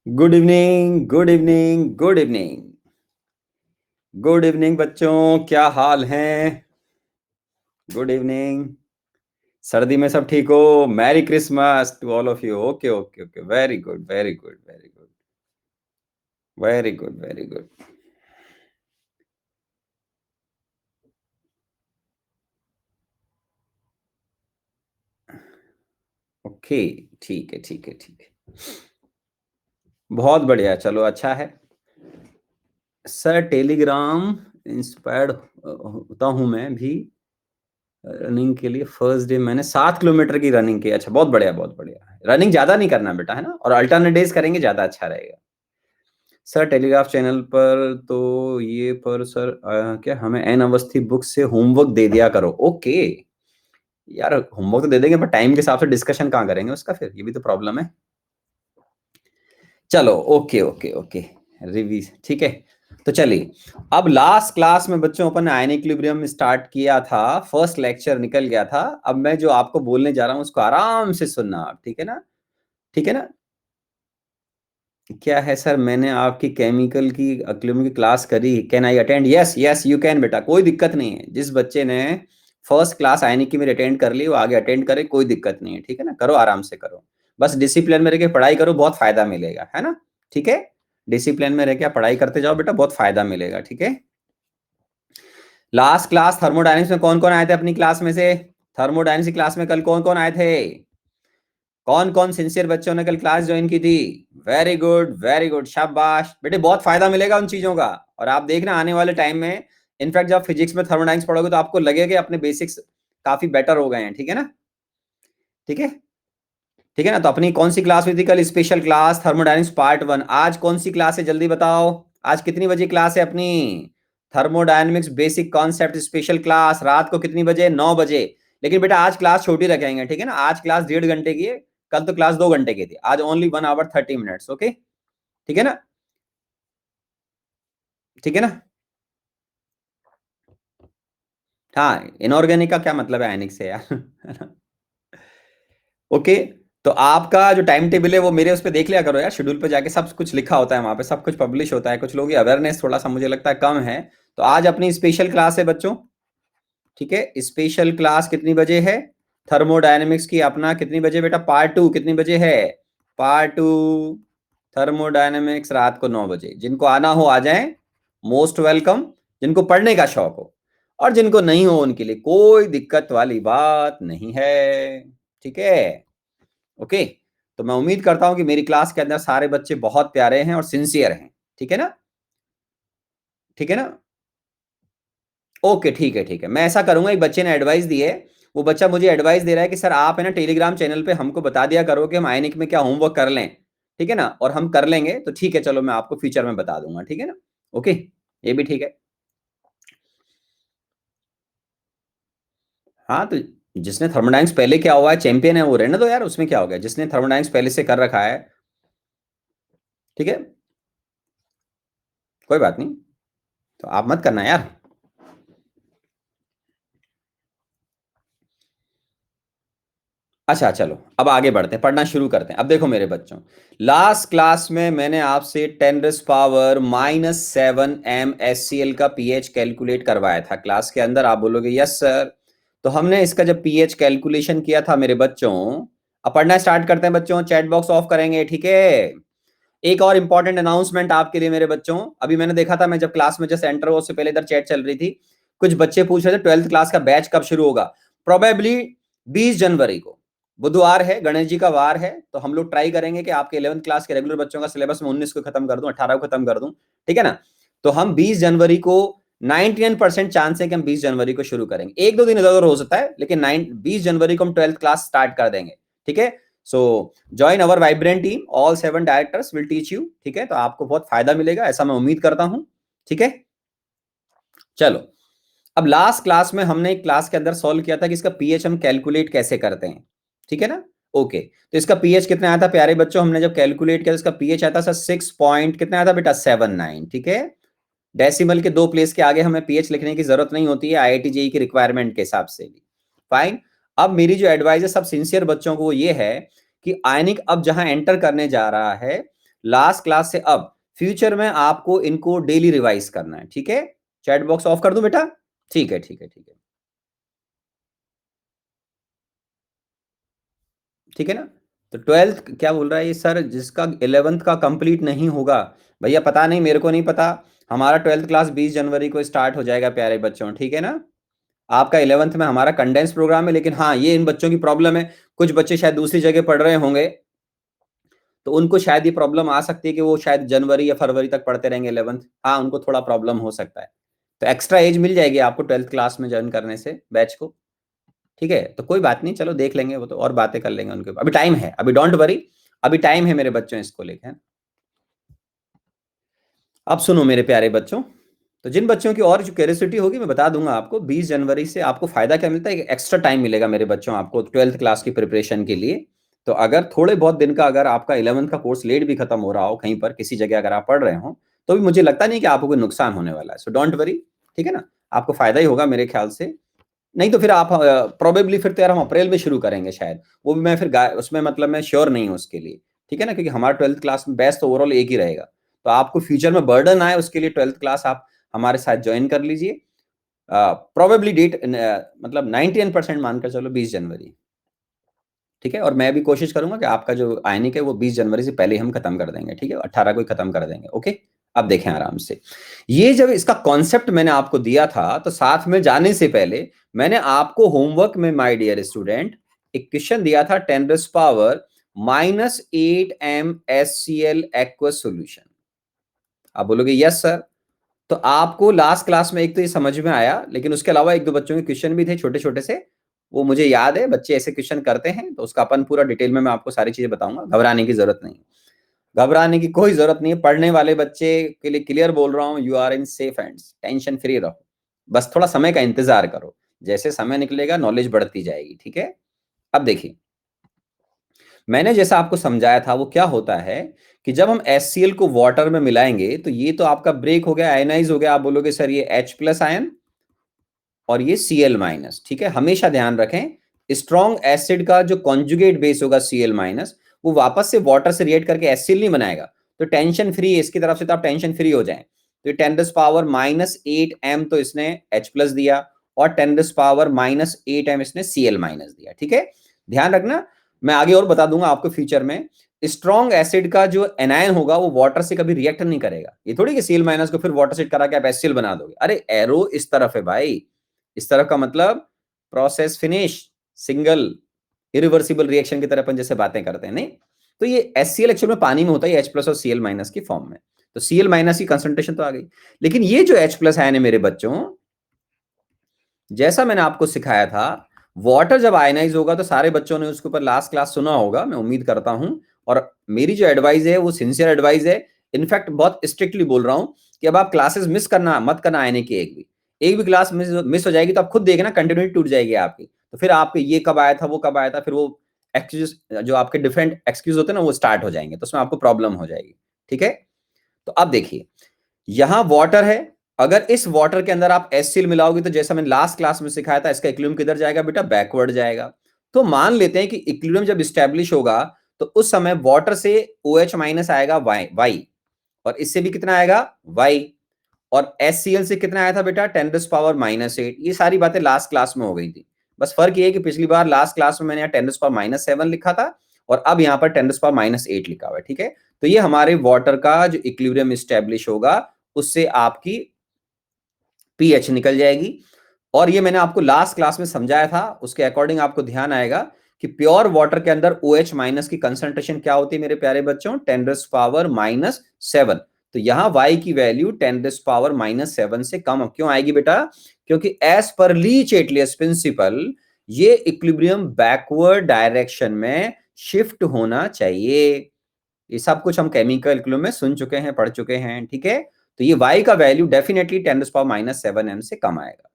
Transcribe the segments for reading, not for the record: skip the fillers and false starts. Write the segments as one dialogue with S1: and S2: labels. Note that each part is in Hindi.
S1: Good evening, good evening, good evening. Good evening बच्चों, क्या हाल हैं? Good evening. सर्दी में सब ठीक हो? Merry Christmas to all of you. Okay okay okay, very good very good very good very good very good. Okay, ठीक है ठीक है ठीक है, बहुत बढ़िया, चलो अच्छा है। सर टेलीग्राम इंस्पायर्ड होता हूँ मैं भी रनिंग के लिए। फर्स्ट डे मैंने 7 किलोमीटर की रनिंग की। अच्छा, बहुत बढ़िया बहुत बढ़िया। रनिंग ज्यादा नहीं करना बेटा, है ना, और अल्टरनेट डेज करेंगे, ज्यादा अच्छा रहेगा। सर टेलीग्राफ चैनल पर तो ये पर सर क्या हमें एन अवस्थी बुक से होमवर्क दे दिया करो? ओके यार, होमवर्क तो दे देंगे पर टाइम के हिसाब से डिस्कशन कहाँ करेंगे उसका, फिर ये भी तो प्रॉब्लम है। चलो ओके ओके ओके, रिवीज ठीक है। तो चलिए, अब लास्ट क्लास में बच्चों अपन ने आयन इक्विलिब्रियम स्टार्ट किया था, फर्स्ट लेक्चर निकल गया था। अब मैं जो आपको बोलने जा रहा हूँ उसको आराम से सुनना आप, ठीक है ना? ठीक है ना? क्या है सर, मैंने आपकी केमिकल की इक्विलिब्रियम की क्लास करी, can I attend? Yes yes you can बेटा, कोई दिक्कत नहीं है। जिस बच्चे ने फर्स्ट क्लास आयनिक की मेरी अटेंड कर ली वो आगे अटेंड करे, कोई दिक्कत नहीं है, ठीक है ना? करो, आराम से करो, बस डिसिप्लिन में रह के पढ़ाई करो, बहुत फायदा मिलेगा, है ना? ठीक है, डिसिप्लिन में रह के पढ़ाई करते जाओ बेटा, बहुत फायदा मिलेगा, ठीक है? लास्ट क्लास थर्मोडायनेमिक्स में कौन कौन आए थे अपनी क्लास में से? थर्मोडायनेमिक्स की क्लास में कल कौन कौन आए थे? कौन कौन सिंसियर बच्चों ने कल क्लास ज्वाइन की थी? वेरी गुड, शाबाश बेटे, बहुत फायदा मिलेगा उन चीजों का। और आप देखना आने वाले टाइम में, इनफैक्ट जब फिजिक्स में थर्मोडायनेमिक्स पढ़ोगे तो आपको लगेगा कि अपने बेसिक्स काफी बेटर हो गए हैं, ठीक है ना? ठीक है, ठीक है ना? तो अपनी कौन सी क्लास हुई थी कल? Special class thermodynamics part 1। आज कौन सी क्लास है जल्दी बताओ? आज कितनी बजे क्लास है अपनी? Thermodynamics basic concept special class, रात को कितनी बजे? 9 बजे। लेकिन बेटा आज क्लास छोटी रखेंगे, ठीक है ना? आज क्लास 1.5 घंटे की है, कल तो क्लास 2 घंटे की थी, आज ओनली 1 आवर 30 मिनट्स। ओके, ठीक है ना? ठीक है ना? हाँ, इनऑर्गेनिक का क्या मतलब है आयनिक से यार? ओके, तो आपका जो टाइम टेबल है वो मेरे उस पर देख लिया करो यार, शेड्यूल पे जाके सब कुछ लिखा होता है, वहां पे सब कुछ पब्लिश होता है। कुछ लोगों की अवेयरनेस थोड़ा सा मुझे लगता है कम है। तो आज अपनी स्पेशल क्लास है बच्चों, ठीक है? स्पेशल क्लास कितनी बजे है? थर्मोडायनेमिक्स की अपना कितनी बजे बेटा? पार्ट 2 कितनी बजे है? पार्ट 2 थर्मोडायनेमिक्स रात को 9 बजे। जिनको आना हो आ जाएं, मोस्ट वेलकम। जिनको पढ़ने का शौक हो, और जिनको नहीं हो उनके लिए कोई दिक्कत वाली बात नहीं है, ठीक है? ओके, तो मैं उम्मीद करता हूं कि मेरी क्लास के अंदर सारे बच्चे बहुत प्यारे हैं और सिंसियर हैं, ठीक है ना? ठीक है ना? ओके, ठीक है ठीक है, मैं ऐसा करूंगा, एक बच्चे ने एडवाइस दी है, वो बच्चा मुझे एडवाइस दे रहा है कि सर आप है ना टेलीग्राम चैनल पे हमको बता दिया करो कि हम आयनिक में क्या होमवर्क कर लें, ठीक है ना? और हम कर लेंगे तो ठीक है, चलो मैं आपको फ्यूचर में बता दूंगा, ठीक है ना? ओके, ये भी ठीक है। हाँ, तो जिसने थर्मोडायनेमिक्स पहले क्या हुआ है, चैंपियन है वो, रहने दो यार, उसमें क्या हो गया, जिसने थर्मोडायनेमिक्स पहले से कर रखा है, ठीक है, कोई बात नहीं, तो आप मत करना यार। अच्छा चलो, अब आगे बढ़ते हैं, पढ़ना शुरू करते हैं। अब देखो मेरे बच्चों, लास्ट क्लास में मैंने आपसे 10⁻⁻⁷ का पीएच कैलकुलेट करवाया था क्लास के अंदर। आप बोलोगे यस सर। तो हमने इसका जब पीएच कैलकुलेशन किया था मेरे बच्चों, अब पढ़ना स्टार्ट करते हैं बच्चों, चैट बॉक्स ऑफ करेंगे, ठीक है? एक और इंपॉर्टेंट अनाउंसमेंट आपके लिए मेरे बच्चों, अभी मैंने देखा था, मैं जब क्लास में जस्ट एंटर हुआ उससे पहले इधर चैट चल रही थी, कुछ बच्चे पूछ रहे थे 12th क्लास का बैच कब शुरू होगा। प्रोबेबली 20 जनवरी को, बुधवार है, गणेश जी का वार है, तो हम लोग ट्राई करेंगे कि आपके 11th क्लास के रेगुलर बच्चों का सिलेबस में 19 को खत्म कर दूं, 18 को खत्म कर दूं, ठीक है ना? तो हम 20 जनवरी को 99% चांस है कि हम 20 जनवरी को शुरू करेंगे। एक दो दिन इधर उधर हो सकता है, लेकिन 20 जनवरी को हम 12th क्लास स्टार्ट कर देंगे, ठीक है? सो join our vibrant team, all 7 directors will teach you, ठीक है? तो आपको बहुत फायदा मिलेगा, ऐसा मैं उम्मीद करता हूं, ठीक है? चलो, अब लास्ट क्लास में हमने एक क्लास के अंदर सॉल्व किया था कि इसका पीएच हम कैलकुलेट कैसे करते हैं, ठीक है ना? ओके, तो इसका पीएच कितना आया था प्यारे बच्चों? हमने जब कैलकुलेट किया तो इसका पीएच आया था सर 6 पॉइंट कितना आया था बेटा? 79, ठीक है? डेसिमल के 2 प्लेस के आगे हमें पीएच लिखने की जरूरत नहीं होती है, आईआईटी जेई की रिक्वायरमेंट के हिसाब से भी। फाइन। अब मेरी जो एडवाइस है सब सिंसियर बच्चों को वो ये है कि आयनिक अब जहां एंटर करने जा रहा है, लास्ट क्लास से अब फ्यूचर में आपको इनको डेली रिवाइज करना है, ठीक है। चैट बॉक्स ऑफ कर दूं बेटा? ठीक है ठीक है ठीक है ठीक है ना। तो 12th क्या बोल रहा है ये सर, जिसका 11th का कंप्लीट नहीं होगा? भैया पता नहीं, मेरे को नहीं पता। हमारा 12th क्लास 20 जनवरी को स्टार्ट हो जाएगा प्यारे बच्चों, ठीक है ना। आपका 11th में हमारा कंडेंस प्रोग्राम है, लेकिन हाँ ये इन बच्चों की प्रॉब्लम है। कुछ बच्चे शायद दूसरी जगह पढ़ रहे होंगे, तो उनको शायद ये प्रॉब्लम आ सकती है कि वो शायद जनवरी या फरवरी तक पढ़ते रहेंगे 11th। हाँ उनको थोड़ा प्रॉब्लम हो सकता है। तो एक्स्ट्रा एज मिल जाएगी आपको 12th क्लास में ज्वाइन करने से बैच को, ठीक है। तो कोई बात नहीं, चलो देख लेंगे वो तो, और बातें कर लेंगे उनके, अभी टाइम है, अभी डोंट वरी, अभी टाइम है मेरे बच्चों इसको लेके। अब सुनो मेरे प्यारे बच्चों, तो जिन बच्चों की और जो क्यूरियोसिटी होगी मैं बता दूंगा आपको। 20 जनवरी से आपको फायदा क्या मिलता है, एक एक्स्ट्रा टाइम मिलेगा मेरे बच्चों आपको 12th क्लास की प्रिपरेशन के लिए। तो अगर थोड़े बहुत दिन का, अगर आपका 11th का कोर्स लेट भी खत्म हो रहा हो कहीं पर किसी जगह अगर आप पढ़ रहे हो, तो भी मुझे लगता नहीं कि आपको कोई नुकसान होने वाला है। सो डोंट वरी, ठीक है ना। आपको फायदा ही होगा मेरे ख्याल से। नहीं तो फिर आप प्रोबेबली फिर तो यार हम अप्रैल में शुरू करेंगे शायद, वो भी मैं फिर उसमें मतलब मैं श्योर नहीं हूँ उसके लिए, ठीक है ना। क्योंकि हमारा 12th क्लास में बेस्ट तो ओवरऑल एक ही रहेगा। तो आपको फ्यूचर में बर्डन आए उसके लिए 12th क्लास आप हमारे साथ ज्वाइन कर लीजिए। प्रोबेबली डेट मतलब 99% मानकर चलो 20 जनवरी, ठीक है। और मैं भी कोशिश करूंगा कि आपका जो आयनिक है वो 20 जनवरी से पहले हम खत्म कर देंगे, ठीक है, 18 को ही खत्म कर देंगे, ओके। अब देखें आराम से, ये जब इसका कॉन्सेप्ट मैंने आपको दिया था, तो साथ में जाने से पहले मैंने आपको होमवर्क में माय डियर स्टूडेंट एक क्वेश्चन दिया था, 10⁻⁸ एक्वस सॉल्यूशन। आप बोलोगे यस सर। तो आपको लास्ट क्लास में एक तो ये समझ में आया, लेकिन उसके अलावा एक दो बच्चों के क्वेश्चन भी थे छोटे छोटे से, वो मुझे याद है, बच्चे ऐसे क्वेश्चन करते हैं। तो उसका अपन पूरा डिटेल में मैं आपको सारी चीजें बताऊंगा, घबराने की जरूरत नहीं। घबराने की कोई जरूरत नहीं है, पढ़ने वाले बच्चे के लिए क्लियर बोल रहा हूँ, you are in safe hands, tension free रहो। बस थोड़ा समय का इंतजार करो, जैसे समय निकलेगा नॉलेज बढ़ती जाएगी, ठीक है। अब देखिए, मैंने जैसा आपको समझाया था वो क्या होता है कि जब हम HCl को वाटर में मिलाएंगे, तो ये तो आपका ब्रेक हो गया, आयनाइज हो गया। आप बोलोगे सर ये H+ आयन और ये Cl-, ठीक है। हमेशा ध्यान रखें, स्ट्रॉन्ग एसिड का जो कॉन्जुगेट बेस होगा Cl-, वो वापस से वाटर से रिएक्ट करके HCl नहीं बनाएगा। तो टेंशन फ्री है इसकी तरफ से, तो आप टेंशन फ्री हो जाएं। तो 10⁻⁸ m तो इसने H+ दिया, और 10⁻⁸m इसने Cl- दिया, ठीक है। ध्यान रखना, मैं आगे और बता दूंगा आपको फ्यूचर में। स्ट्रॉन्ग एसिड का जो एनायन होगा वो वाटर से कभी रिएक्ट नहीं करेगा। ये थोड़ी कि Cl- को फिर वाटर से करा के आप HCl बना दोगे। अरे एरो इस तरफ है भाई, इस तरफ का मतलब process finish, single irreversible reaction की तरह अपन जैसे बातें करते हैं, नहीं। तो ये HCl एक्चुअल में पानी में होता है H+ और Cl- की फॉर्म में। तो Cl- की कंसंट्रेशन तो आ गई, लेकिन ये जो H+ आयन है मेरे बच्चों, जैसा मैंने आपको सिखाया था, वाटर जब आयनाइज होगा तो सारे बच्चों ने उसके ऊपर लास्ट क्लास सुना होगा, मैं उम्मीद करता हूं। और मेरी जो एडवाइस है वो सिंसियर एडवाइस है, इनफैक्ट बहुत स्ट्रिक्टली बोल रहा हूं कि अब आप क्लासेस मिस करना मत करना, आने की एक भी क्लास मिस हो जाएगी तो आप खुद देखना कंटिन्यूटी टूट जाएगी आपकी। तो फिर आपके ये कब आया था वो कब आया था, फिर वो एक्सक्यूज जो आपके डिफरेंट एक्सक्यूज होते हैं ना वो स्टार्ट हो जाएंगे, तो उसमें आपको प्रॉब्लम हो जाएगी, ठीक है। तो अब देखिए, यहां वाटर है, अगर इस वाटर के अंदर आप HCl मिलाओगे तो जैसा मैंने लास्ट क्लास में सिखाया था, इसका इक्विलिब्रियम किधर जाएगा बेटा, बैकवर्ड जाएगा। तो मान लेते हैं कि इक्विलिब्रियम जब स्टैब्लिश होगा तो उस समय वाटर से OH- आएगा Y, और इससे भी कितना आएगा Y, और HCl से कितना आया था बेटा 10⁻⁸ ये सारी बातें लास्ट क्लास में हो गई थी। बस फर्क ये है कि पिछली बार लास्ट क्लास में मैंने यहाँ 10⁻⁷ लिखा था, और अब यहाँ पर 10⁻⁸ लिखा हुआ है, ठीक है। तो ये हमारे वाटर का जो इक्विलिब्रियम स्टैब्लिश होगा, उससे आपकी पीएच निकल जाएगी। और ये मैंने आपको लास्ट क्लास में समझाया था, उसके अकॉर्डिंग आपको ध्यान आएगा कि प्योर वाटर के अंदर OH- की कंसंट्रेशन क्या होती है मेरे प्यारे बच्चों, 10⁻⁷ तो यहां Y की वैल्यू 10⁻⁷ से कम क्यों आएगी बेटा, क्योंकि एज पर ली चेटलियस प्रिंसिपल ये इक्विलिब्रियम बैकवर्ड डायरेक्शन में शिफ्ट होना चाहिए। ये सब कुछ हम केमिकल इक्विलिब्रियम में सुन चुके हैं, पढ़ चुके हैं, ठीक है। तो ये Y का वैल्यू डेफिनेटली 10⁻⁷m से कम आएगा।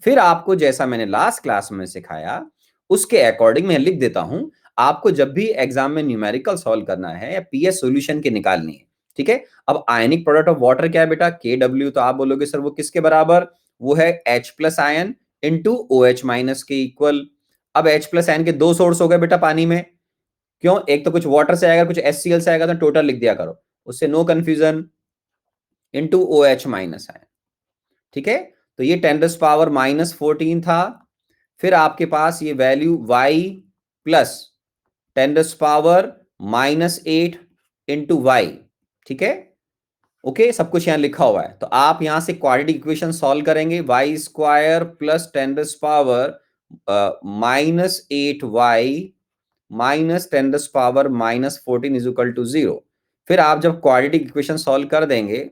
S1: फिर आपको जैसा मैंने लास्ट क्लास में सिखाया उसके अकॉर्डिंग मैं लिख देता हूं, आपको जब भी एग्जाम में न्यूमेरिकल सॉल्व करना है या पीएच सॉल्यूशन की निकालनी है, ठीक है। अब आयनिक प्रोडक्ट ऑफ वाटर क्या है बेटा, KW। तो आप बोलोगे सर वो किसके बराबर, वो है H+ आयन इंटू OH- के इक्वल। अब H+ आयन के दो सोर्स हो गए बेटा पानी में, क्यों, एक तो कुछ वाटर से आएगा कुछ HCl से आएगा, तो टोटल लिख दिया करो। उससे no confusion, into O H minus ion. ठीक है, तो ये 10⁻⁻14 था। फिर आपके पास ये value y plus 10⁻⁻8 into y. ठीक है, ओके, सब कुछ यहां लिखा हुआ है। तो आप यहां से क्वाड्रेटिक इक्वेशन सॉल्व करेंगे, y square plus 10⁻⁻8y minus 10⁻⁻14 is equal to 0। फिर आप जब क्वाड्रेटिक इक्वेशन सॉल्व कर देंगे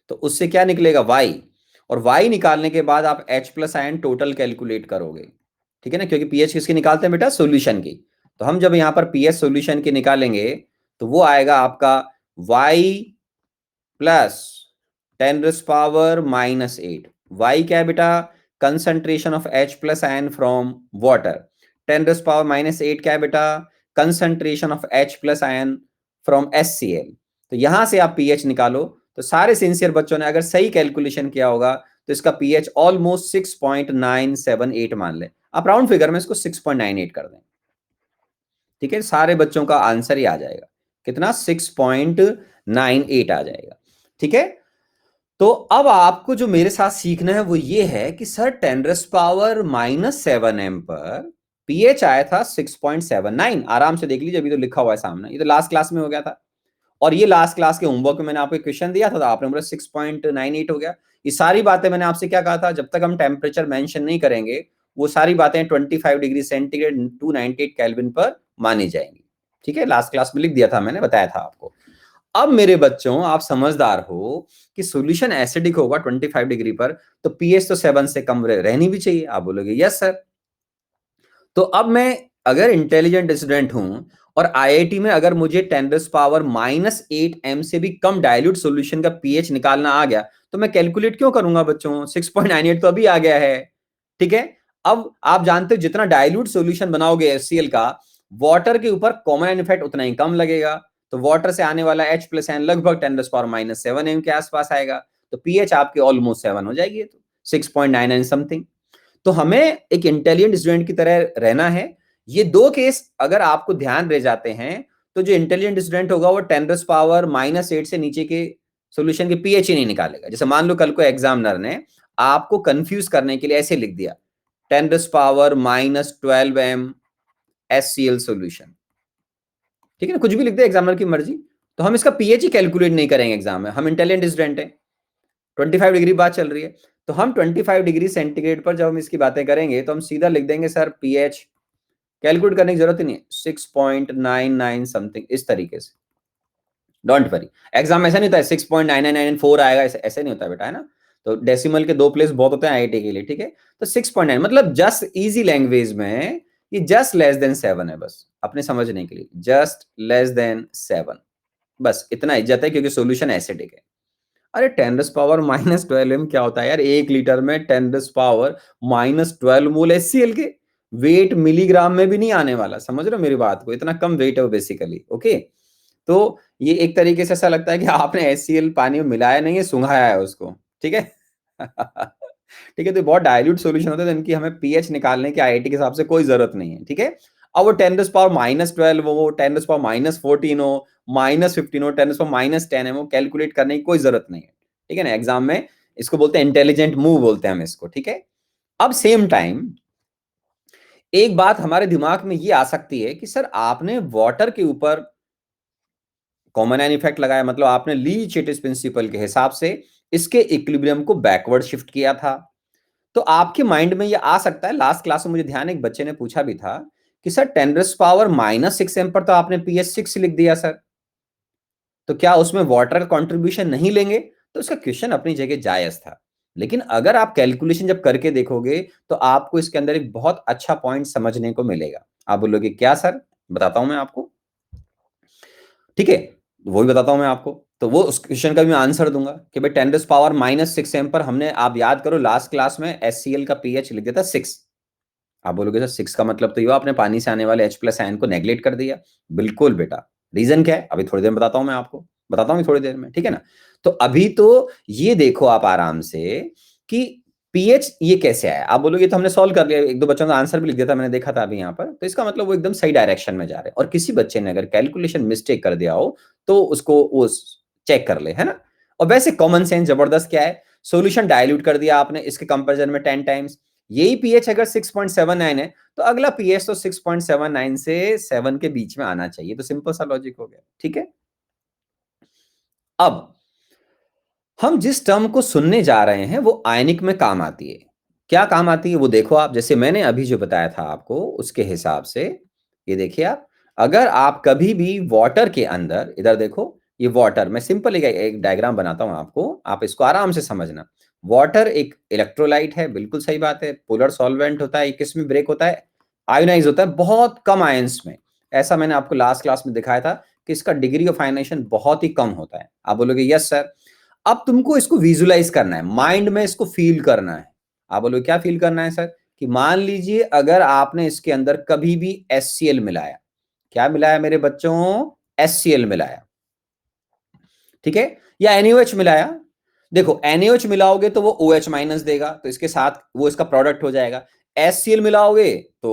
S1: तो उससे क्या निकलेगा y, और y निकालने के बाद आप h plus ion total calculate करोगे। ठीक है ना, क्योंकि pH किसकी निकालते हैं बेटा, सॉल्यूशन की। तो हम जब यहां पर pH सॉल्यूशन की निकालेंगे तो वो आएगा आपका y प्लस 10⁻⁻8। y क्या है बेटा, concentration of H plus ion from water. 10⁻⁻8 क्या है बेटा, concentration of H plus ion from HCl। तो यहां से आप pH निकालो। तो सारे सिंसियर बच्चों ने अगर सही कैलकुलेशन किया होगा तो इसका pH ऑलमोस्ट 6.978 मान ले। आप राउंड फिगर में इसको 6.98 कर दें। ठीक है, सारे बच्चों का आंसर ही आ जाएगा, कितना, 6.98 आ जाएगा। ठीक है, तो अब आपको जो मेरे साथ सीखना है वो ये है कि सर 10⁻⁻7m पर pH आया था 6.79। आराम से देख लीजिए, अभी तो लिखा हुआ है सामने, ये तो लास्ट क्लास में हो गया था। और ये लास्ट क्लास के होमवर्क में मैंने आपको क्वेश्चन दिया था, तो आपने बोला 6.98 हो गया। ये सारी बातें मैंने आपसे क्या कहा था, जब तक हम टेम्परेचर मेंशन नहीं करेंगे वो सारी बातें 25 डिग्री सेंटीग्रेड 298 केल्विन पर मानी जाएंगी। ठीक है, लास्ट क्लास में लिख दिया था मैंने, बताया था आपको। अब मेरे बच्चों आप समझदार हो कि सॉल्यूशन एसिडिक होगा 25 डिग्री पर, तो पीएच तो 7 से कम रहनी भी चाहिए। आप बोलोगे यस सर। तो अब मैं अगर इंटेलिजेंट स्टूडेंट हूं और आईआईटी में अगर मुझे 10⁻⁻8m से भी कम डाइल्यूट सॉल्यूशन का पीएच निकालना आ गया तो मैं कैलकुलेट क्यों करूंगा बच्चों, 6.98 तो अभी आ गया है। ठीक है, अब आप जानते हो जितना डाइल्यूट सॉल्यूशन बनाओगे HCl का, वाटर के ऊपर कॉमन एन इफेक्ट उतना ही कम लगेगा। तो वाटर से आने वाला H प्लस एन लगभग 10⁻⁻7m के आसपास आएगा। तो पीएच आपके ऑलमोस्ट 7 हो जाएगी, तो 6.99 समथिंग। तो हमें एक इंटेलिजेंट स्टूडेंट की तरह रहना है। ये दो केस अगर आपको ध्यान रह जाते हैं तो जो इंटेलिजेंट स्टूडेंट होगा वो 10⁻⁻8 से नीचे के सॉल्यूशन के पीएच ही नहीं निकालेगा। जैसे मान लो कल को एग्जामिनर ने आपको कंफ्यूज करने के लिए ऐसे लिख दिया 10⁻⁻12m HCl सॉल्यूशन। ठीक है ना, कुछ भी लिख दे, एग्जामिनर की मर्जी। तो हम इसका पीएच ही कैलकुलेट नहीं करेंगे एग्जाम में, हम इंटेलिजेंट स्टूडेंट हैं। 25 डिग्री बात चल रही है, तो हम 25 डिग्री सेंटीग्रेड पर जब हम इसकी बातें करेंगे तो हम सीधा लिख देंगे सर पीएच, कैलकुलेट करने की जरूरत ही नहीं है, 6.99 समथिंग, इस तरीके से। डोंट वरी, एग्जाम ऐसा नहीं होता है 6.9994 आएगा, ऐसे नहीं होता बेटा, है ना। तो डेसिमल के 2 प्लेस बहुत होते हैं आईआईटी के लिए। ठीक है, तो 6.9 मतलब जस्ट इजी लैंग्वेज में ये जस्ट लेस देन 7 है, बस अपने समझने के लिए, जस्ट लेस देन 7, बस इतना इज्जत है, क्योंकि सोल्यूशन एसिडिक है। अरे 10⁻⁻12m क्या होता है यार, 1 लीटर में 10⁻⁻12 मोल HCl के, वेट मिलीग्राम में भी नहीं आने वाला, समझ रहे हो मेरी बात को, इतना कम वेट है वो बेसिकली। ओके, तो ये एक तरीके से ऐसा लगता है कि आपने HCl पानी में मिलाया नहीं है, सुंघाया है उसको। ठीक है ठीक है, तो बहुत डाइल्यूट सॉल्यूशन होता है, तो इनकी हमें पीएच निकालने की आईआईटी के हिसाब से कोई जरूरत नहीं है। ठीक है, अब वो 10⁻⁻12 हो, 10⁻⁻14 हो, -15 हो, 10⁻⁻10 है, वो कैलकुलेट करने की कोई जरूरत नहीं है। ठीक है ना, एग्जाम में इसको बोलते हैं इंटेलिजेंट मूव, बोलते हैं हम इसको। ठीक है, अब सेम टाइम एक बात हमारे दिमाग में ये आ सकती है कि सर आपने वाटर के ऊपर कॉमन एन इफेक्ट लगाया, मतलब आपने लीच-एटिस प्रिंसिपल के हिसाब से इसके इक्विलिब्रियम को बैकवर्ड शिफ्ट किया था। तो आपके माइंड में ये आ सकता है, लास्ट क्लास में मुझे ध्यान है एक बच्चे ने पूछा भी था कि सर 10⁻⁻6m पर तो आपने पीएच 6 लिख दिया सर, तो क्या उसमें वाटर का कंट्रीब्यूशन नहीं लेंगे? तो उसका क्वेश्चन अपनी जगह जायज था, लेकिन अगर आप कैलकुलेशन जब करके देखोगे तो आपको इसके अंदर एक बहुत अच्छा पॉइंट समझने को मिलेगा। आप बोलोगे क्या सर, बताता हूं मैं आपको। ठीक है, वो भी बताता हूं मैं आपको। तो वो उस क्वेश्चन का भी मैं आंसर दूंगा कि भाई 10⁻⁻6m पर हमने, आप याद करो लास्ट क्लास में HCl का पीएच लिख दिया था 6। आप बोलोगे सर 6 का मतलब तो ये आपने पानी से आने वाले H प्लस आयन को नेग्लेक्ट कर दिया। बिल्कुल बेटा, रीजन क्या है अभी थोड़ी देर में बताता हूं मैं आपको, बताता हूं थोड़ी देर में। ठीक है ना, तो अभी तो ये देखो आप आराम से कि पीएच ये कैसे आया? आप बोलोगे तो हमने सॉल्व कर लिया, एक दो बच्चों का आंसर भी लिख दिया था, मैंने देखा था अभी यहाँ पर। तो इसका मतलब वो एकदम सही डायरेक्शन में जा रहे हैं। और किसी बच्चे ने अगर कैलकुलेशन मिस्टेक कर दिया हो तो उसको वो चेक कर ले, है ना। और वैसे कॉमन सेंस जबरदस्त क्या है, सोल्यूशन डायल्यूट कर दिया आपने इसके कंपेरिजन में 10 टाइम्स। यही पीएच अगर 6.79 है तो अगला पीएच तो 6.79 से 7 के बीच में आना चाहिए। तो सिंपल सा लॉजिक हो गया, ठीक है। अब हम जिस टर्म को सुनने जा रहे हैं वो आयनिक में काम आती है। क्या काम आती है वो देखो आप, जैसे मैंने अभी जो बताया था आपको उसके हिसाब से। ये देखिए आप, अगर आप कभी भी वाटर के अंदर, इधर देखो, ये वाटर, मैं सिंपल एक डायग्राम बनाता हूं आपको, आप इसको आराम से समझना। वाटर एक इलेक्ट्रोलाइट है, बिल्कुल सही बात है, पोलर सॉल्वेंट होता है, किस में ब्रेक होता है, आयोनाइज होता है बहुत कम आयंस में। ऐसा मैंने आपको लास्ट क्लास में दिखाया था कि इसका डिग्री ऑफ आयनाइजेशन बहुत ही कम होता है। आप बोलोगे यस सर। अब तुमको इसको विजुलाइज करना है, माइंड में इसको फील करना है। आप बोलो क्या फील करना है सर? कि मान लीजिए अगर आपने इसके अंदर कभी भी HCl मिलाया, क्या मिलाया मेरे बच्चों? HCl मिलाया, ठीक है, या NaOH मिलाया। देखो NaOH मिलाओगे तो वो OH माइनस देगा, तो इसके साथ वो इसका प्रोडक्ट हो जाएगा। HCl मिलाओगे तो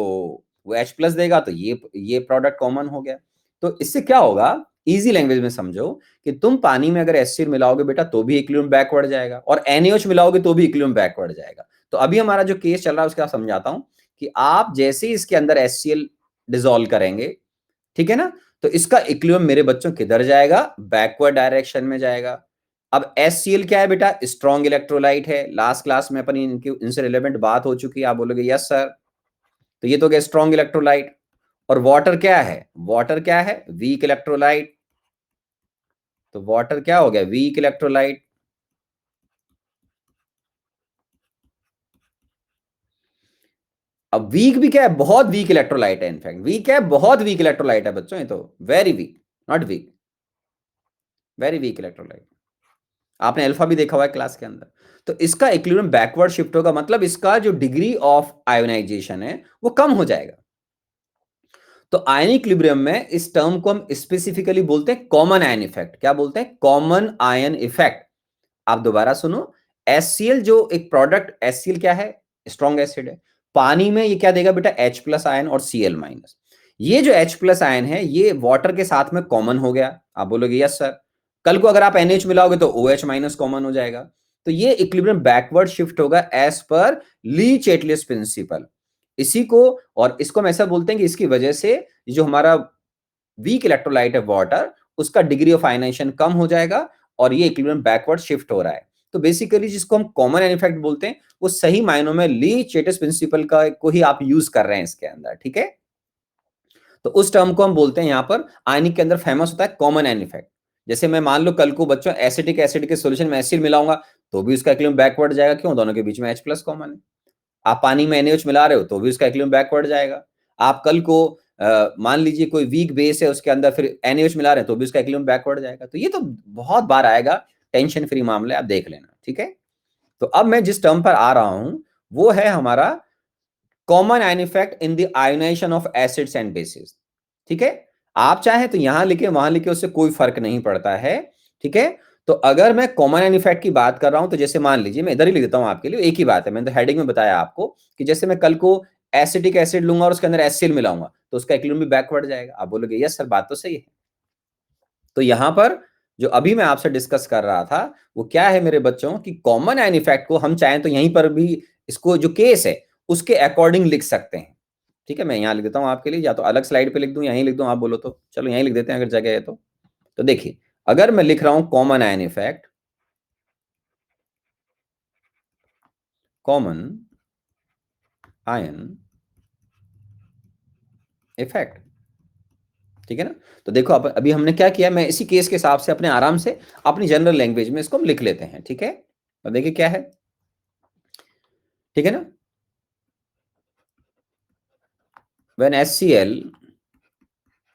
S1: वो H प्लस देगा, तो ये प्रोडक्ट कॉमन हो गया। तो इससे क्या होगा, इजी लैंग्वेज में समझो कि तुम पानी में अगर HCl मिलाओगे बेटा तो भी इक्विलिब्रियम बैकवर्ड जाएगा, और NaOH मिलाओगे तो भी इक्विलिब्रियम बैकवर्ड जाएगा। तो अभी हमारा जो केस चल रहा है उसका समझाता हूं कि आप जैसे ही इसके अंदर HCl डिसॉल्व करेंगे, ठीक है ना, तो इसका इक्विलिब्रियम मेरे बच्चों किधर जाएगा? बैकवर्ड डायरेक्शन में जाएगा। अब HCl क्या है बेटा? स्ट्रॉन्ग इलेक्ट्रोलाइट है, लास्ट क्लास में अपनी इनसे रिलेवेंट बात हो चुकी है। आप बोलोगे यस सर। तो ये तो क्या, स्ट्रॉन्ग इलेक्ट्रोलाइट। और वाटर क्या है? वाटर क्या है? Weak electrolyte. तो वाटर क्या हो गया? Weak electrolyte. अब वीक भी क्या है? बहुत वीक इलेक्ट्रोलाइट है। इनफैक्ट वीक है, बहुत वीक इलेक्ट्रोलाइट है बच्चों, ये तो very weak, not weak, very weak electrolyte. आपने अल्फा भी देखा हुआ है क्लास के अंदर। तो इसका इक्विलिब्रियम बैकवर्ड शिफ्ट होगा, मतलब इसका जो डिग्री ऑफ आयोनाइजेशन है वो कम हो जाएगा। तो आयन इक्विलिब्रियम में इस टर्म को हम स्पेसिफिकली बोलते हैं कॉमन आयन इफेक्ट। क्या बोलते हैं? Common ion effect. आप दोबारा सुनो, HCl जो एक प्रोडक्ट, HCl क्या है? स्ट्रॉन्ग एसिड है। पानी में ये क्या देगा बेटा? H प्लस आयन और Cl माइनस। ये जो H प्लस आयन है ये वाटर के साथ में कॉमन हो गया। आप बोलोगे यस सर। कल को अगर आप NH मिलाओगे तो OH माइनस कॉमन हो जाएगा। तो ये इक्विलिब्रियम बैकवर्ड शिफ्ट होगा एज पर ली चेटलियस प्रिंसिपल। इसी को, और इसको हम ऐसा बोलते हैं कि इसकी वजह से जो हमारा वीक इलेक्ट्रोलाइट है वाटर, उसका डिग्री ऑफ आयनाइजेशन कम हो जाएगा और ये इक्विलिब्रियम बैकवर्ड शिफ्ट हो रहा है। तो बेसिकली जिसको हम कॉमन आयन इफेक्ट बोलते हैं वो सही मायनों में ली चेटिस प्रिंसिपल का को ही आप यूज कर रहे हैं इसके अंदर, ठीक है। तो उस टर्म को हम बोलते हैं यहां पर, आयनिक के अंदर फेमस होता है कॉमन आयन इफेक्ट। जैसे मैं मान लो कल को बच्चों एसिटिक एसिड के सॉल्यूशन में एसिड मिलाऊंगा तो भी उसका इक्विलिब्रियम बैकवर्ड जाएगा। क्यों? दोनों के बीच में H प्लस कॉमन है। आप पानी में NaOH मिला रहे हो तो भी उसका इक्विलिब्रियम बैकवर्ड जाएगा। आप कल को मान लीजिए कोई वीक बेस है उसके अंदर फिर NaOH मिला रहे हैं तो भी उसका इक्विलिब्रियम बैकवर्ड जाएगा। तो ये तो बहुत बार आएगा, टेंशन फ्री मामला, आप देख लेना, ठीक है। तो अब मैं जिस टर्म पर आ रहा हूं वो है हमारा common ion effect in the ionisation of acids and bases, ठीक है। आप चाहे तो यहां लिखे वहां लिखे, उससे कोई फर्क नहीं पड़ता है, ठीक है। तो अगर मैं कॉमन आयन इफेक्ट की बात कर रहा हूं तो जैसे मान लीजिए, मैं इधर ही लिख देता हूं आपके लिए, एक ही बात है, मैंने तो हेडिंग में बताया आपको कि जैसे मैं कल को एसिटिक एसिड लूंगा और उसके अंदर HCl मिलाऊंगा तो उसका इक्विलिब्रियम भी बैकवर्ड जाएगा। आप बोलोगे यस सर, बात तो सही है। तो यहां पर जो अभी मैं आपसे डिस्कस कर रहा था वो क्या है मेरे बच्चों, कि कॉमन आयन इफेक्ट को हम चाहें तो यहीं पर भी इसको जो केस है उसके अकॉर्डिंग लिख सकते हैं, ठीक है। मैं यहाँ लिख देता हूँ आपके लिए, या तो अलग स्लाइड पे लिख दूं, यहीं लिख दूं, आप बोलो तो चलो यहीं लिख देते हैं अगर जगह है तो देखिए, अगर मैं लिख रहा हूं common ion effect, common ion effect, ठीक है ना। तो देखो अभी हमने क्या किया, मैं इसी केस के हिसाब से अपने आराम से अपनी जनरल लैंग्वेज में इसको हम लिख लेते हैं, ठीक है। तो देखिए क्या है, ठीक है ना। when HCl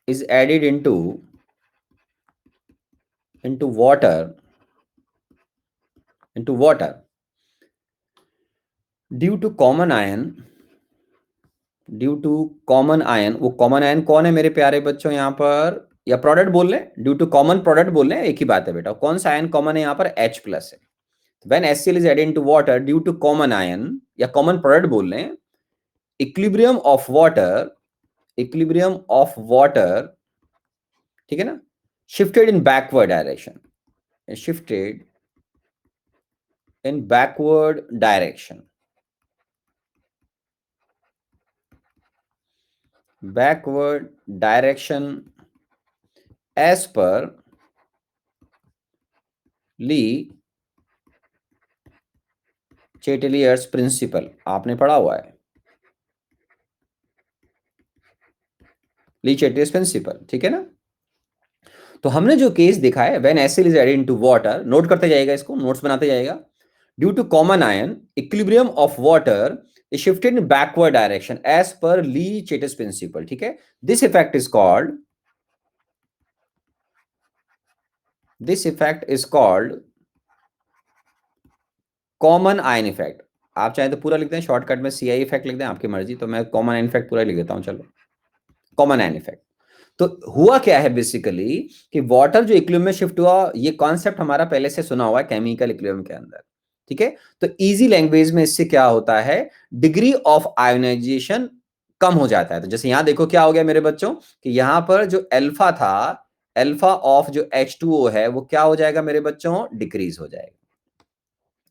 S1: is added into water due to common ion, वो कॉमन आयन कौन है मेरे प्यारे बच्चों यहाँ पर, या प्रोडक्ट बोल रहे हैं, ड्यू टू कॉमन प्रोडक्ट बोल रहे हैं, एक ही बात है बेटा। कौन सा आयन कॉमन है यहाँ पर? H प्लस है। When HCl is added into water due to common ion या कॉमन प्रोडक्ट बोल रहे हैं, इक्विलिब्रियम ऑफ वाटर, ठीक है ना, shifted in backward direction, shifted in backward direction, as per Le Chatelier's principle. आपने पढ़ा हुआ है ली चेटेलियर्स प्रिंसिपल, ठीक है ना। तो हमने जो केस देखा है when acid is added into water, note करते जाएगा, इसको नोट्स बनाते जाएगा। Due to common ion equilibrium of water is shifted in backward direction as per Lee-Chettis principle, ठीक है। this effect is called common ion effect. आप चाहे तो पूरा लिख दें, शॉर्टकट में CI इफेक्ट लिख दें, आपकी मर्जी, तो मैं कॉमन आयन इफेक्ट पूरा लिख देता हूं। चलो, कॉमन आयन इफेक्ट। तो हुआ क्या है बेसिकली कि वाटर जो इक्विलिब्रियम में शिफ्ट हुआ, ये कॉन्सेप्ट हमारा पहले से सुना हुआ है केमिकल इक्विलिब्रियम के अंदर, ठीक है। तो इजी लैंग्वेज में इससे क्या होता है, डिग्री ऑफ आयोनाइजेशन कम हो जाता है। तो जैसे यहां देखो क्या हो गया मेरे बच्चों, कि यहां पर जो अल्फा था, अल्फा ऑफ जो H2O है, वो क्या हो जाएगा मेरे बच्चों, डिक्रीज हो जाएगा।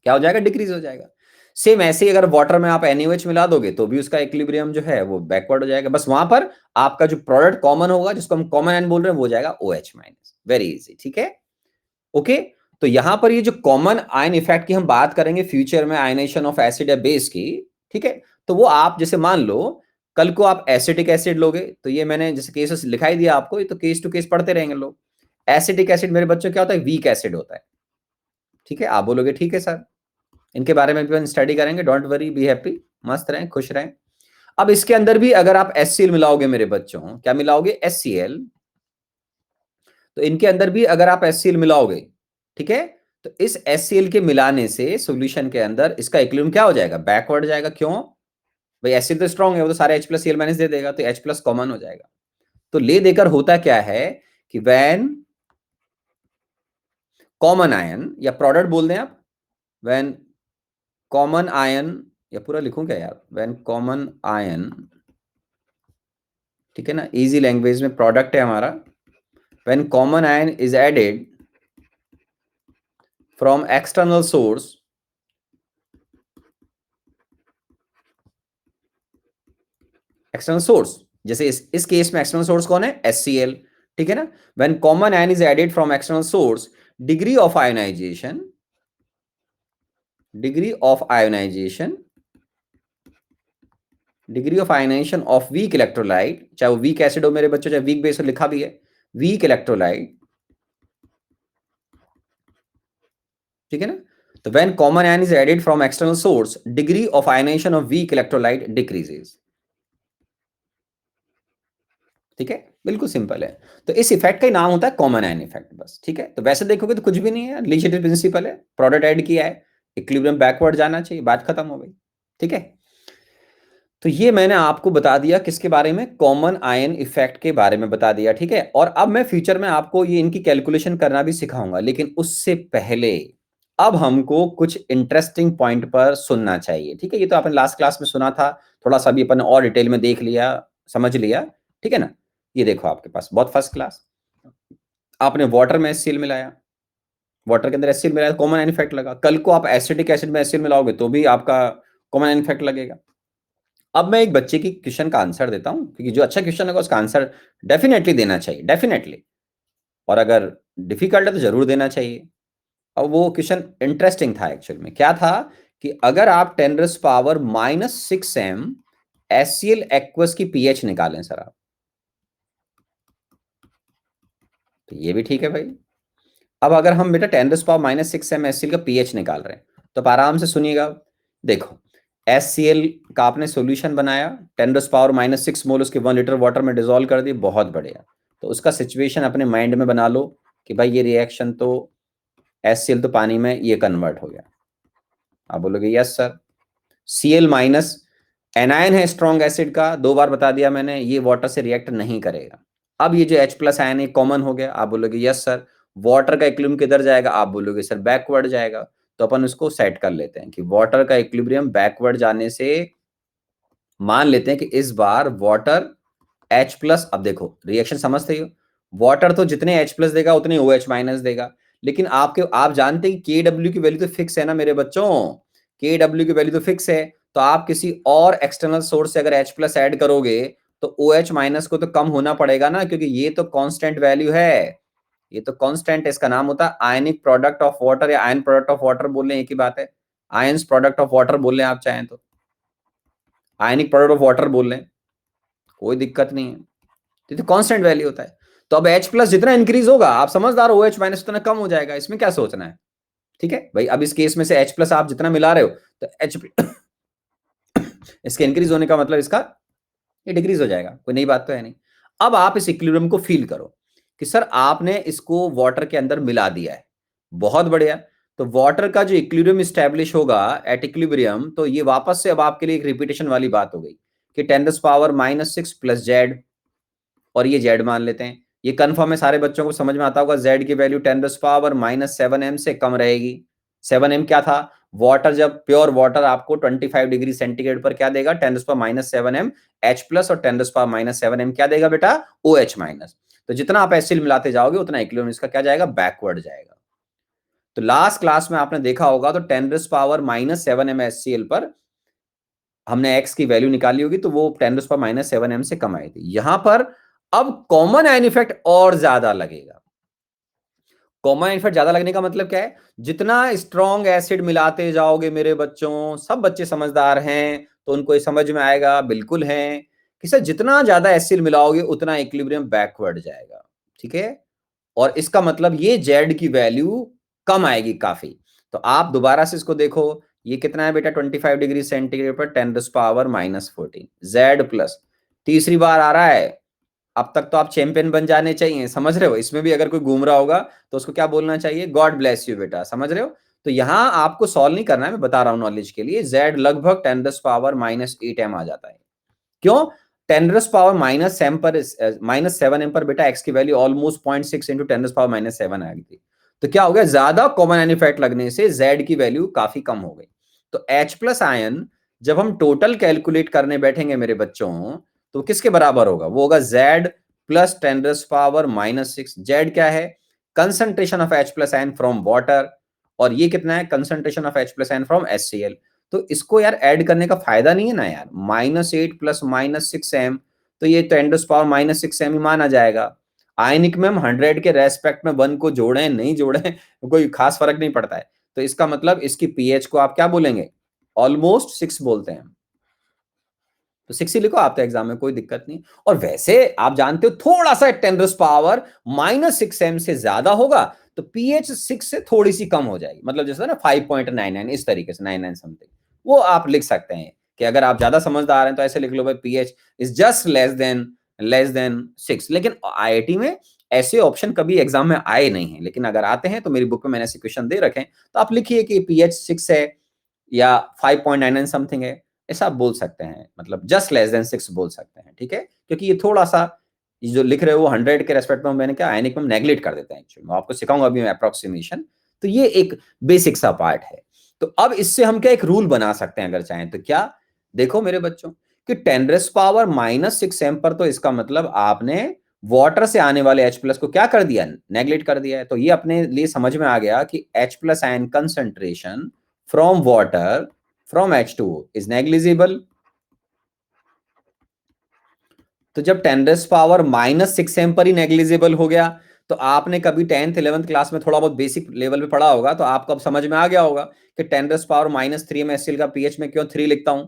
S1: क्या हो जाएगा, डिक्रीज हो जाएगा। सेम ऐसे ही अगर वाटर में आप NaOH मिला दोगे तो भी उसका इक्विलिब्रियम जो है वो बैकवर्ड हो जाएगा। बस वहां पर आपका जो प्रोडक्ट कॉमन होगा, जिसको हम कॉमन आयन बोल रहे हैं, वो हो जाएगा OH माइनस। वेरी इजी, ठीक है, ओके। तो यहां पर ये जो कॉमन आयन इफेक्ट की हम बात करेंगे फ्यूचर में, आयनेशन ऑफ एसिड या बेस की, ठीक है। तो वो आप जैसे मान लो कल को आप एसिटिक एसिड लोगे, तो ये मैंने जैसे केसेस लिखाई दिया आपको, ये तो केस टू केस पढ़ते रहेंगे लोग। एसिटिक एसिड मेरे बच्चों क्या होता है, वीक एसिड होता है, ठीक है। आप बोलोगे ठीक है सर, इनके बारे में भी स्टडी करेंगे, डोंट वरी, बी हैप्पी, मस्त रहें, खुश रहें। अब इसके अंदर भी अगर आप HCl मिलाओगे मेरे बच्चों, क्या मिलाओगे, HCl, तो इनके अंदर भी अगर आप HCl मिलाओगे, ठीक है, तो इस HCl के मिलाने से सॉल्यूशन के अंदर इसका इक्विलिब्रियम क्या हो जाएगा, बैकवर्ड जाएगा। क्यों भाई, HCl तो स्ट्रॉन्ग है, वो तो सारे H+Cl- दे देगा, तो H+ कॉमन हो जाएगा। तो ले देकर होता क्या है कि व्हेन कॉमन आयन, या प्रोडक्ट बोल दें आप, व्हेन कॉमन आयन, या पूरा लिखूं क्या यार, व्हेन कॉमन आयन, ठीक है ना, इजी लैंग्वेज में प्रोडक्ट है हमारा। When common ion is added from external source, external source, जैसे इस केस में एक्सटर्नल सोर्स कौन है, HCl, ठीक है ना। When common ion is added from external source, degree of ionisation, degree of ionisation, degree of ionisation of weak electrolyte, चाहे वो वीक एसिड हो मेरे बच्चों, चाहे वीक बेस हो, लिखा भी है वीक इलेक्ट्रोलाइट, ठीक है ना। तो when common ion is added from external source, degree of ionisation of weak electrolyte decreases, ठीक है, बिल्कुल सिंपल है। तो इस इफेक्ट का ही नाम होता है कॉमन आयन इफेक्ट, बस, ठीक है। तो वैसे देखोगे तो कुछ भी नहीं है, ली चेटिस प्रिंसिपल है, प्रोडक्ट ऐड किया है, इक्विलिब्रियम बैकवर्ड जाना चाहिए, बात खत्म हो गई, ठीक है। तो ये मैंने आपको बता दिया किसके बारे में, कॉमन आयन इफेक्ट के बारे में बता दिया, ठीक है। और अब मैं फ्यूचर में आपको ये इनकी कैलकुलेशन करना भी सिखाऊंगा, लेकिन उससे पहले अब हमको कुछ इंटरेस्टिंग पॉइंट पर सुनना चाहिए, ठीक है। ये तो आपने लास्ट क्लास में सुना था, थोड़ा सा भी अपन और डिटेल में देख लिया, समझ लिया, ठीक है ना। ये देखो आपके पास बहुत फर्स्ट क्लास, आपने वाटर में HCl मिलाया, वाटर के अंदर HCl मिलाया, कॉमन आयन इफेक्ट लगा। कल को आप एसिटिक एसिड में HCl मिलाओगे तो भी आपका कॉमन आयन इफेक्ट लगेगा। अब मैं एक बच्चे की क्वेश्चन का आंसर देता हूं, क्योंकि जो अच्छा क्वेश्चन होगा उसका आंसर डेफिनेटली देना चाहिए, डेफिनेटली, और अगर डिफिकल्ट है तो जरूर देना चाहिए। और वो क्वेश्चन इंटरेस्टिंग था एक्चुअल में, क्या था कि अगर आप 10⁻⁶m HCl एक्वस की pH निकालें सर आप, तो ये भी ठीक है भाई। अब अगर हम बेटा 10⁻⁶m HCl का pH निकाल रहे हैं, तो आप आराम से सुनिएगा, देखो HCl का आपने सॉल्यूशन बनाया, 10⁻⁶ मोल उसके 1 लीटर वाटर में डिसॉल्व कर दी, बहुत बढ़िया। तो उसका सिचुएशन अपने माइंड में बना लो कि भाई ये रिएक्शन तो HCl तो पानी में ये कन्वर्ट हो गया। आप बोलोगे yes sir, Cl minus anion है स्ट्रॉन्ग एसिड का, 2 बार बता दिया मैंने, ये वाटर से रिएक्ट नहीं करेगा। अब ये जो H+ आयन है कॉमन हो गया, आप बोलोगे यस सर। वाटर का इक्विलिब्रियम किधर जाएगा, आप बोलोगे सर बैकवर्ड जाएगा। तो अपन उसको सेट कर लेते हैं कि वाटर का इक्विलिब्रियम बैकवर्ड जाने से मान लेते हैं कि इस बार वाटर H प्लस, अब देखो रिएक्शन समझते ही हो, वाटर तो जितने H प्लस देगा उतने OH माइनस देगा, लेकिन आप जानते हैं कि KW की वैल्यू तो फिक्स है ना मेरे बच्चों, KW की वैल्यू तो फिक्स है, तो आप किसी और एक्सटर्नल सोर्स से अगर H प्लस ऐड करोगे तो OH माइनस को तो कम होना पड़ेगा ना, क्योंकि ये तो कांस्टेंट वैल्यू है, ये तो कांस्टेंट है, इसका नाम होता है आयनिक प्रोडक्ट ऑफ वाटर या आयन प्रोडक्ट ऑफ वाटर बोल रहे हैं, एक ही बात है, आयंस प्रोडक्ट ऑफ वाटर बोल रहे हैं आप चाहें तो, आयनिक प्रोडक्ट ऑफ वाटर बोल रहे हैं, कोई दिक्कत नहीं है, तो कांस्टेंट वैल्यू होता है। तो अब H प्लस जितना इंक्रीज होगा, आप समझदार हो, OH माइनस उतना कम हो जाएगा, इसमें क्या सोचना है, ठीक है भाई। अब इस केस में से H प्लस आप जितना मिला रहे हो तो H इसके इंक्रीज होने का मतलब इसका ये डिक्रीज हो जाएगा, कोई नई बात तो है नहीं। अब आप इस इक्विलिब्रियम को फील करो कि सर आपने इसको वाटर के अंदर मिला दिया है, बहुत बढ़िया। तो वाटर का जो इक्विलिब्रियम स्टैब्लिश होगा एट इक्विलिब्रियम, तो ये वापस से अब आपके लिए एक रिपीटेशन वाली बात हो गई कि 10⁻⁻6 प्लस जेड, और ये जेड मान लेते हैं, ये कंफर्म है, सारे बच्चों को समझ में आता होगा, जेड की वैल्यू 10⁻⁻7m से कम रहेगी। 7m क्या था, वाटर, जब प्योर वाटर आपको 25 डिग्री सेंटीग्रेड पर क्या देगा, 10⁻⁷m H प्लस, और 10⁻⁷m क्या देगा बेटा, OH माइनस। तो जितना आप एसिड मिलाते जाओगे उतना इक्विलिब्रियम इसका क्या जाएगा, बैकवर्ड जाएगा। तो लास्ट क्लास में आपने देखा होगा, तो 10⁻⁷m HCl पर हमने x की वैल्यू निकाली होगी, तो वो 10⁻⁷m से कम आई थी। यहां पर अब कॉमन आयन इफेक्ट और ज्यादा लगेगा। कॉमन आयन इफेक्ट ज्यादा लगने का मतलब क्या है, जितना स्ट्रॉन्ग एसिड मिलाते जाओगे मेरे बच्चों, सब बच्चे समझदार हैं तो उनको ये समझ में आएगा, बिल्कुल है कि सर जितना ज्यादा एसिड मिलाओगे उतना इक्विलिब्रियम बैकवर्ड जाएगा, ठीक है। और इसका मतलब ये जेड की वैल्यू कम आएगी काफी। तो आप दोबारा से इसको देखो, ये कितना है बेटा, 25 डिग्री सेंटीग्रेड पर 10⁻⁻14 जेड प्लस, तीसरी बार आ रहा है। अब तक तो आप चैंपियन बन जाने चाहिए, समझ रहे हो, इसमें भी अगर कोई घूम रहा होगा तो उसको क्या बोलना चाहिए, गॉड ब्लेस यू बेटा, समझ रहे हो। तो यहां आपको सॉल्व नहीं करना है, मैं बता रहा हूं नॉलेज के लिए, जेड लगभग 10⁻⁻8m आ जाता है। क्यों, 10⁻⁻7 पर, -7m पर बेटा एक्स की वैल्यू ऑलमोस्ट 0.6 इंटू 10⁻⁷ आ गई थी। तो क्या हो गया, ज्यादा कॉमन एन इफेक्ट लगने से जेड की वैल्यू काफी कम हो गई। तो H प्लस आयन जब हम टोटल कैलकुलेट करने बैठेंगे मेरे बच्चों, तो किसके बराबर होगा, वो होगा Z प्लस 10⁻⁻6। जेड क्या है, concentration of H plus ion from water, और ये कितना है, concentration of H plus ion from HCl। तो इसको यार ऐड करने का फायदा नहीं है ना यार, -8 प्लस -6m, तो ये 10⁻⁻6m ही माना जाएगा। आयनिक में हम 100 के रेस्पेक्ट में 1 को जोड़े नहीं जोड़े कोई खास फर्क नहीं पड़ता है। तो इसका मतलब इसकी पीएच को आप क्या बोलेंगे, ऑलमोस्ट 6 बोलते हैं, तो 6 ही लिखो आप, तो एग्जाम में कोई दिक्कत नहीं। और वैसे आप जानते हो थोड़ा सा 10⁻⁻6m से ज्यादा होगा तो पीएच 6 से थोड़ी सी कम हो जाएगी, मतलब जैसे ना 5.99 इस तरीके से, 99 समथिंग, वो आप लिख सकते हैं कि अगर आप ज्यादा समझदार हैं तो ऐसे लिख लो भाई, pH is just less than 6। लेकिन आईआईटी में ऐसे ऑप्शन कभी एग्जाम में आए नहीं है, लेकिन अगर आते हैं तो मेरी बुक में मैंने ऐसे क्वेश्चन दे रखे हैं, तो आप लिखिए कि पीएच 6 है या 5.99 समथिंग है, ऐसा आप बोल सकते हैं, मतलब जस्ट लेस देन 6 बोल सकते हैं, ठीक है। क्योंकि ये थोड़ा सा जो लिख रहे हो वो 100 के रेस्पेक्ट में मैंने क्या आयनिक में नेग्लेक्ट कर देते हैं, एक्चुअली मैं आपको सिखाऊंगा अभी अप्रोक्सीमेशन। तो ये एक बेसिक सा पार्ट है। तो अब इससे हम क्या एक रूल बना सकते हैं अगर चाहें तो, क्या देखो मेरे बच्चों कि 10⁻⁻6m पर, तो इसका मतलब आपने वाटर से आने वाले H प्लस को क्या कर दिया, नेग्लेक्ट कर दिया है। तो ये अपने लिए समझ में आ गया कि H plus ion concentration from water from H2O is negligible। तो जब 10⁻⁻6m पर ही नेग्लिजिबल हो गया, तो आपने कभी 10th 11th क्लास में थोड़ा बहुत बेसिक लेवल पे पढ़ा होगा, तो आपको अब समझ में आ गया होगा कि 10⁻⁻3m HCl का पीएच में क्यों 3 लिखता हूं,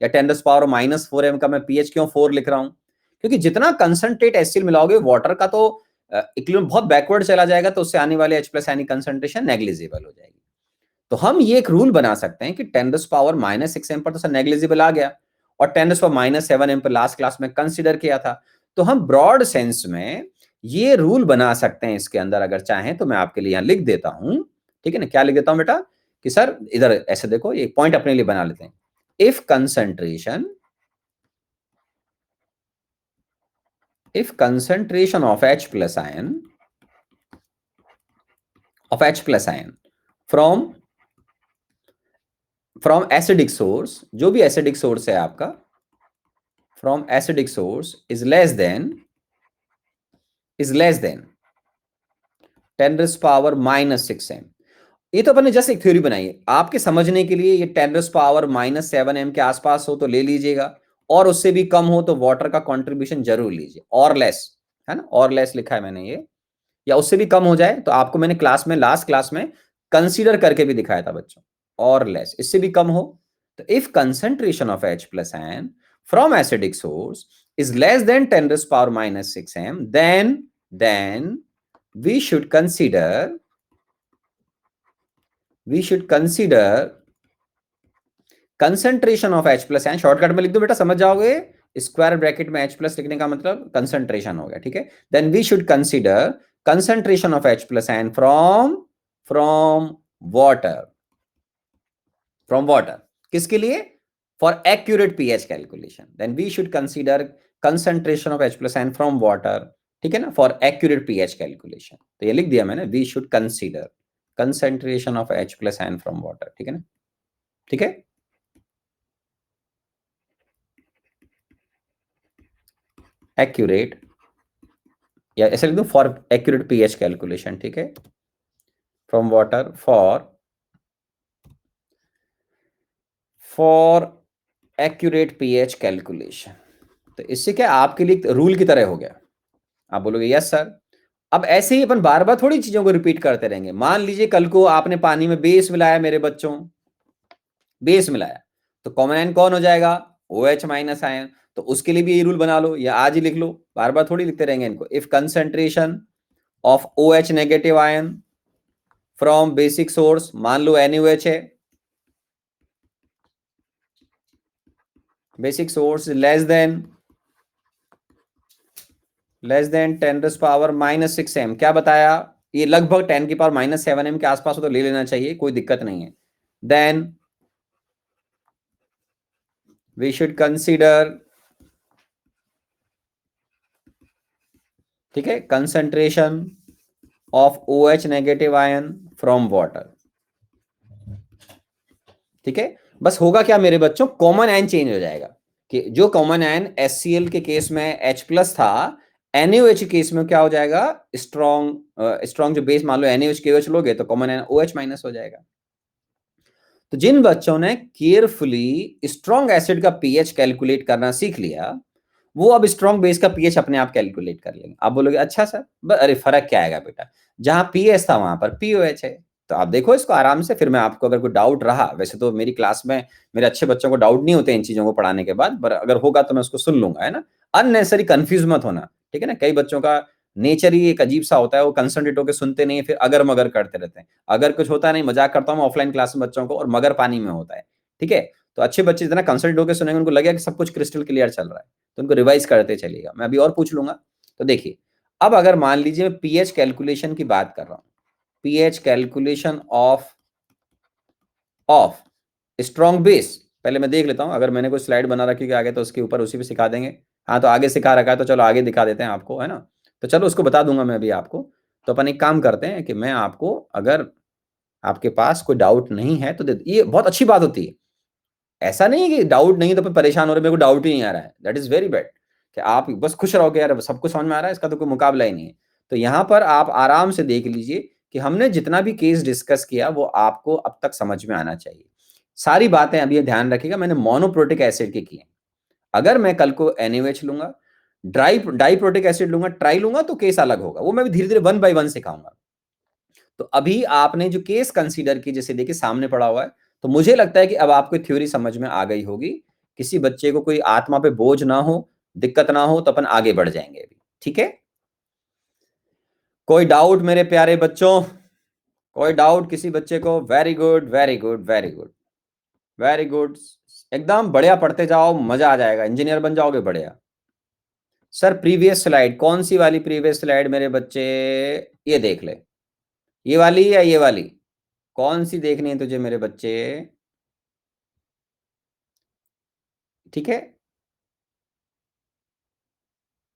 S1: या 10⁻⁻4m का मैं पीएच क्यों 4 लिख रहा हूं। क्योंकि जितना कंसंट्रेट HCl मिलाओगे वाटर का, तो इक्विलिब्रियम बहुत बैकवर्ड चला जाएगा, तो उससे आने वाले H प्लस आयनिक कंसंट्रेशन नेग्लिजिबल हो जाएगी। तो हम ये एक रूल बना सकते हैं कि 10⁻⁻6m पर तो सर नेग्लिजिबल आ गया, और 10⁻⁷m पर लास्ट क्लास में कंसीडर किया था। तो हम ब्रॉड सेंस में ये रूल बना सकते हैं इसके अंदर, अगर चाहें तो मैं आपके लिए यहां लिख देता हूं, ठीक है ना। क्या लिख देता हूं बेटा, कि सर इधर ऐसे देखो, एक पॉइंट अपने लिए बना लेते हैं, if concentration of H plus ion from from acidic source, जो भी एसिडिक सोर्स है आपका, from acidic source is less than 10⁻⁻⁶m। ये तो अपन ने जस्ट एक थ्योरी बनाई है आपके समझने के लिए। ये 10⁻⁷m के आसपास हो तो ले लीजिएगा, और उससे भी कम हो तो वाटर का कंट्रीब्यूशन जरूर लीजिए, और लेस, है ना, और लेस लिखा है मैंने ये, या उससे भी कम हो जाए तो आपको मैंने क्लास में, लास्ट क्लास में कंसीडर करके भी दिखाया था बच्चों, और लेस, इससे भी कम हो तो if concentration of H+N from acidic source is less than 10⁻⁻⁶m, then we should consider concentration of H+N। Shortcut में लिख दो बेटा, समझ जाओगे। स्क्वायर ब्रैकेट में H+ लिखने का मतलब कंसंट्रेशन हो गया, ठीक है। Then we should consider concentration of H+N from water, किसके लिए? For accurate pH calculation. Then we should consider concentration of H+N from water, ठीक है ना, फॉर एक्यूरेट पीएच कैलकुलेशन। तो ये लिख दिया मैंने, we should consider concentration of H+N from water, ठीक है ना, ठीक है। एक्यूरेट, या ऐसे लिख दो, फॉर एक्यूरेट पीएच कैलकुलेशन, ठीक है, from water for accurate pH calculation. तो इससे क्या आपके लिए रूल की तरह हो गया। आप बोलोगे यस सर। अब ऐसे ही अपन बार बार थोड़ी चीजों को रिपीट करते रहेंगे। मान लीजिए कल को आपने पानी में बेस मिलाया मेरे बच्चों, बेस मिलाया, तो कॉमन आयन कौन हो जाएगा? OH- ion. तो उसके लिए भी ये रूल बना लो, या आज ही लिख लो, बार बार थोड़ी लिखते रहेंगे इनको। If concentration of OH negative ion from basic source, मान लो NaOH है, basic source less than 10⁻⁻⁶m। क्या बताया? ये लगभग 10⁻⁻⁷m के आसपास हो तो ले लेना चाहिए, कोई दिक्कत नहीं है। देन वी शुड कंसीडर, ठीक है, concentration of OH negative ion from water, ठीक है। बस होगा क्या मेरे बच्चों, कॉमन आयन चेंज हो जाएगा, कि जो कॉमन आयन HCl के केस में H+ था, NaOH के केस में क्या हो जाएगा? स्ट्रॉन्ग जो बेस, मान लो NaOH KOH लोगे तो कॉमन आयन OH- हो जाएगा। तो जिन बच्चों ने केयरफुली स्ट्रॉन्ग एसिड का पीएच कैलकुलेट करना सीख लिया, वो अब स्ट्रॉन्ग बेस का पीएच अपने आप कैलकुलेट कर लेंगे। आप बोलोगे अच्छा सर, अरे फर्क क्या आएगा बेटा, जहां पीएच था वहां पर POH है। तो आप देखो इसको आराम से, फिर मैं आपको अगर कोई डाउट रहा, वैसे तो मेरी क्लास में मेरे अच्छे बच्चों को डाउट नहीं होते इन चीजों को पढ़ाने के बाद, पर अगर होगा तो मैं उसको सुन लूंगा, है ना। अननेसेसरी कंफ्यूज मत होना, ठीक है ना। कई बच्चों का नेचर ही एक अजीब सा होता है, वो कंसंट्रेट होकर सुनते नहीं, फिर अगर मगर करते रहते हैं। अगर कुछ होता नहीं, मजाक करता हूँ ऑफलाइन क्लास में बच्चों को, और मगर पानी में होता है, ठीक है। तो अच्छे बच्चे जितना कंसंट्रेट होकर सुनेंगे, उनको लगेगा कि सब कुछ क्रिस्टल क्लियर चल रहा है, तो उनको रिवाइज करते चलिएगा। मैं अभी और पूछ लूंगा। तो देखिए, अब अगर मान लीजिए मैं पीएच कैलकुलेशन की बात कर रहा हूँ, pH calculation of strong base, पहले मैं देख लेता हूं, अगर मैंने कोई स्लाइड बना रखी है आगे तो उसके ऊपर उसी पे सिखा देंगे। हाँ, तो आगे सिखा रखा है तो चलो आगे दिखा देते हैं आपको, है ना। तो चलो उसको बता दूंगा मैं अभी आपको। तो अपन एक काम करते हैं कि मैं आपको, अगर आपके पास कोई डाउट नहीं है तो ये बहुत अच्छी बात होती है। ऐसा नहीं है कि डाउट नहीं है तो अपन परेशान हो रहे, मेरे को डाउट ही नहीं आ रहा है, दैट इज वेरी बैड। कि आप बस खुश रहोगे यार सब कुछ समझ में आ रहा है, इसका तो कोई मुकाबला ही नहीं है। तो यहाँ पर आप आराम से देख लीजिए कि हमने जितना भी केस डिस्कस किया वो आपको अब तक समझ में आना चाहिए। सारी बातें अभी ध्यान रखिएगा, मैंने मोनोप्रोटिक एसिड की है। अगर मैं कल को NaOH लूंगा, डाइप्रोटिक एसिड लूंगा, ट्राई लूंगा, तो केस अलग होगा, वो मैं धीरे धीरे 1 बाय 1 सिखाऊंगा। तो अभी आपने जो केस कंसीडर की, जैसे देखिए सामने पड़ा हुआ है, तो मुझे लगता है कि अब आपको थ्योरी समझ में आ गई होगी। किसी बच्चे को कोई आत्मा पे बोझ ना हो, दिक्कत ना हो, तो अपन आगे बढ़ जाएंगे अभी, ठीक है। कोई डाउट मेरे प्यारे बच्चों? कोई डाउट किसी बच्चे को? Very good, very good, very good, very good. एकदम बढ़िया पढ़ते जाओ, मजा आ जाएगा, इंजीनियर बन जाओगे बढ़िया। सर प्रीवियस स्लाइड कौन सी वाली? प्रीवियस स्लाइड मेरे बच्चे ये देख ले, ये वाली या ये वाली, कौन सी देखनी है तुझे मेरे बच्चे? ठीक है,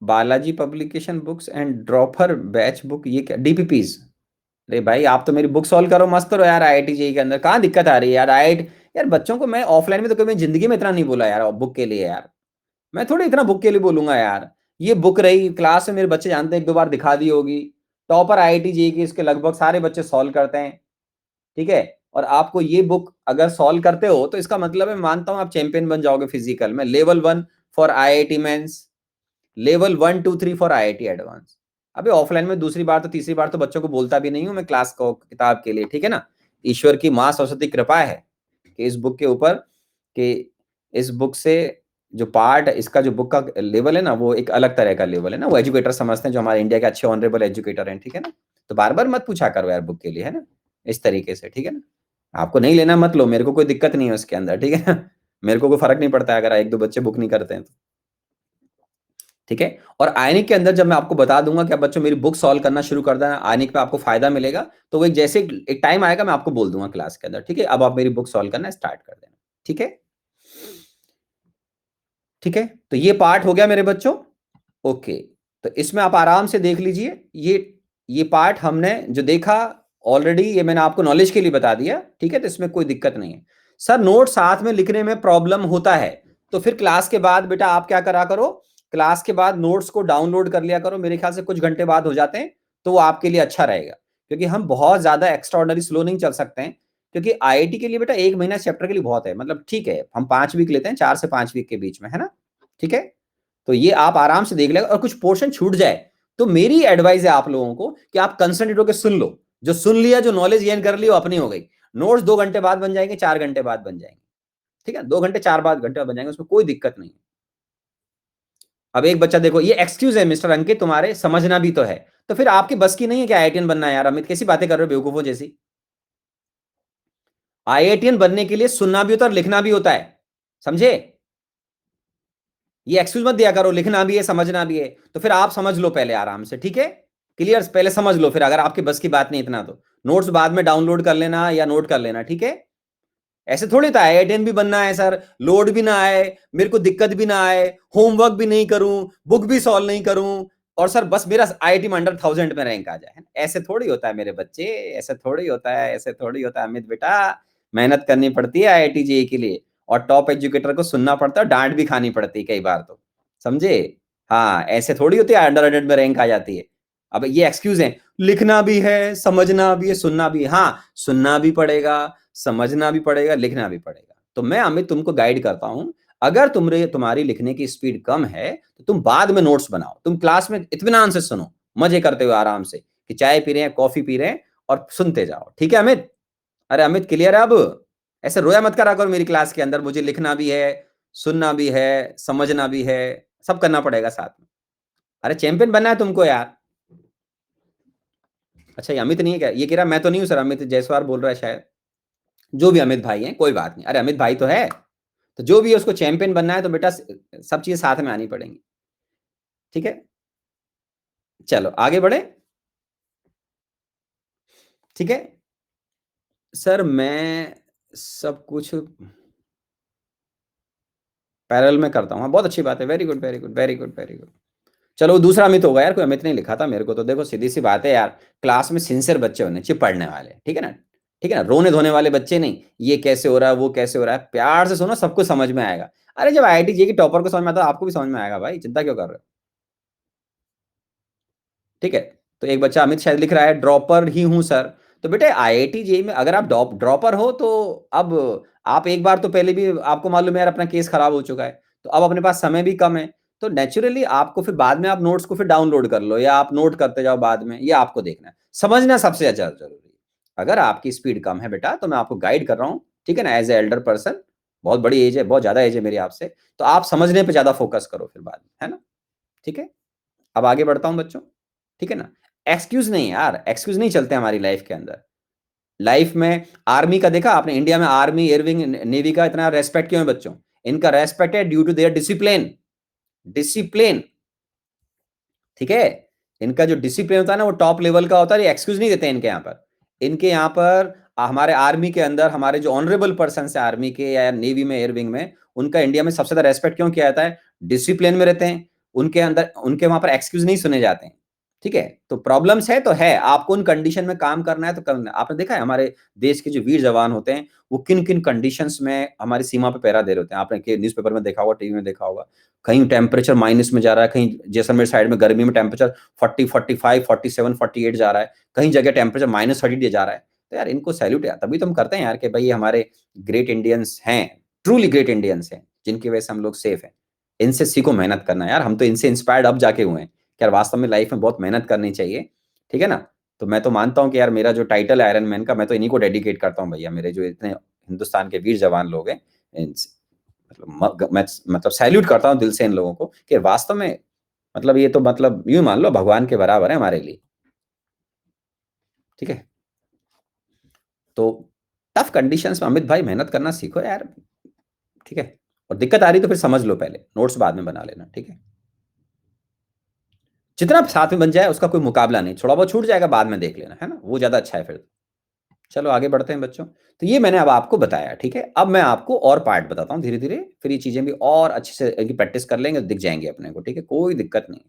S1: Balaji publication books and dropper batch book, ये क्या DPPs? अरे भाई आप तो मेरी बुक सॉल्व करो, मस्त करो यार। IIT जेई के अंदर कहाँ दिक्कत आ रही है यार? यार बच्चों को मैं ऑफलाइन में तो कभी जिंदगी में इतना नहीं बोला यार बुक के लिए यार, मैं थोड़ी इतना बुक के लिए बोलूंगा यार। ये बुक रही क्लास में, मेरे बच्चे जानते हैं, एक दो बार दिखा दी होगी। टॉपर आईआईटी जेईई की इसके लगभग सारे बच्चे सॉल्व करते हैं, ठीक है। और आपको ये बुक अगर सॉल्व करते हो तो इसका मतलब मैं मानता हूं आप चैंपियन बन जाओगे फिजिकल में। Level 1 for IIT mains, level 1 2 3 for IIT advance. अभी ऑफलाइन में दूसरी बार तो तीसरी बार तो बच्चों को बोलता भी नहीं हूं मैं क्लास को किताब के लिए, ठीक है ना। ईश्वर की मां सरस्वती कृपा है कि इस बुक के ऊपर, कि इस बुक से जो पार्ट, इसका जो बुक का लेवल है ना, वो एक अलग तरह का लेवल है ना। वो एजुकेटर समझते हैं जो हमारे इंडिया के अच्छे ऑनरेबल एजुकेटर हैं, ठीक है ना। तो बार बार मत पूछा करो यार बुक के लिए, है ना, इस तरीके से, ठीक है ना। आपको नहीं लेना मत लो, मेरे को कोई दिक्कत नहीं है उसके अंदर, ठीक है ना। मेरे को कोई फर्क नहीं पड़ता है अगर एक दो बच्चे बुक नहीं करते हैं तो, ठीक है। और आयनिक के अंदर जब मैं आपको बता दूंगा कि आप बच्चों मेरी बुक सॉल्व करना शुरू कर देना, आयनिक में आपको फायदा मिलेगा, तो वो एक जैसे एक टाइम आएगा मैं आपको बोल दूंगा क्लास के अंदर, ठीक है। अब आप मेरी बुक सॉल्व करना स्टार्ट कर देना, ठीक है। ठीक है, तो ये पार्ट हो गया मेरे बच्चों। ओके, तो इसमें आप आराम से देख लीजिए, ये पार्ट हमने जो देखा ऑलरेडी, ये मैंने आपको नॉलेज के लिए बता दिया, ठीक है। तो इसमें कोई दिक्कत नहीं है। सर नोट साथ में लिखने में प्रॉब्लम होता है, तो फिर क्लास के बाद बेटा आप क्या करा करो, क्लास के बाद नोट्स को डाउनलोड कर लिया करो, मेरे ख्याल से कुछ घंटे बाद हो जाते हैं, तो वो आपके लिए अच्छा रहेगा। क्योंकि हम बहुत ज्यादा एक्स्ट्रा ऑर्डनरी स्लो नहीं चल सकते हैं, क्योंकि आईआईटी के लिए बेटा एक महीना चैप्टर के लिए बहुत है, मतलब ठीक है हम 5 वीक लेते हैं, 4 से 5 वीक के बीच में, है ना, ठीक है। तो ये आप आराम से देख लेगा, और कुछ पोर्शन छूट जाए तो मेरी एडवाइस है आप लोगों को कि आप कंसंट्रेट होकर सुन लो, जो सुन लिया, जो नॉलेज गेन कर ली वो अपनी हो गई। नोट्स 2 घंटे बाद बन जाएंगे, 4 घंटे बाद बन जाएंगे, ठीक है, 2 घंटे 4 घंटे बाद बन जाएंगे, उसमें कोई दिक्कत नहीं। अब एक बच्चा देखो, ये एक्सक्यूज है मिस्टर अंकित तुम्हारे, समझना भी तो है, तो फिर आपकी बस की नहीं है कि आईआईटीएन बनना है यार। अमित कैसी बातें कर रहे हो बेवकूफों जैसी। आईआईटीएन बनने के लिए सुनना भी होता है और लिखना भी होता है, समझे। ये एक्सक्यूज मत दिया करो, लिखना भी है समझना भी है, तो फिर आप समझ लो पहले आराम से, ठीक है। क्लियर, पहले समझ लो, फिर अगर आपकी बस की बात नहीं इतना तो नोट्स बाद में डाउनलोड कर लेना या नोट कर लेना, ठीक है। ऐसे थोड़ी था आईआईटीएन भी बनना है सर, लोड भी ना आए, मेरे को दिक्कत भी ना आए, होमवर्क भी नहीं करूं, बुक भी सॉल्व नहीं करूं, और सर बस मेरा आईआईटी में अंडर 1000 में रैंक आ जाए। ऐसे थोड़ी होता है मेरे बच्चे, ऐसे थोड़ी होता है, ऐसे थोड़ी होता है अमित बेटा। मेहनत करनी पड़ती है आईआईटी जेईई के लिए, और टॉप एजुकेटर को सुनना पड़ता है, डांट भी खानी पड़ती है कई बार तो, समझे। हाँ, ऐसे थोड़ी होती है अंडर 100 में रैंक आ जाती है। अब ये एक्सक्यूज है, लिखना भी है, समझना भी है, सुनना भी है। हाँ, सुनना भी पड़ेगा, समझना भी पड़ेगा, लिखना भी पड़ेगा। तो मैं अमित तुमको गाइड करता हूं, अगर तुम्हारी लिखने की स्पीड कम है तो तुम बाद में नोट्स बनाओ, तुम क्लास में इत्मीनान से सुनो, मजे करते हुए आराम से, कि चाय पी रहे हैं, कॉफी पी रहे हैं, और सुनते जाओ, ठीक है अमित। अरे अमित क्लियर है अब। ऐसे रोया मत करा करो मेरी क्लास के अंदर, मुझे लिखना भी है, सुनना भी है, समझना भी है, सब करना पड़ेगा साथ में। अरे चैंपियन बनना है तुमको यार। अच्छा ये अमित नहीं है क्या, ये कह रहा मैं तो नहीं हूं सर, अमित जयसवाल बोल रहा है शायद। जो भी अमित भाई हैं कोई बात नहीं, अरे अमित भाई तो है, तो जो भी है उसको चैंपियन बनना है तो बेटा सब चीजें साथ में आनी पड़ेंगी, ठीक है। चलो आगे बढ़े, ठीक है। सर मैं सब कुछ पैरेलल में करता हूँ, हाँ बहुत अच्छी बात है, very good very good very good very good. चलो दूसरा अमित होगा यार, कोई अमित नहीं लिखा था मेरे को तो। देखो सीधी सी बात है यार, क्लास में सिंसियर बच्चे होने चाहिए, पढ़ने वाले, ठीक है ना, ठीक है ना, रोने धोने वाले बच्चे नहीं। ये कैसे हो रहा है, वो कैसे हो रहा है, प्यार से सुनो, सबको समझ में आएगा। अरे जब आईआईटी जेईई की टॉपर को समझ में आता है, आपको भी समझ में आएगा भाई, चिंता क्यों कर रहे हो, ठीक है। तो एक बच्चा अमित शायद लिख रहा है ड्रॉपर ही हूं सर। तो बेटे आईआईटी जेईई में अगर आप ड्रॉपर हो तो अब आप एक बार तो पहले भी आपको मालूम है यार अपना केस खराब हो चुका है, तो अब अपने पास समय भी कम है, तो नेचुरली आपको फिर बाद में आप नोट्स को फिर डाउनलोड कर लो या आप नोट करते जाओ बाद में, ये आपको देखना है, समझना सबसे ज्यादा जरूरी है। अगर आपकी स्पीड कम है बेटा तो मैं आपको गाइड कर रहा हूँ, ठीक है ना, एज ए एल्डर पर्सन, बहुत बड़ी एज है, बहुत ज्यादा एज है मेरी आपसे, तो आप समझने पर ज्यादा फोकस करो फिर बाद में, है ना, ठीक है। अब आगे बढ़ता हूं बच्चों, ठीक है ना। एक्सक्यूज नहीं यार, एक्सक्यूज नहीं चलते हमारी लाइफ के अंदर। लाइफ में आर्मी का देखा आपने, इंडिया में आर्मी एयरविंग नेवी का इतना रेस्पेक्ट क्यों है बच्चों, इनका रेस्पेक्ट है due to their discipline, discipline, ठीक है। इनका जो डिसिप्लिन होता है ना वो टॉप लेवल का होता है, ये एक्सक्यूज नहीं देते इनके यहाँ पर। इनके यहाँ पर हमारे आर्मी के अंदर हमारे जो ऑनरेबल पर्सन है आर्मी के या नेवी में एयरविंग में, उनका इंडिया में सबसे ज्यादा रेस्पेक्ट क्यों किया जाता है, डिसिप्लिन में रहते हैं, उनके अंदर उनके वहां पर एक्सक्यूज नहीं सुने जाते हैं, ठीक है। तो प्रॉब्लम्स है तो है, आपको उन कंडीशन में काम करना है तो करना है। आपने देखा है हमारे देश के जो वीर जवान होते हैं वो किन किन कंडीशंस में हमारी सीमा पे पहरा दे रहे होते हैं। आपने न्यूज़पेपर में देखा होगा, टीवी में देखा होगा, कहीं टेम्परेचर माइनस में जा रहा है, कहीं जैसलमेर साइड में गर्मी में टेम्परेचर 40, 45, 47, 48 जा रहा है, कहीं जगह टेम्परेचर -30 जा रहा है। तो यार इनको सैल्यूट है, तभी तो हम करते हैं यार कि भाई ये हमारे ग्रेट इंडियंस हैं, ट्रूली ग्रेट इंडियंस हैं, जिनकी वजह से हम लोग सेफ हैं। इनसे सीखो मेहनत करना यार, हम तो इनसे इंस्पायर्ड अब जाके हुए हैं कि यार वास्तव में लाइफ में बहुत मेहनत करनी चाहिए, ठीक है ना। तो मैं तो मानता हूँ कि यार मेरा जो टाइटल है आयरन मैन का, मैं तो इन्हीं को डेडिकेट करता हूँ भैया, मेरे जो इतने हिंदुस्तान के वीर जवान लोग हैं, मैं मतलब सैल्यूट करता हूँ दिल से इन लोगों को कि वास्तव में मतलब ये तो मतलब यूं मान लो भगवान के बराबर है हमारे लिए, ठीक है। तो टफ कंडीशंस में अमित भाई मेहनत करना सीखो यार, ठीक है। और दिक्कत आ रही तो फिर समझ लो, पहले नोट्स बाद में बना लेना, ठीक है। जितना साथ में बन जाए उसका कोई मुकाबला नहीं, थोड़ा बहुत छूट जाएगा बाद में देख लेना, है ना, वो ज्यादा अच्छा है फिर। चलो आगे बढ़ते हैं बच्चों। तो ये मैंने अब आपको बताया, ठीक है। अब मैं आपको और पार्ट बताता हूँ धीरे धीरे, फिर ये चीजें भी और अच्छे से इनकी प्रैक्टिस कर लेंगे, दिख जाएंगे अपने को, ठीक है, कोई दिक्कत नहीं।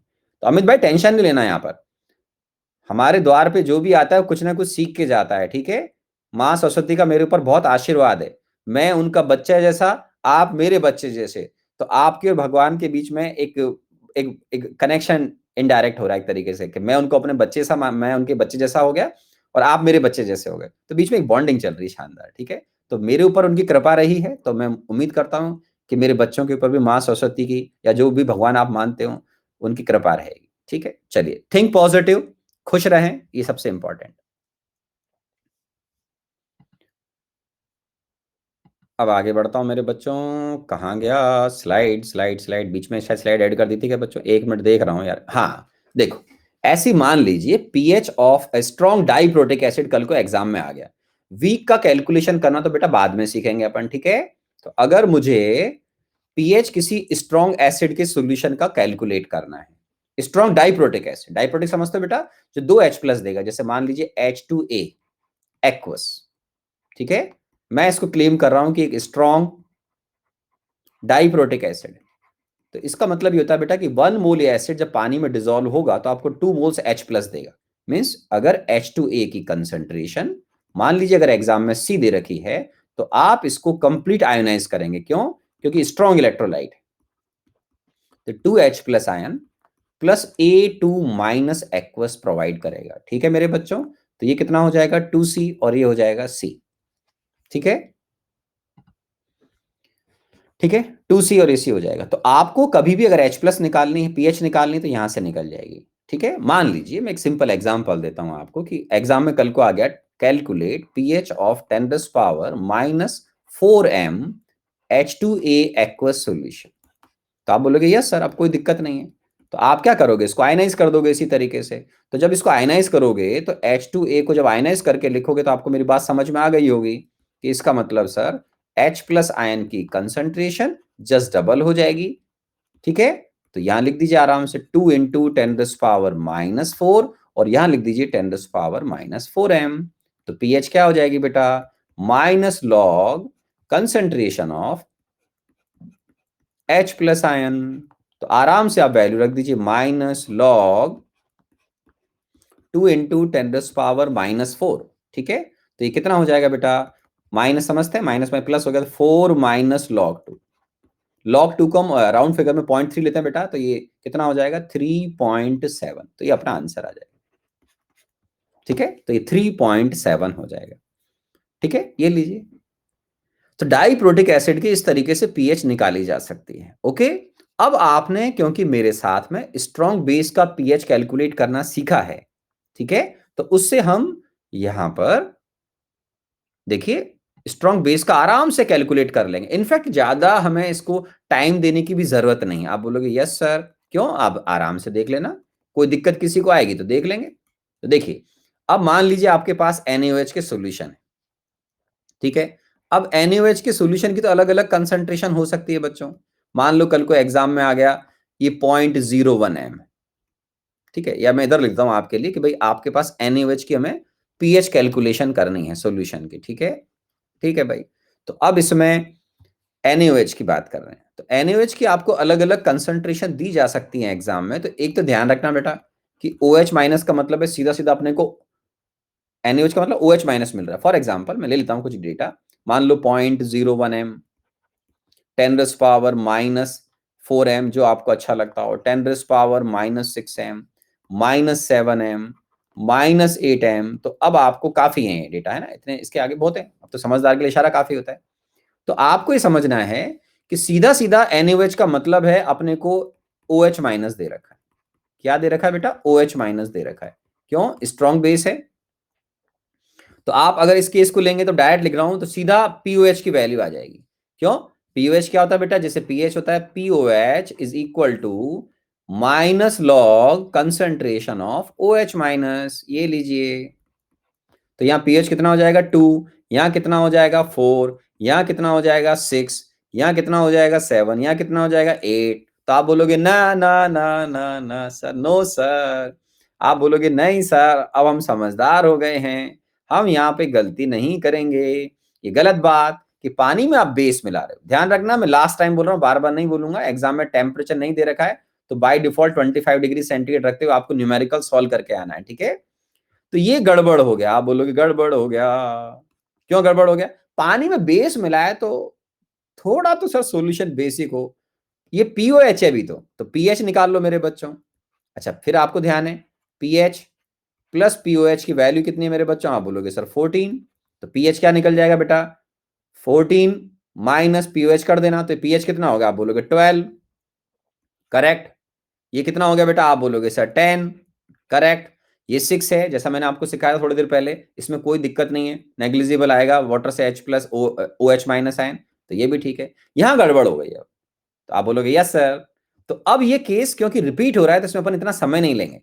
S1: तो अमित भाई टेंशन नहीं लेना, यहाँ पर हमारे द्वार पे जो भी आता है कुछ ना कुछ सीख के जाता है, ठीक है। माँ सरस्वती का मेरे ऊपर बहुत आशीर्वाद है, मैं उनका बच्चा जैसा, आप मेरे बच्चे जैसे। तो आपके और भगवान के बीच में एक एक एक कनेक्शन इनडायरेक्ट हो रहा है एक तरीके से, कि मैं उनको अपने बच्चे सा, मैं उनके बच्चे जैसा हो गया और आप मेरे बच्चे जैसे हो गए, तो बीच में एक बॉन्डिंग चल रही है शानदार, ठीक है। तो मेरे ऊपर उनकी कृपा रही है, तो मैं उम्मीद करता हूँ कि मेरे बच्चों के ऊपर भी माँ सरस्वती की या जो भी भगवान आप मानते हो उनकी कृपा रहेगी, ठीक है। चलिए, थिंक पॉजिटिव, खुश रहें, ये सबसे इंपॉर्टेंट। अब आगे बढ़ता हूं मेरे बच्चों, कहाँ गया स्लाइड, स्लाइड बीच में शायद स्लाइड ऐड कर दी थी क्या बच्चों, एक मिनट देख रहा हूं यार, हाँ। देखो, ऐसी मान लीजिए pH of a strong diprotic acid कल को एग्जाम में आ गया। वीक का कैलकुलेशन करना तो बेटा बाद में सीखेंगे अपन, ठीक है। तो अगर मुझे पीएच किसी स्ट्रॉन्ग एसिड के सॉल्यूशन का कैलकुलेट करना है, स्ट्रॉन्ग डाइप्रोटिक एसिड, डाइप्रोटिक समझते हो बेटा, जो 2H+ देगा, जैसे मान लीजिए H2A एक्वस, ठीक है। मैं इसको क्लेम कर रहा हूं कि एक स्ट्रॉन्ग डाइप्रोटिक एसिड। तो इसका मतलब ये होता है बेटा कि 1 मोल एसिड जब पानी में डिजोल्व होगा तो आपको 2 मोल्स H+ देगा। मीन्स अगर H2A की कंसेंट्रेशन मान लीजिए अगर एग्जाम में C दे रखी है, तो आप इसको कंप्लीट आयोनाइज करेंगे, क्यों, क्योंकि स्ट्रॉन्ग इलेक्ट्रोलाइट है। तो 2H+ ion plus A2- aqueous provide करेगा, ठीक है मेरे बच्चों। तो ये कितना हो जाएगा 2C और ये हो जाएगा C, ठीक है, ठीक है। 2C और AC हो जाएगा। तो आपको कभी भी अगर H+ निकालनी है, पीएच निकालनी है, तो यहां से निकल जाएगी, ठीक है। मान लीजिए मैं एक सिंपल एग्जांपल देता हूं आपको कि एग्जाम में कल को आ गया calculate pH of 10⁻⁻⁴m H2A aqueous solution. तो आप बोलोगे यस सर, अब कोई दिक्कत नहीं है। तो आप क्या करोगे, इसको आयनाइज कर दोगे इसी तरीके से। तो जब इसको आयनाइज करोगे तो H2A को जब आयनाइज करके लिखोगे तो आपको मेरी बात समझ में आ गई होगी कि इसका मतलब सर H+ आयन की कंसंट्रेशन जस्ट डबल हो जाएगी, ठीक है। तो यहां लिख दीजिए आराम से 2 × 10⁻⁻⁴ और यहां लिख दीजिए 10⁻⁻⁴m। तो पीएच क्या हो जाएगी बेटा, minus log concentration of H+ ion. तो आराम से आप वैल्यू रख दीजिए माइनस लॉग 2 × 10⁻⁻⁴, ठीक है। तो ये कितना हो जाएगा बेटा, माइनस समझते हैं, माइनस में प्लस हो गया तो 4 - log 2 को हम राउंड फिगर में 0.3 लेते हैं बेटा, तो ये कितना हो जाएगा 3.7। तो ये अपना आंसर आ जाएगा, ठीक है। तो ये 3.7 हो जाएगा, ठीक है, ये लीजिए। तो डाइप्रोटिक एसिड की इस तरीके से पीएच निकाली जा सकती है, ओके। अब आपने क्योंकि मेरे साथ में स्ट्रॉन्ग बेस का पीएच कैलकुलेट करना सीखा है, ठीक है, तो उससे हम यहां पर देखिए स्ट्रॉन्ग बेस का आराम से कैलकुलेट कर लेंगे। इनफैक्ट ज्यादा हमें इसको टाइम देने की भी जरूरत नहीं। आप बोलोगे यस सर, क्यों, आप आराम से देख लेना, कोई दिक्कत किसी को आएगी तो देख लेंगे। तो देखिए, अब मान लीजिए आपके पास NaOH के सॉल्यूशन है, ठीक है। अब NaOH के सॉल्यूशन की तो अलग अलग कंसंट्रेशन हो सकती है बच्चों। मान लो कल को एग्जाम में आ गया ये 0.01m, ठीक है, या मैं इधर लिखता हूं आपके लिए कि भाई आपके पास NaOH की हमें पीएच कैलकुलेशन करनी है सॉल्यूशन की, ठीक है, ठीक है भाई। तो अब इसमें NaOH की बात कर रहे हैं, तो NaOH की आपको अलग अलग कंसंट्रेशन दी जा सकती है एग्जाम में। तो एक तो ध्यान रखना बेटा कि OH माइनस का मतलब है सीधा सीधा अपने को NaOH का मतलब OH माइनस मिल रहा है। फॉर एग्जाम्पल मैं ले लेता हूँ कुछ डेटा, मान लो 0.01 m, 10⁻⁻⁴m जो आपको अच्छा लगता हो, 10⁻⁻�6m, -7m, -8m। तो अब आपको काफी है ये डेटा, है ना, इतने, इसके आगे बहुत है, अब तो समझदार के लिए इशारा काफी होता है। तो आपको ये समझना है कि सीधा सीधा NaOH का मतलब है अपने को OH माइनस दे रखा है। क्या दे रखा है बेटा? OH माइनस दे रखा है। क्यों? स्ट्रॉन्ग बेस है। तो आप अगर इस केस को लेंगे तो डायरेक्ट लिख रहा हूं तो सीधा POH की वैल्यू आ जाएगी। क्यों? POH क्या होता है बेटा? जैसे pH होता है, POH is equal to minus log concentration of OH minus. ये लीजिए, तो यहाँ pH कितना हो जाएगा 2, यहाँ कितना हो जाएगा 4, यहाँ कितना हो जाएगा 6, यहाँ कितना हो जाएगा 7, यहाँ कितना हो जाएगा 8। तो आप बोलोगे ना ना ना ना ना सर, नो सर। आप बोलोगे नहीं सर, अब हम समझदार हो गए हैं, हम यहाँ पे गलती नहीं करेंगे। ये गलत बात कि पानी में आप बेस मिला रहे हो। ध्यान रखना, मैं लास्ट टाइम बोल रहा हूँ, बार बार नहीं बोलूंगा। एग्जाम में टेम्परेचर नहीं दे रखा है तो बाय डिफॉल्ट 25 डिग्री सेंटीग्रेड रखते हुए आपको न्यूमेरिकल सॉल्व करके आना है, ठीक है। तो ये गड़बड़ हो गया। आप बोलोगे गड़बड़ हो गया, क्यों गड़बड़ हो गया? पानी में बेस मिलाया तो थोड़ा तो सर सॉल्यूशन बेसिक हो। ये POH है भी, तो पीएच निकाल लो मेरे बच्चों। अच्छा, फिर आपको ध्यान है पीएच प्लस POH की वैल्यू कितनी है मेरे बच्चों? आप बोलोगे सर 14। तो पीएच क्या निकल जाएगा बेटा? 14 माइनस POH कर देना, तो पीएच कितना होगा? आप बोलोगे 12। करेक्ट। ये कितना हो गया बेटा? आप बोलोगे सर 10। करेक्ट। ये 6 है, जैसा मैंने आपको सिखाया थोड़ी देर पहले, इसमें कोई दिक्कत नहीं है, नेग्लिजिबल आएगा, वाटर से H plus OH minus ion, तो ये भी ठीक है। यहां गड़बड़ हो गई अब, तो आप बोलोगे यस सर। तो अब ये केस क्योंकि रिपीट हो रहा है तो इसमें अपन इतना समय नहीं लेंगे।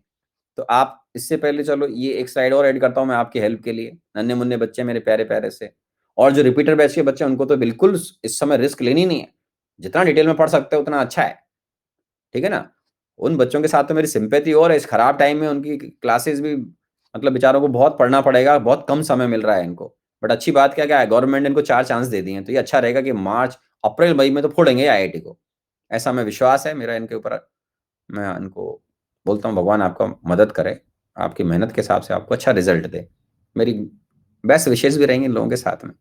S1: तो आप इससे पहले चलो ये एक स्लाइड और ऐड करता हूं मैं आपकी हेल्प के लिए, नन्हे मुन्ने बच्चे मेरे प्यारे प्यारे से, और जो रिपीटर बैच के बच्चे उनको तो बिल्कुल इस समय रिस्क लेनी नहीं है, जितना डिटेल में पढ़ सकते हो उतना अच्छा है, ठीक है ना। उन बच्चों के साथ तो मेरी सिंपैथी और है, इस खराब टाइम में उनकी क्लासेस भी, मतलब बेचारों को बहुत पढ़ना पड़ेगा, बहुत कम समय मिल रहा है इनको। बट अच्छी बात क्या क्या है, गवर्नमेंट ने इनको 4 चांस दे दिए हैं, तो ये अच्छा रहेगा कि मार्च अप्रैल मई में तो फोड़ेंगे IIT को, ऐसा मैं विश्वास है मेरा इनके ऊपर। मैं इनको बोलता हूँ भगवान आपका मदद करे, आपकी मेहनत के हिसाब से आपको अच्छा रिजल्ट दे। मेरी बेस्ट विशेष भी रहेंगे इन लोगों के साथ में।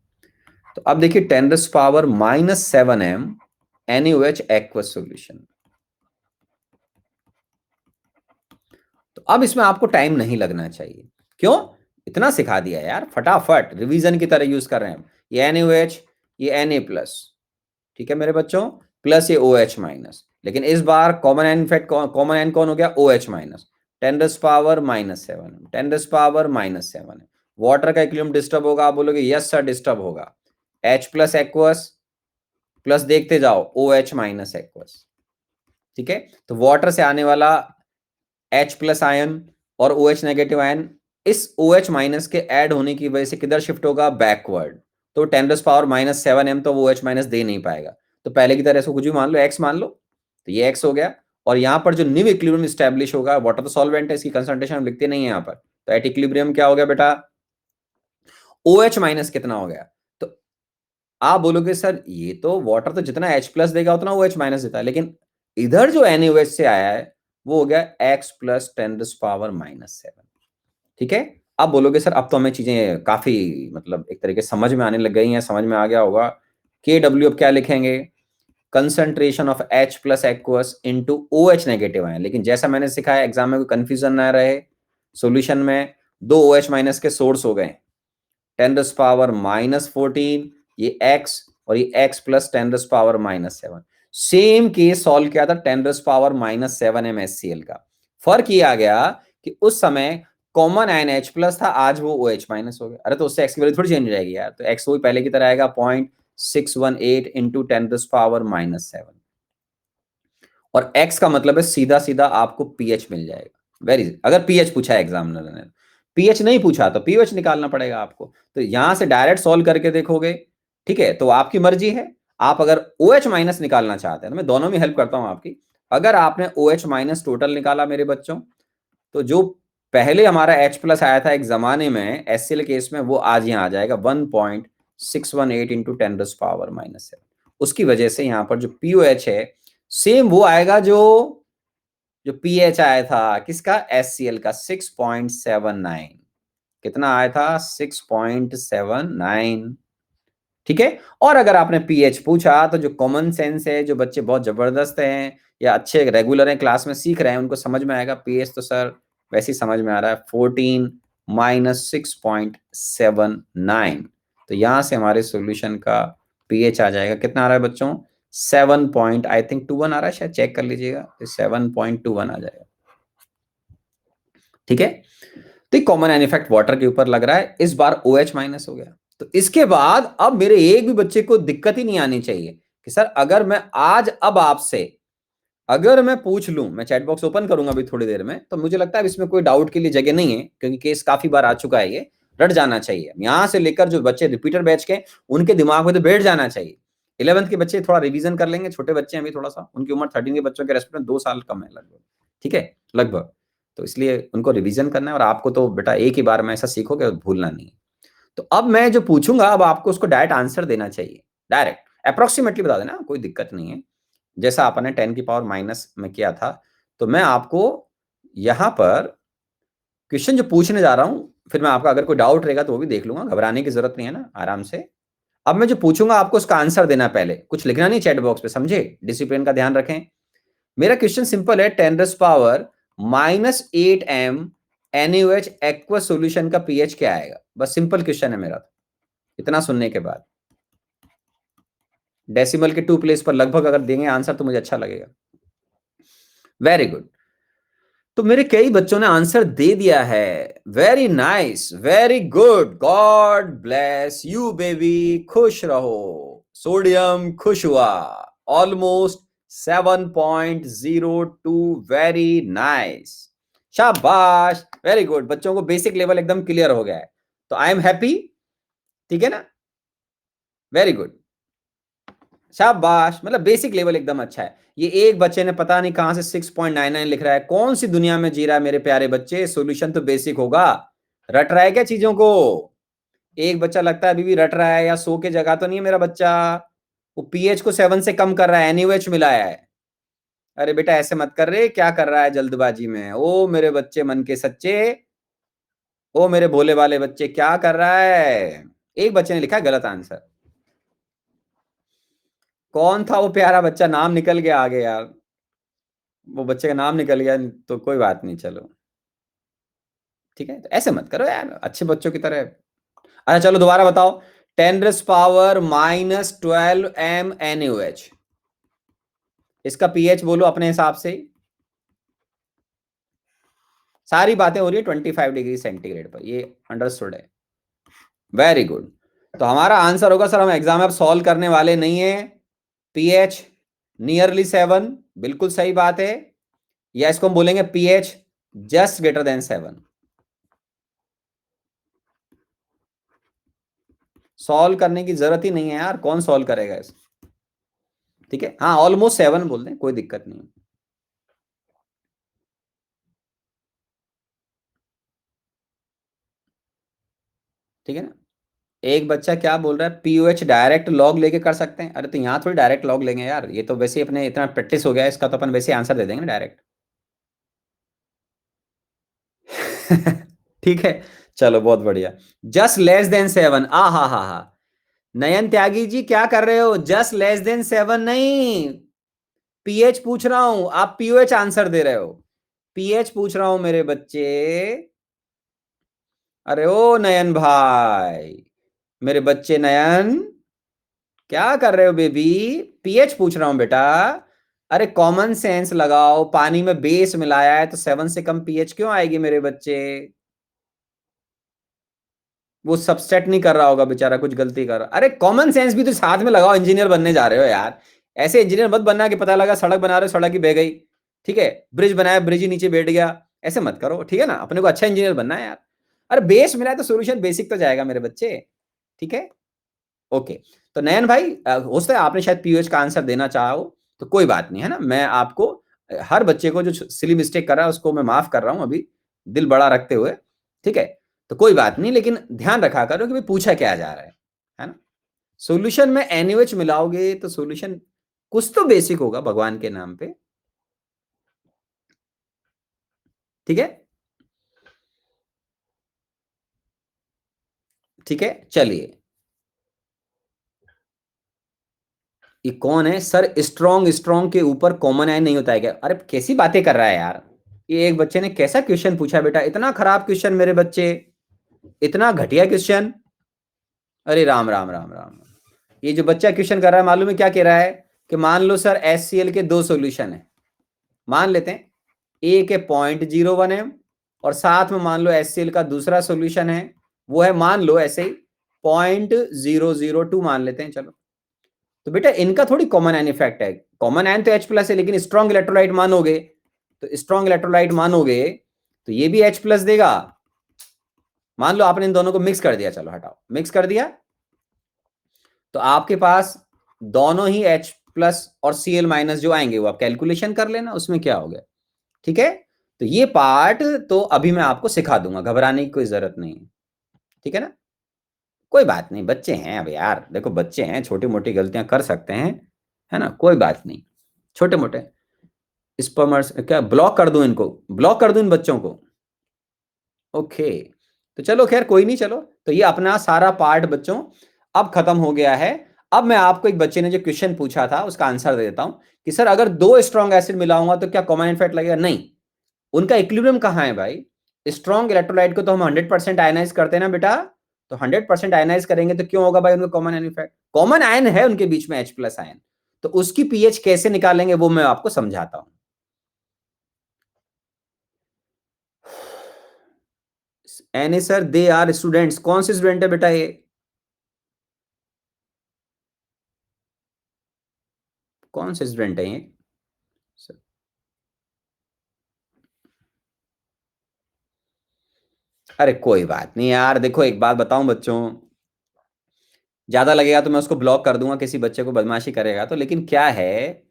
S1: तो अब देखिए 10⁻⁻7m NaOH एक्वस सॉल्यूशन। तो अब इसमें आपको टाइम नहीं लगना चाहिए। क्यों? इतना सिखा दिया यार, फटाफट रिवीजन की तरह यूज कर रहे हैं। ये NaOH, ये Na प्लस, ठीक है मेरे बच्चों, प्लस ये OH माइनस, लेकिन इस बार common ion effect, common ion कौन हो गया? OH minus. 10⁻⁻7, 10⁻⁻7 है। वाटर का इक्विलिब्रियम डिस्टर्ब होगा? आप बोलोगे यस सर डिस्टर्ब होगा। H प्लस एक्वस प्लस देखते जाओ OH माइनस एक्वस, ठीक है। तो वाटर से आने वाला H प्लस आयन और OH नेगेटिव आयन इस OH माइनस के ऐड होने की वजह से किधर शिफ्ट होगा? बैकवर्ड। तो 10⁻⁻7m तो वो OH माइनस दे नहीं पाएगा, तो पहले की तरह इसको कुछ भी मान लो, X मान लो, तो ये X हो गया। और यहां पर जो न्यू इक्विलिब्रियम स्टैब्लिश होगा, वाटर तो सॉल्वेंट है, इसकी कंसंट्रेशन हम लिखते नहीं है यहां पर, तो एट इक्विलिब्रियम क्या हो गया बेटा? OH माइनस कितना हो गया? तो आप बोलोगे सर ये तो वाटर तो जितना H प्लस देगा उतना OH माइनस देता है, लेकिन इधर जो NaOH से आया है वो हो गया X प्लस 10⁻⁻7, ठीक है। अब बोलोगे सर अब तो हमें चीजें काफी मतलब एक तरीके से समझ में आने लग गई हैं, समझ में आ गया होगा। KW अब क्या लिखेंगे? Concentration of H plus aqueous into OH negative ion. लेकिन जैसा मैंने सिखाया एग्जाम में कोई कंफ्यूजन ना रहे, सॉल्यूशन में दो OH माइनस के सोर्स हो गए, 10⁻⁻14 ये X और ये X plus 10⁻⁻7। Same case solve किया था 10⁻⁻7 MnHCl का। फर्क ये आ गया कि उस समय कॉमन आयन H प्लस था, आज वो OH माइनस हो गया। अरे तो उससे X की वैल्यू थोड़ी चेंज हो जाएगी यार, तो X वही पहले की तरह आएगा 0.618 इंटू 10⁻⁻7, और X का मतलब है सीधा सीधा आपको pH मिल जाएगा। वेरी, अगर pH पूछा है एग्जामिनर ने, pH नहीं पूछा तो pH निकालना पड़ेगा आपको। तो यहां से डायरेक्ट सॉल्व करके देखोगे, ठीक है, तो आपकी मर्जी है। आप अगर OH माइनस निकालना चाहते हैं तो मैं दोनों में हेल्प करता हूं आपकी। अगर आपने OH माइनस टोटल निकाला मेरे बच्चों, तो जो पहले हमारा H प्लस आया था एक जमाने में HCl केस में, वो आज यहां आ जाएगा 1.618 इंटू 10⁻⁻7। उसकी वजह से यहां पर जो POH है सेम वो आएगा जो जो पीएच आया था किसका, HCl का 6.79, कितना आया था 6.79, ठीक है। और अगर आपने पीएच पूछा तो जो कॉमन सेंस है, जो बच्चे बहुत जबरदस्त हैं या अच्छे रेगुलर हैं, क्लास में सीख रहे हैं, उनको समझ में आएगा पीएच तो सर वैसे ही समझ में आ रहा है 14 माइनस 6.79। तो यहां से हमारे सॉल्यूशन का पीएच आ जाएगा, कितना आ रहा है बच्चों 7 पॉइंट आई थिंक 21 आ रहा है, शायद चेक कर लीजिएगा, 7.21 आ जाएगा, ठीक है। तो कॉमन एन इफेक्ट वाटर के ऊपर लग रहा है, इस बार OH माइनस हो गया। तो इसके बाद अब मेरे एक भी बच्चे को दिक्कत ही नहीं आनी चाहिए कि सर अगर मैं आज अब आपसे अगर मैं पूछ लूं, मैं चैट बॉक्स ओपन करूंगा अभी थोड़ी देर में, तो मुझे लगता है इसमें कोई डाउट के लिए जगह नहीं है, क्योंकि केस काफी बार आ चुका है, ये रट जाना चाहिए। यहां से लेकर जो बच्चे रिपीटर बैच के, उनके दिमाग में तो बैठ जाना चाहिए। 11th के बच्चे थोड़ा रिवीजन कर लेंगे, छोटे बच्चे हैं अभी थोड़ा सा, उनकी उम्र 13 के बच्चों के रेस्पेक्ट में 2 साल कम है लगभग, ठीक है लगभग। तो इसलिए उनको रिवीजन करना है, और आपको तो बेटा एक ही बार में ऐसा सीखोगे भूलना नहीं। तो अब मैं जो पूछूंगा, अब आपको उसको डायरेक्ट आंसर देना चाहिए, डायरेक्ट अप्रोक्सीमेटली बता देना, कोई दिक्कत नहीं है। जैसा आपने 10 की पावर माइनस में किया था, तो मैं आपको यहां पर क्वेश्चन जो पूछने जा रहा हूं, फिर मैं आपका अगर कोई डाउट रहेगा तो वो भी देख लूंगा, घबराने की जरूरत नहीं है ना, आराम से। अब मैं जो पूछूंगा आपको उसका आंसर देना, पहले कुछ लिखना नहीं चैट बॉक्स पे, समझे, डिसिप्लिन का ध्यान रखें। मेरा क्वेश्चन सिंपल है, 10 power -8m NaOH aqua solution का पीएच क्या आएगा, बस सिंपल क्वेश्चन है मेरा। इतना सुनने के बाद डेसिमल के 2 प्लेस पर लगभग अगर देंगे आंसर तो मुझे अच्छा लगेगा। Very good. तो मेरे कई बच्चों ने आंसर दे दिया है, very nice, very good, God bless you baby, खुश रहो। सोडियम खुश हुआ, ऑलमोस्ट 7.02, वेरी नाइस, शाबाश, वेरी गुड। बच्चों को बेसिक लेवल एकदम क्लियर हो गया है, तो आई एम हैप्पी, ठीक है ना, वेरी गुड, शाबाश, मतलब बेसिक लेवल एकदम अच्छा है। ये एक बच्चे ने पता नहीं कहां से 6.99 लिख रहा है, कौन सी दुनिया में जी रहा है मेरे प्यारे बच्चे, सॉल्यूशन तो बेसिक होगा। रट रहा है क्या चीजों को, एक बच्चा लगता है अभी भी रट रहा है, या सो के जगह तो नहीं है मेरा बच्चा, वो पीएच को 7 से कम कर रहा है, NaOH मिलाया है। अरे बेटा ऐसे मत कर रहे, क्या कर रहा है जल्दबाजी में, ओ मेरे बच्चे मन के सच्चे, ओ मेरे भोले वाले बच्चे, क्या कर रहा है। एक बच्चे ने लिखा है गलत आंसर, कौन था वो प्यारा बच्चा, नाम निकल गया आगे यार, वो बच्चे का नाम निकल गया, तो कोई बात नहीं, चलो ठीक है। तो ऐसे मत करो यार, अच्छे बच्चों की तरह। अच्छा चलो दोबारा बताओ, 10 पावर -12m NaOH, इसका पीएच बोलो अपने हिसाब से। सारी बातें हो रही है 25 डिग्री सेंटीग्रेड पर, ये अंडरस्टूड है, वेरी गुड। तो हमारा आंसर होगा, सर हम एग्जाम में अब सॉल्व करने वाले नहीं है, पीएच नियरली 7, बिल्कुल सही बात है, या इसको हम बोलेंगे pH just greater than 7। Solve करने की जरूरत ही नहीं है यार, कौन सॉल्व करेगा इस, ठीक है, हाँ ऑलमोस्ट 7 बोल दें, कोई दिक्कत नहीं है, ठीक है ना। एक बच्चा क्या बोल रहा है, पीओएच डायरेक्ट लॉग लेके कर सकते हैं, अरे तो यहाँ थोड़ी डायरेक्ट लॉग लेंगे यार, ये तो वैसे ही अपने इतना प्रैक्टिस हो गया है इसका, तो अपन वैसे आंसर दे देंगे डायरेक्ट। ठीक है, चलो बहुत बढ़िया, जस्ट लेस देन 7, आ हा, नयन त्यागी जी क्या कर रहे हो, जस्ट लेस देन 7 नहीं, पीएच पूछ रहा हूं, आप पीओएच आंसर दे रहे हो, पीएच पूछ रहा हूं मेरे बच्चे। अरे ओ नयन भाई, मेरे बच्चे नयन, क्या कर रहे हो बेबी, पीएच पूछ रहा हूं बेटा। अरे कॉमन सेंस लगाओ, पानी में बेस मिलाया है तो 7 से कम पीएच क्यों आएगी मेरे बच्चे। वो सबसेट नहीं कर रहा होगा बेचारा, कुछ गलती कर रहा, अरे कॉमन सेंस भी तो साथ में लगाओ, इंजीनियर बनने जा रहे हो यार, ऐसे इंजीनियर मत बनना कि पता लगा सड़क बना रहे हो सड़क ही बह गई, ठीक है, ब्रिज बनाया ब्रिज ही नीचे बैठ गया, ऐसे मत करो, ठीक है ना, अपने को अच्छा इंजीनियर बनना है यार। अरे बेस मिला है तो सोल्यूशन बेसिक तो जाएगा मेरे बच्चे, ठीक है, ओके। तो नयन भाई हो सकता है आपने शायद पीओएच का आंसर देना चाहो, तो कोई बात नहीं है ना, मैं आपको हर बच्चे को जो सिली मिस्टेक कर रहा है उसको मैं माफ कर रहा हूं अभी, दिल बड़ा रखते हुए, ठीक है। तो कोई बात नहीं, लेकिन ध्यान रखा करो कि भाई पूछा क्या जा रहा है ना। सॉल्यूशन में NaOH मिलाओगे तो सॉल्यूशन कुछ तो बेसिक होगा भगवान के नाम पे, ठीक है, ठीक है, चलिए। ये कौन है सर? स्ट्रॉन्ग स्ट्रॉन्ग के ऊपर कॉमन आयन नहीं होता है क्या? अरे कैसी बातें कर रहा है यार। ये एक बच्चे ने कैसा क्वेश्चन पूछा बेटा, इतना खराब क्वेश्चन मेरे बच्चे, इतना घटिया क्वेश्चन। अरे राम राम राम राम। ये जो बच्चा क्वेश्चन कर रहा है मालूम है क्या कह रहा है? कि मान लो सर HCl के दो सॉल्यूशन है, मान लेते हैं। एक है 0.01 m और साथ में मान लो HCl का दूसरा सॉल्यूशन है, वो है मान लो ऐसे ही 0.002 मान लेते हैं, चलो। तो बेटा इनका थोड़ी कॉमन आयन इफेक्ट है, कॉमन आयन तो H+ है, लेकिन स्ट्रॉन्ग इलेक्ट्रोलाइट मानोगे तो स्ट्रॉन्ग इलेक्ट्रोलाइट मानोगे तो ये भी H+ देगा। मान लो आपने इन दोनों को मिक्स कर दिया, चलो हटाओ, मिक्स कर दिया तो आपके पास दोनों ही H+ और Cl- जो आएंगे वो आप कैलकुलेशन कर लेना, उसमें क्या हो गया। ठीक है, तो ये पार्ट तो अभी मैं आपको सिखा दूंगा, घबराने की कोई जरूरत नहीं है। ठीक है ना, कोई बात नहीं, बच्चे हैं अब यार, देखो बच्चे हैं, छोटी मोटी गलतियां कर सकते हैं, है ना, कोई बात नहीं। छोटे मोटे स्पर्मर्स क्या ब्लॉक कर दूं इनको, ब्लॉक कर दूं इन बच्चों को? ओके, तो चलो खैर कोई नहीं, चलो। तो ये अपना सारा पार्ट बच्चों अब खत्म हो गया है। अब मैं आपको एक बच्चे ने जो क्वेश्चन पूछा था उसका आंसर दे देता हूं कि सर अगर दो स्ट्रॉन्ग एसिड मिलाऊंगा तो क्या कॉमन इफेक्ट लगेगा? नहीं, उनका इक्विलिब्रियम कहां है भाई? स्ट्रॉन्ग इलेक्ट्रोलाइट को तो हम 100% आयनाइज करते हैं ना बेटा, तो 100% आयनाइज करेंगे तो क्यों होगा भाई उनका common ion effect? Common ion है उनके बीच में H+ आयन, तो उसकी पीएच कैसे निकालेंगे वो मैं आपको समझाता हूं। Any sir they are students, कौन से स्टूडेंट है बेटा ये? कौन से स्टूडेंट है ये? अरे कोई बात नहीं यार, देखो एक बात बताऊं बच्चों, ज्यादा लगेगा तो मैं उसको ब्लॉक कर दूंगा, किसी बच्चे को बदमाशी करेगा तो, लेकिन क्या है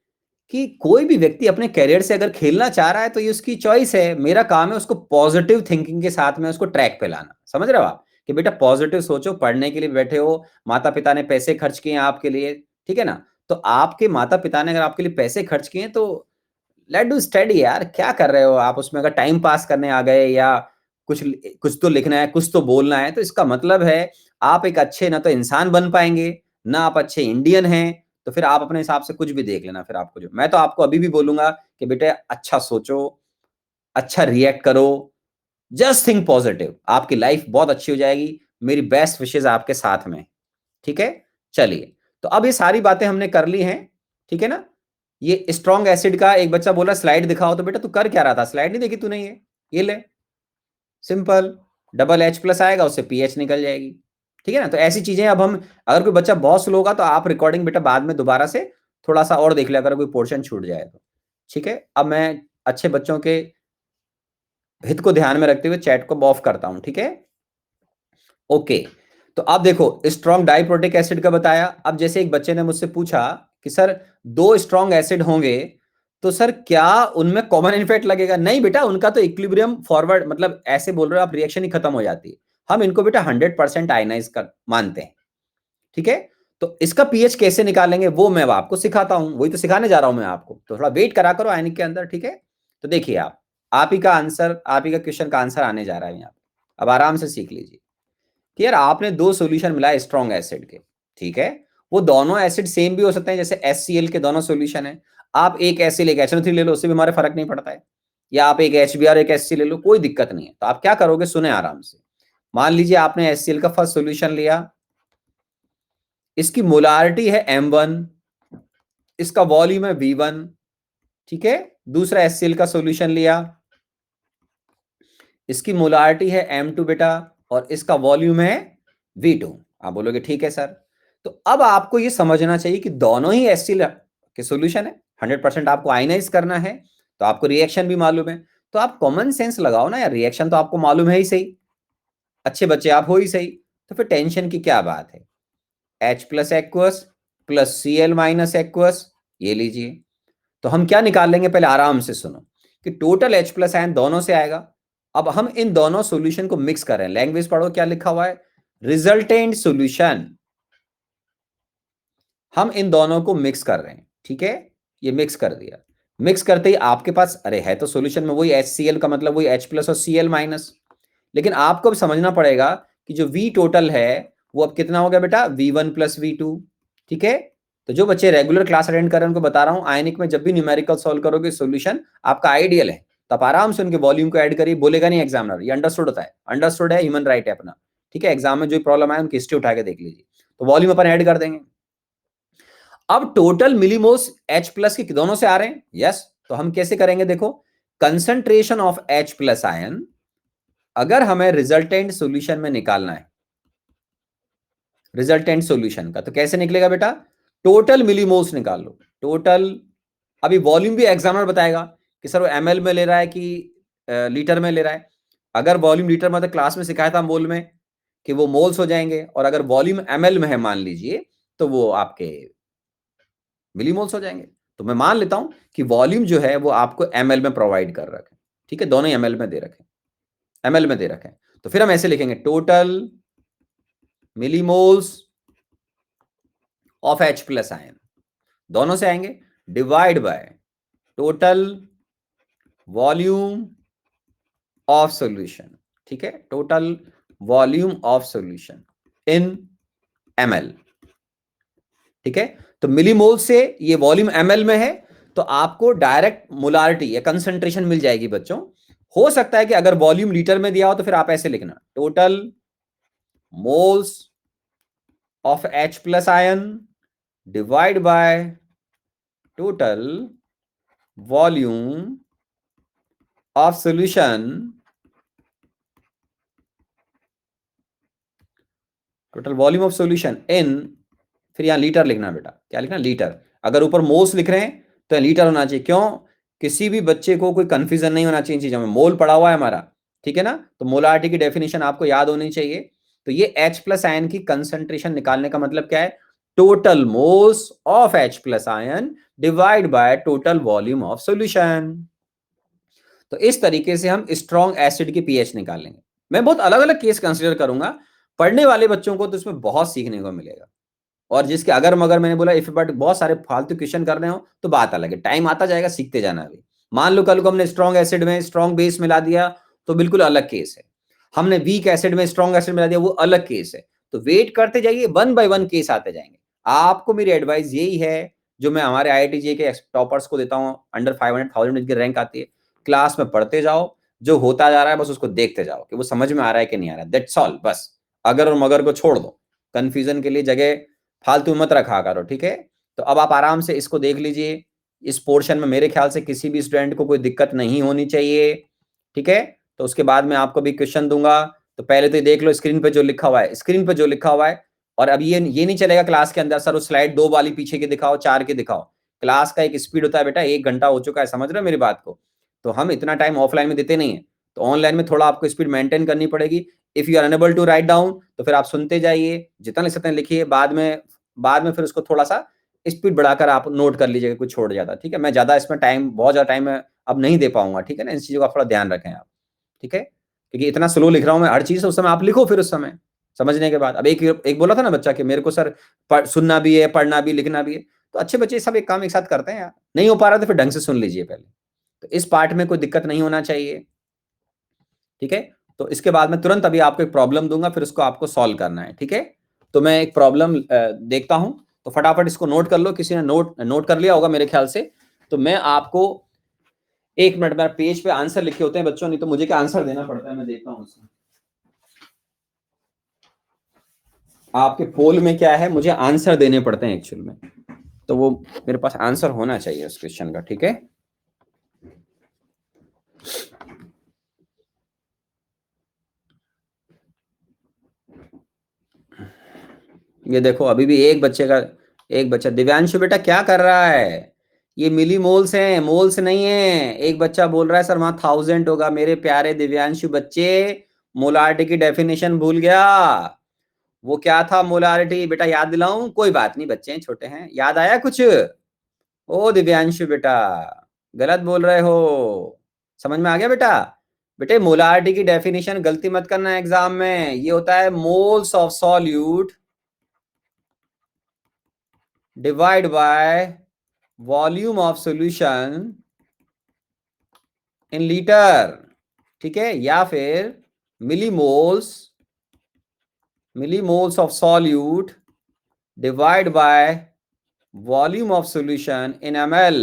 S1: कि कोई भी व्यक्ति अपने करियर से अगर खेलना चाह रहा है तो ये उसकी चॉइस है, मेरा काम है उसको पॉजिटिव थिंकिंग के साथ में उसको ट्रैक पे लाना, समझ रहे हो आप? कि बेटा पॉजिटिव सोचो, पढ़ने के लिए बैठे हो, माता पिता ने पैसे खर्च किए हैं आपके लिए, ठीक है ना, तो आपके माता पिता ने अगर आपके लिए पैसे खर्च किए तो लेट डू स्टडी यार, क्या कर रहे हो आप उसमें? अगर टाइम पास करने आ गए या कुछ कुछ तो लिखना है, कुछ तो बोलना है, तो इसका मतलब है आप एक अच्छे ना तो इंसान बन पाएंगे, ना आप अच्छे इंडियन हैं। तो फिर आप अपने हिसाब से कुछ भी देख लेना, फिर आपको जो मैं तो आपको अभी भी बोलूंगा कि बेटे अच्छा सोचो, अच्छा रिएक्ट करो, जस्ट थिंक पॉजिटिव, आपकी लाइफ बहुत अच्छी हो जाएगी, मेरी बेस्ट विशेज आपके साथ में। ठीक है, चलिए। तो अब ये सारी बातें हमने कर ली हैं, ठीक है ना। ये स्ट्रॉन्ग एसिड का एक बच्चा बोला स्लाइड दिखाओ, तो बेटा तू कर क्या रहा था, स्लाइड नहीं देखी तूने? ये ले, सिंपल, डबल H+ आएगा, उससे पीएच निकल जाएगी। ठीक है ना, तो ऐसी चीजें अब हम, अगर कोई बच्चा बहुत स्लो होगा तो आप रिकॉर्डिंग बेटा बाद में दोबारा से थोड़ा सा और देख लिया, अगर कोई पोर्शन छूट जाए तो। ठीक है, अब मैं अच्छे बच्चों के हित को ध्यान में रखते हुए चैट को ऑफ करता हूं, ठीक है। ओके, तो अब देखो स्ट्रॉन्ग डाइप्रोटिक एसिड का बताया। अब जैसे एक बच्चे ने मुझसे पूछा कि सर दो स्ट्रॉन्ग एसिड होंगे तो सर क्या उनमें कॉमन इफेक्ट लगेगा? नहीं बेटा, उनका तो इक्विलिब्रियम फॉरवर्ड, मतलब ऐसे बोल रहे हो आप, रिएक्शन ही खत्म हो जाती है। हम इनको बेटा 100% आयनाइज कर मानते हैं, ठीक है। तो इसका पीएच कैसे निकालेंगे वो मैं अब आपको सिखाता हूं, वही तो सिखाने जा रहा हूं मैं आपको, तो थोड़ा वेट करा करो आयनिक के अंदर, ठीक है। तो देखिए आप ही का आंसर, आप ही का क्वेश्चन का आंसर आने जा रहा है यहाँ। अब आराम से सीख लीजिए कि यार आपने दो सॉल्यूशन मिलाए स्ट्रॉन्ग एसिड के, ठीक है। वो दोनों एसिड सेम भी हो सकते हैं, जैसे HCl के दोनों सॉल्यूशन है, आप एक HCl एक HNO3 ले लो, उससे भी हमारे फर्क नहीं पड़ता है, या आप एक HBr एक HC ले लो, कोई दिक्कत नहीं है। तो आप क्या करोगे, सुने आराम से। मान लीजिए आपने HCl का फर्स्ट सॉल्यूशन लिया, इसकी मोलारिटी है M1, इसका वॉल्यूम है V1, ठीक है। दूसरा HCl का सॉल्यूशन लिया, इसकी मोलारिटी है M2 बेटा, और इसका वॉल्यूम है V2। आप बोलोगे ठीक है सर। तो अब आपको ये समझना चाहिए कि दोनों ही HCl के सॉल्यूशन है, 100% आपको आयनाइज करना है, तो आपको रिएक्शन भी मालूम है। तो आप कॉमन सेंस लगाओ ना यार, रिएक्शन तो आपको मालूम है ही सही, अच्छे बच्चे आप हो ही सही, तो फिर टेंशन की क्या बात है। H+ aqueous plus Cl- aqueous, ये लीजिए। तो हम क्या निकाल लेंगे, पहले आराम से सुनो, कि टोटल H+ आयन दोनों से आएगा। अब हम इन दोनों सॉल्यूशन को मिक्स कर रहे हैं, लैंग्वेज पढ़ो क्या लिखा हुआ है, रिजल्टेंट सॉल्यूशन। हम इन दोनों को मिक्स कर रहे हैं, ठीक है, ये मिक्स कर दिया। मिक्स करते ही आपके पास, अरे है तो सॉल्यूशन में वही HCl का मतलब वही H प्लस और Cl माइनस, लेकिन आपको भी समझना पड़ेगा कि जो V टोटल है वो अब कितना हो गया बेटा, V1 प्लस V2। ठीक है, तो जो बच्चे रेगुलर क्लास अटेंड कर रहे हैं उनको बता रहा हूं, आयनिक में जब भी न्यूमेरिकल सॉल्व करोगे सॉल्यूशन आपका आइडियल है, तो आप आराम से उनके वॉल्यूम को ऐड करिए, बोलेगा नहीं एग्जामिनर, ये अंडरस्टूड होता है, अंडरस्टूड है, ह्यूमन राइट है अपना। ठीक है, एग्जाम में जो प्रॉब्लम आए उनकी हिस्ट्री उठा के देख लीजिए, तो वॉल्यूम अपन ऐड कर देंगे। अब टोटल मिलीमोल्स H प्लस के दोनों से आ रहे हैं, यस, तो हम कैसे करेंगे, देखो concentration of H plus ion अगर हमें रिजल्टेंट सॉल्यूशन में निकालना है, रिजल्टेंट सॉल्यूशन का, तो कैसे निकलेगा बेटा, टोटल मिलीमोल्स निकाल लो, टोटल, अभी वॉल्यूम भी एग्जामिनर बताएगा कि सर वो ml में ले रहा है कि लीटर में ले रहा है। अगर वॉल्यूम लीटर में, तो क्लास में सिखाया था मोल में कि वो मोल्स हो जाएंगे, और अगर वॉल्यूम ml में है मान लीजिए तो वो आपके मिलीमोल्स हो जाएंगे। तो मैं मान लेता हूं कि वॉल्यूम जो है वो आपको ml में प्रोवाइड कर रखे, ठीक है, दोनों ml में दे रखे, ml में दे रखे, तो फिर हम ऐसे लिखेंगे total millimoles of H plus ion, दोनों से आएंगे, divide by total volume of solution. ठीक है, total volume of solution in ml। ठीक है, तो मिलीमोल से ये वॉल्यूम ml में है, तो आपको डायरेक्ट मोलारिटी या कंसंट्रेशन मिल जाएगी बच्चों। हो सकता है कि अगर वॉल्यूम लीटर में दिया हो तो फिर आप ऐसे लिखना, total moles of H plus ion divide by total volume of solution, total volume of solution in, फिर यहां लीटर लिखना बेटा, क्या लिखना, लीटर। अगर ऊपर मोल्स लिख रहे हैं तो लीटर होना चाहिए, क्यों, किसी भी बच्चे को कोई कंफ्यूजन नहीं होना चाहिए चीजों में, मोल पड़ा हुआ है हमारा, ठीक है ना, तो मोलारिटी की डेफिनेशन आपको याद होनी चाहिए। तो ये H प्लस आयन की कंसंट्रेशन निकालने का मतलब क्या है, total moles of H plus ion divide by total volume of solution. तो इस तरीके से हम स्ट्रॉन्ग एसिड की पीएच निकालेंगे। मैं बहुत अलग अलग केस कंसिडर करूंगा, पढ़ने वाले बच्चों को तो इसमें बहुत सीखने को मिलेगा, और जिसके अगर मगर मैंने बोला इफ बट बहुत सारे फालतू क्वेश्चन कर रहे हो तो बात अलग है, टाइम आता जाएगा, सीखते जाना। अभी मान लो कल को हमने स्ट्रॉन्ग एसिड में स्ट्रॉन्ग बेस मिला दिया तो बिल्कुल अलग केस है, हमने वीक एसिड में स्ट्रॉन्ग एसिड मिला दिया वो अलग केस है। तो वेट करते जाइए, वन बाय वन केस आते जाएंगे। आपको मेरी एडवाइस यही है, जो मैं हमारे IIT के टॉपर्स को देता हूँ, अंडर 500,000 जिनकी रैंक आती है, क्लास में पढ़ते जाओ, जो होता जा रहा है बस उसको देखते जाओ कि वो समझ में आ रहा है कि नहीं आ रहा है, दैट्स ऑल। बस अगर और मगर को छोड़ दो, कंफ्यूजन के लिए जगह फालतू मत रखा करो, ठीक है। तो अब आप आराम से इसको देख लीजिए, इस पोर्शन में मेरे ख्याल से किसी भी स्टूडेंट को कोई दिक्कत नहीं होनी चाहिए, ठीक है। तो उसके बाद मैं आपको भी क्वेश्चन दूंगा, तो पहले तो देख लो स्क्रीन पे जो लिखा हुआ है, स्क्रीन पे जो लिखा हुआ है। और अब ये नहीं चलेगा क्लास के अंदर सर वो स्लाइड 2 वाली पीछे की दिखाओ, 4 की दिखाओ। क्लास का एक स्पीड होता है बेटा, 1 घंटा हो चुका है, समझ रहे हो मेरी बात को, तो हम इतना टाइम ऑफलाइन में देते नहीं है, तो ऑनलाइन में थोड़ा आपको स्पीड मेंटेन करनी पड़ेगी। If you are unable to write down तो फिर आप सुनते जाइए, जितना लिख सकते हैं लिखिए, बाद में फिर उसको थोड़ा सा स्पीड बढ़ाकर आप नोट कर लीजिएगा, कुछ छोड़ जाता, ठीक है। मैं ज्यादा इसमें टाइम, बहुत ज्यादा टाइम अब नहीं दे पाऊंगा, ठीक है ना, इन चीजों का थोड़ा ध्यान रखें आप, ठीक है, क्योंकि इतना स्लो लिख रहा हूं मैं हर चीज, उस समय आप लिखो, फिर उस समय समझने के बाद। अब एक बोला था ना बच्चा कि मेरे को सर सुनना भी है, पढ़ना भी, लिखना भी है, तो अच्छे बच्चे सब एक काम एक साथ करते हैं यार, नहीं हो पा रहा तो फिर ढंग से सुन लीजिए पहले, तो इस पार्ट में कोई दिक्कत नहीं होना चाहिए, ठीक है। तो इसके बाद में तुरंत अभी आपको एक प्रॉब्लम दूंगा, फिर उसको आपको सॉल्व करना है, ठीक है। तो मैं एक प्रॉब्लम देखता हूं, तो फटाफट इसको नोट कर लो, किसी ने नोट कर लिया होगा मेरे ख्याल से। तो मैं आपको 1 मिनट में पेज पे आंसर लिखे होते हैं बच्चों, नहीं तो मुझे क्या आंसर देना पड़ता है, मैं देखता हूँ उसमें आपके पोल में क्या है, मुझे आंसर देने पड़ते हैं एक्चुअल में, तो वो मेरे पास आंसर होना चाहिए उस क्वेश्चन का, ठीक है। ये देखो अभी भी एक बच्चा दिव्यांशु बेटा क्या कर रहा है, ये मिली मोल्स हैं, मोल्स नहीं है। एक बच्चा बोल रहा है सर वहां 1000 होगा, मेरे प्यारे दिव्यांशु बच्चे, मोलारिटी की डेफिनेशन भूल गया। वो क्या था मोलारिटी बेटा, याद दिलाऊं, कोई बात नहीं, बच्चे हैं, छोटे हैं, याद आया कुछ, ओ दिव्यांशु बेटा गलत बोल रहे हो, समझ में आ गया बेटा। बेटे मोलारिटी की डेफिनेशन गलती मत करना एग्जाम में, ये होता है moles of solute divide by volume of solution in litre, ठीक है, या फिर millimoles of solute divide by volume of solution in ml।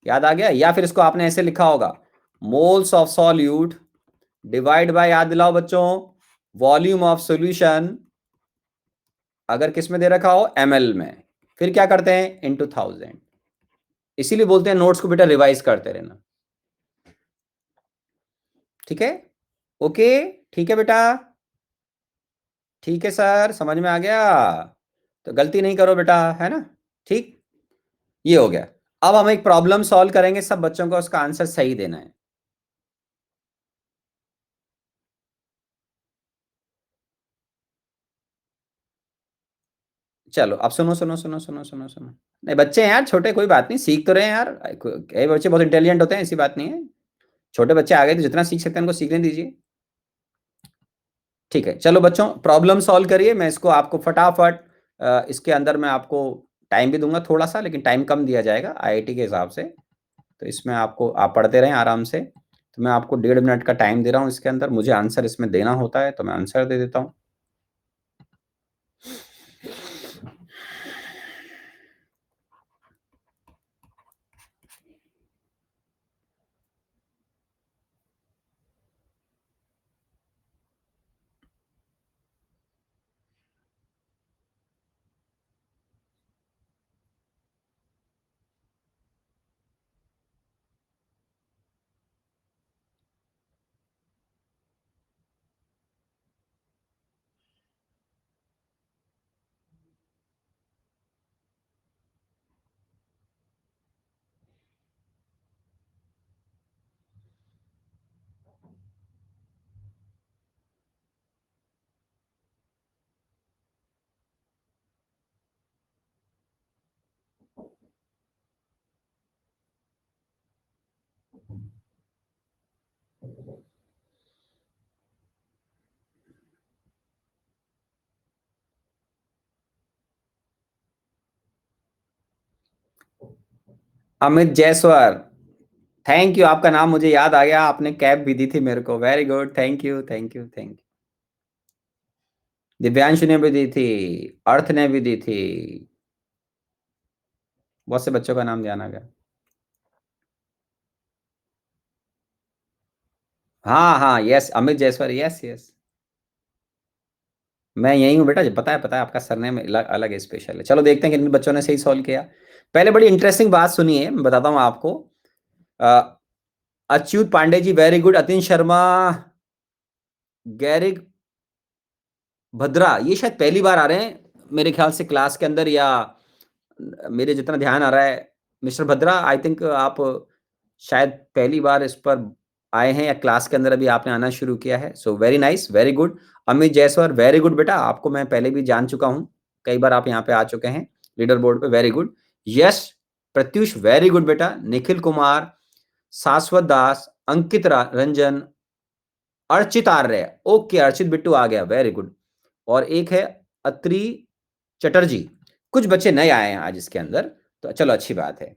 S1: याद आ गया? या फिर इसको आपने ऐसे लिखा होगा, moles of solute divide by, याद दिलाओ बच्चों, वॉल्यूम ऑफ सॉल्यूशन, अगर किस में दे रखा हो, ml में, फिर क्या करते हैं, इनटू 1000। इसीलिए बोलते हैं नोट्स को बेटा रिवाइज करते रहना, ठीक है? ओके, ठीक है बेटा, ठीक है सर, समझ में आ गया? तो गलती नहीं करो बेटा, है ना? ठीक, ये हो गया। अब हम एक प्रॉब्लम सॉल्व करेंगे, सब बच्चों को उसका आंसर सही देना है। चलो अब सुनो सुनो सुनो सुनो सुनो सुनो। नहीं, बच्चे हैं यार, छोटे, कोई बात नहीं, सीख तो रहे हैं यार। कई बच्चे बहुत इंटेलिजेंट होते हैं, ऐसी बात नहीं है। छोटे बच्चे आ गए तो जितना सीख सकते हैं उनको सीखने दीजिए। ठीक है, चलो बच्चों, प्रॉब्लम सॉल्व करिए। मैं इसको आपको फटाफट इसके अंदर मैं आपको टाइम भी दूंगा थोड़ा सा, लेकिन टाइम कम दिया जाएगा आईआईटी के हिसाब से। तो इसमें आपको, आप पढ़ते रहें आराम से। तो मैं आपको 1.5 मिनट का टाइम दे रहा हूँ, इसके अंदर मुझे आंसर इसमें देना होता है, तो मैं आंसर दे देता हूँ। अमित जायसवाल, थैंक यू, आपका नाम मुझे याद आ गया, आपने कैब भी दी थी मेरे को, very good, thank you thank you thank you. Divyanshu ने भी दी थी, अर्थ ने भी दी थी, बहुत से बच्चों का नाम ध्यान आ गया। हाँ हाँ, yes, Amit Jaiswal, yes yes, मैं यही हूँ बेटा, पता है आपका सरनेम अलग अलग है, स्पेशल है। चलो देखते हैं किन बच्चों ने सही सॉल्व किया। पहले बड़ी इंटरेस्टिंग बात सुनिए, मैं बताता हूँ आपको। अ, अच्युत पांडे जी वेरी गुड, अतिन शर्मा, गैरिक भद्रा, ये शायद पहली बार आ रहे हैं मेरे ख्याल से क्लास के अंदर, या मेरे जितना ध्यान आ रहा है, मिस्टर भद्रा, आई थिंक आप शायद पहली बार इस पर आए हैं, या क्लास के अंदर अभी आपने आना शुरू किया है। So very nice, very good. Amit Jaiswal very good बेटा, आपको मैं पहले भी जान चुका हूं, कई बार आप यहाँ पे आ चुके हैं लीडर बोर्ड पे, वेरी गुड। यश प्रत्युष वेरी गुड बेटा, निखिल कुमार, शाश्वत दास, अंकित रंजन, अर्चित आर्य, ओके, अर्चित बिट्टू आ गया, वेरी गुड। और एक है अत्री चटर्जी। कुछ बच्चे नए आए हैं आज इसके अंदर, तो चलो अच्छी बात है।